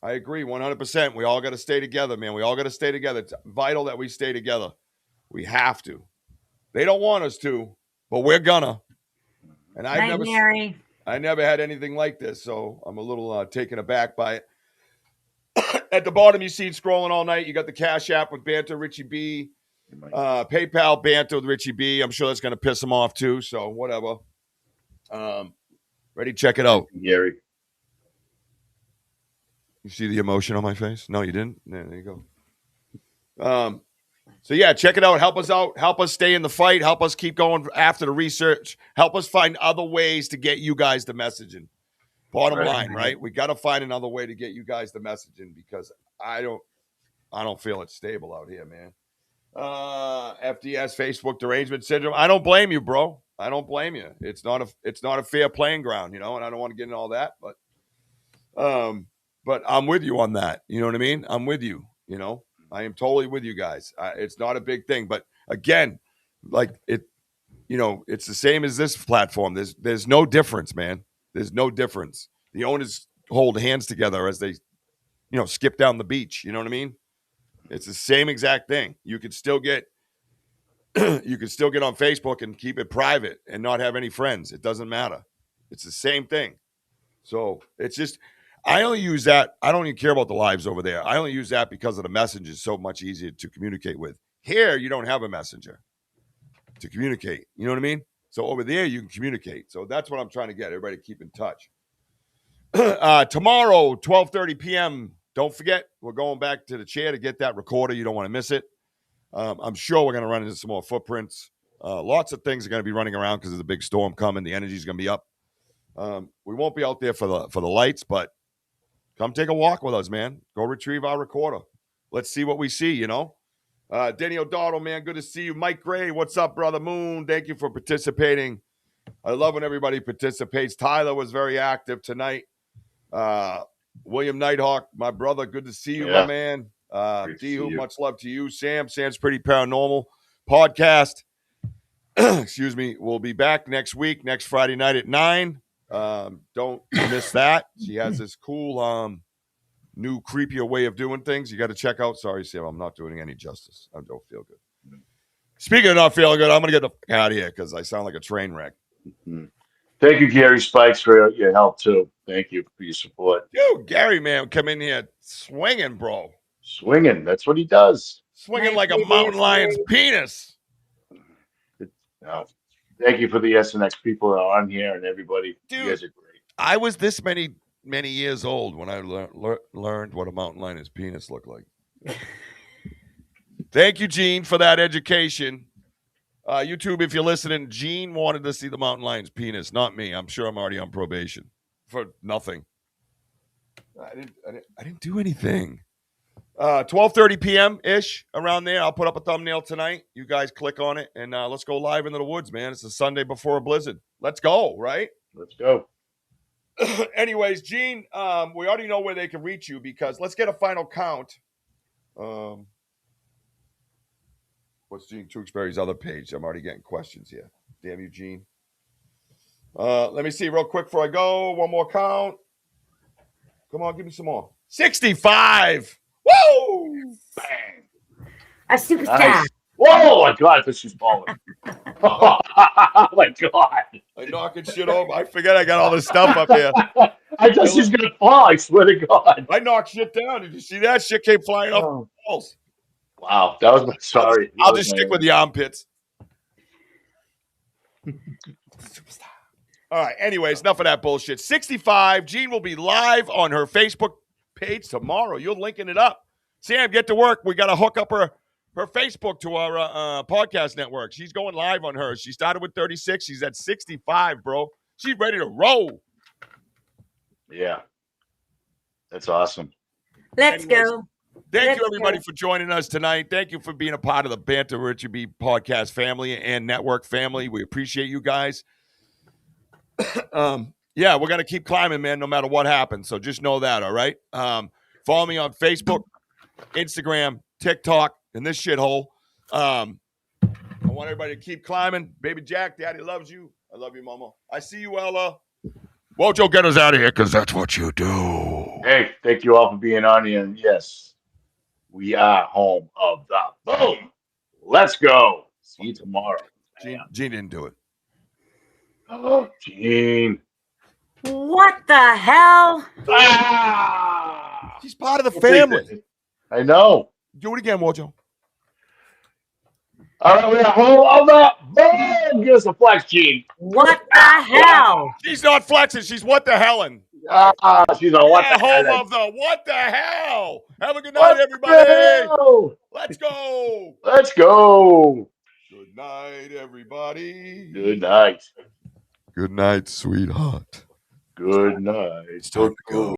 I agree 100%. We all got to stay together, man. We all got to stay together. It's vital that we stay together. We have to. They don't want us to, but we're gonna. And I never had anything like this, so I'm a little taken aback by it. At the bottom, you see it scrolling all night. You got the Cash App with Banter Richie B. PayPal Banter with Richie B. I'm sure that's going to piss him off too. So whatever. Ready? Check it out. Gary. You see the emotion on my face? No, you didn't? Yeah, there you go. So yeah, check it out. Help us out. Help us stay in the fight. Help us keep going after the research. Help us find other ways to get you guys the messaging. Bottom line, right? We got to find another way to get you guys the messaging because I don't feel it's stable out here, man. FDS, Facebook derangement syndrome. I don't blame you, bro. I don't blame you. It's not a fair playing ground, and I don't want to get into all that, but I'm with you on that. You know what I mean? I'm with you. I am totally with you guys. It's not a big thing, but again, like it's the same as this platform. There's no difference, man. There's no difference. The owners hold hands together as they, skip down the beach. You know what I mean? It's the same exact thing. You could still get on Facebook and keep it private and not have any friends. It doesn't matter. It's the same thing. So it's just, I only use that. I don't even care about the lives over there. I only use that because of the messenger is so much easier to communicate with. Here, you don't have a messenger to communicate. You know what I mean? So over there, you can communicate. So that's what I'm trying to get everybody to keep in touch. Tomorrow, 12:30 p.m., don't forget, we're going back to the chair to get that recorder. You don't want to miss it. I'm sure we're going to run into some more footprints. Lots of things are going to be running around because there's a big storm coming. The energy is going to be up. We won't be out there for the lights, but come take a walk with us, man. Go retrieve our recorder. Let's see what we see, Danny O'Donnell, man, good to see you. Mike Gray, what's up, brother? Moon, thank you for participating. I love when everybody participates. Tyler was very active tonight. William Nighthawk, my brother, good to see you, my man. D-Hoop, much love to you. Sam's pretty paranormal podcast. Excuse me. We'll be back next week, next Friday night at 9. Don't miss that. She has this cool new creepier way of doing things. You got to check out. Sorry, Sam, I'm not doing any justice. I don't feel good. Speaking of not feeling good, I'm going to get the fuck out of here because I sound like a train wreck. Mm-hmm. Thank you, Gary Spikes, for your help, too. Thank you for your support. Dude, Gary, man, come in here swinging, bro. Swinging. That's what he does. Swinging like a mountain lion's penis. No. Thank you for the SNX people that are on here and everybody. Dude, you guys are great. I was this many years old when I learned what a mountain lion's penis looked like. Thank you, Gene, for that education. YouTube, if you're listening, Gene wanted to see the mountain lion's penis, not me. I'm sure I'm already on probation for nothing. I didn't do anything. 12:30 p.m.-ish, around there. I'll put up a thumbnail tonight. You guys click on it, and let's go live into the woods, man. It's a Sunday before a blizzard. Let's go, right? Let's go. Anyways, Gene, we already know where they can reach you because let's get a final count. What's Gene Tewksbury's other page? I'm already getting questions here. Damn you, Gene. Let me see real quick before I go. One more count. Come on, give me some more. 65. Woo! Bang. A superstar. Nice. Whoa, my God, this is falling. Oh, my God. I'm knocking shit over. I forget I got all this stuff up here. I thought she's going to fall, I swear to God. I knocked shit down. Did you see that? Shit came flying off the walls. Wow, that was my sorry. I'll just stick with the armpits. All right. Anyways, enough of that bullshit. 65. Gene will be live on her Facebook page tomorrow. You're linking it up. Sam, get to work. We got to hook up her Facebook to our podcast network. She's going live on hers. She started with 36. She's at 65, bro. She's ready to roll. Yeah. That's awesome. Let's go. Thank you, everybody, for joining us tonight. Thank you for being a part of the Banter Richie B podcast family and network family. We appreciate you guys. Yeah, we're going to keep climbing, man, no matter what happens. So just know that, all right? Follow me on Facebook, Instagram, TikTok, and this shithole. I want everybody to keep climbing. Baby Jack, Daddy loves you. I love you, Mama. I see you, Ella. WOJO, get us out of here because that's what you do. Hey, thank you all for being on here. And yes, we are home of the boom. Let's go. See you tomorrow. Gene didn't do it. Oh, Gene. What the hell? Ah! She's part of the family. I know. Do it again, WOJO. All right, we got hold up. Boom! Give us a flex, Gene. What the hell? She's not flexing. She's what the hellin'. She's on what the home hell? of the what the hell. Have a good night, What the everybody. hell? Let's go. Let's go. Good night, everybody. Good night. Good night, sweetheart. Good night. It's time to go.